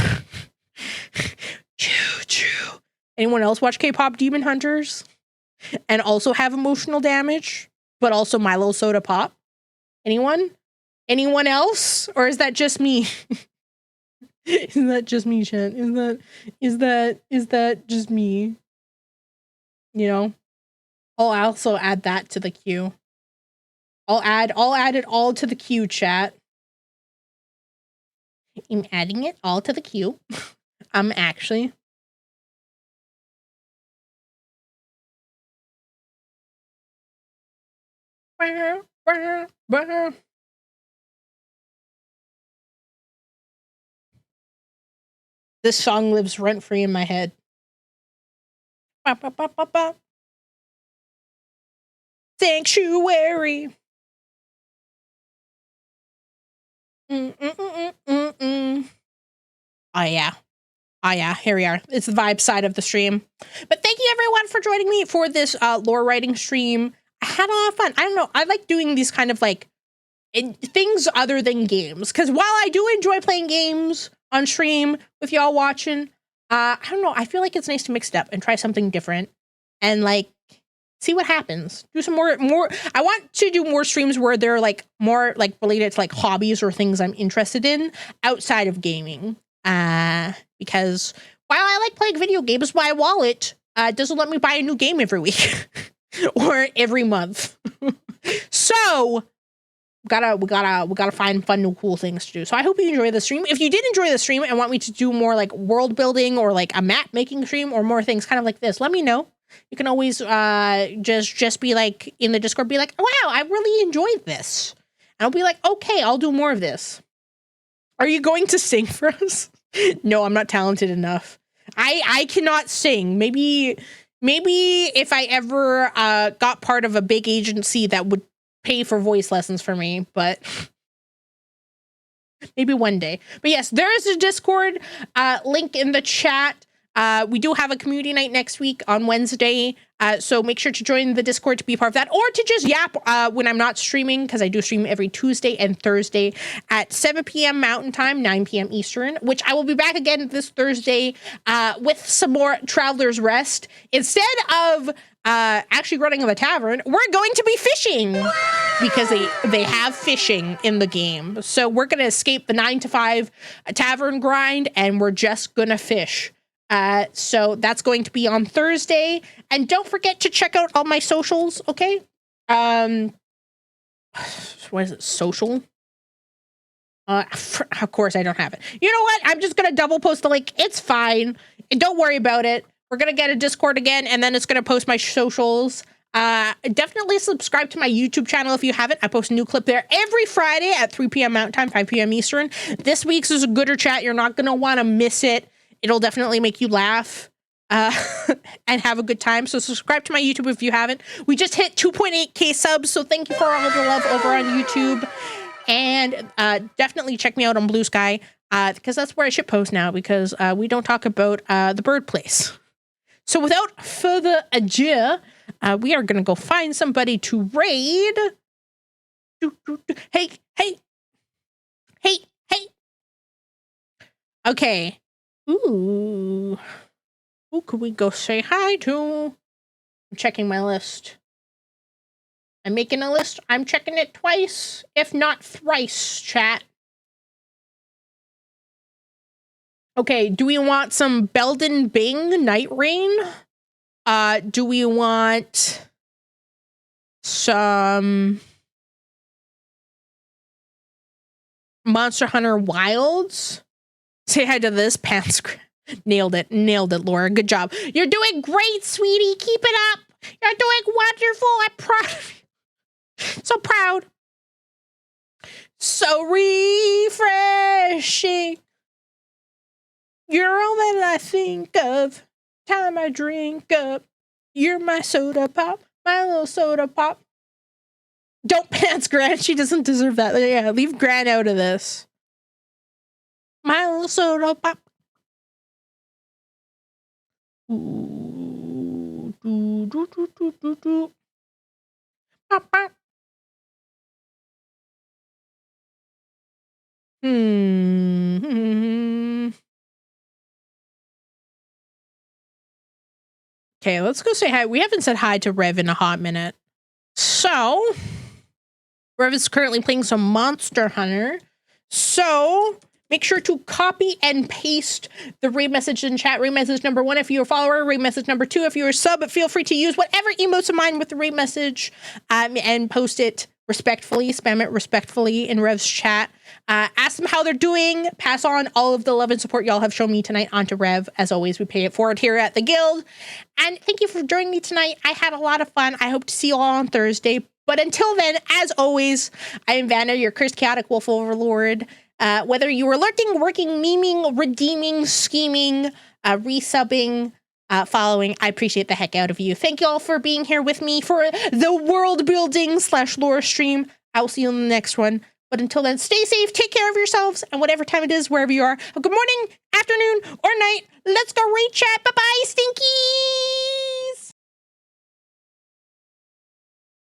Choo choo. Anyone else watch K-pop Demon Hunters and also have emotional damage, but also Milo Soda Pop? Anyone? Anyone else? Or is that just me? Is that just me, Chan? Is that just me? You know? I'll also add that to the queue. I'll add it all to the queue, chat. I'm adding it all to the queue. I'm actually. This song lives rent-free in my head. Sanctuary. Oh yeah. Oh yeah, here we are. It's the vibe side of the stream. But thank you everyone for joining me for this lore writing stream. I had a lot of fun. I don't know. I like doing these kind of like things other than games. Because while I do enjoy playing games on stream with y'all watching, I don't know. I feel like it's nice to mix it up and try something different and like see what happens. Do some more. I want to do more streams where they're like more like related to like hobbies or things I'm interested in outside of gaming. Because while I like playing video games, my wallet doesn't let me buy a new game every week or every month. So we gotta find fun new cool things to do. So I hope you enjoy the stream. If you did enjoy the stream and want me to do more like world building or like a map making stream or more things kind of like this, let me know. You can always just be like in the Discord, be like, wow, I really enjoyed this. And I'll be like, okay, I'll do more of this. Are you going to sing for us? No, I'm not talented enough. I cannot sing. Maybe if I ever got part of a big agency that would pay for voice lessons for me, but maybe one day. But yes, there is a Discord link in the chat. We do have a community night next week on Wednesday. So make sure to join the Discord to be part of that, or to just yap when I'm not streaming, because I do stream every Tuesday and Thursday at 7 p.m. Mountain Time, 9 p.m. Eastern, which I will be back again this Thursday with some more Traveler's Rest. Instead of actually running the tavern, we're going to be fishing because they have fishing in the game. So we're going to escape the 9-to-5 tavern grind, and we're just going to fish. So that's going to be on Thursday. And don't forget to check out all my socials, okay? What is it? Social? Of course I don't have it. You know what? I'm just going to double post the link. It's fine. Don't worry about it. We're going to get a Discord again, and then it's going to post my socials. Definitely subscribe to my YouTube channel if you haven't. I post a new clip there every Friday at 3 p.m. Mountain Time, 5 p.m. Eastern. This week's is a gooder chat. You're not going to want to miss it. It'll definitely make you laugh and have a good time. So subscribe to my YouTube if you haven't. We just hit 2.8k subs, so thank you for all the love over on YouTube. And definitely check me out on Blue Sky because that's where I should post now because we don't talk about the bird place. So without further ado, we are going to go find somebody to raid. Hey. Okay. Ooh. Who could we go say hi to? I'm checking my list. I'm making a list. I'm checking it twice, if not thrice, chat. Okay, do we want some Belden Bing Night Rain? Do we want some Monster Hunter Wilds? Say hi to this pants. Nailed it, Laura. Good job. You're doing great, sweetie. Keep it up. You're doing wonderful. I'm proud of you. So proud. So refreshing. You're all that I think of. Time I drink up. You're my soda pop. My little soda pop. Don't pants Grant. She doesn't deserve that. Yeah, leave Grant out of this. My little soda pop. Ooh, do. Pop, pop. Okay, let's go say hi. We haven't said hi to Rev in a hot minute. So, Rev is currently playing some Monster Hunter. So, make sure to copy and paste the raid message in chat. Raid message number 1 if you're a follower. Raid message number 2 if you're a sub. But feel free to use whatever emotes of mine with the raid message and post it respectfully. Spam it respectfully in Rev's chat. Ask them how they're doing. Pass on all of the love and support y'all have shown me tonight onto Rev. As always, we pay it forward here at the Guild. And thank you for joining me tonight. I had a lot of fun. I hope to see you all on Thursday. But until then, as always, I am Vana, your cursed chaotic wolf overlord. Whether you were lurking, working, memeing, redeeming, scheming, resubbing, following, I appreciate the heck out of you. Thank you all for being here with me for the world building / lore stream. I will see you in the next one. But until then, stay safe, take care of yourselves, and whatever time it is, wherever you are, a good morning, afternoon, or night. Let's go raid chat. Bye.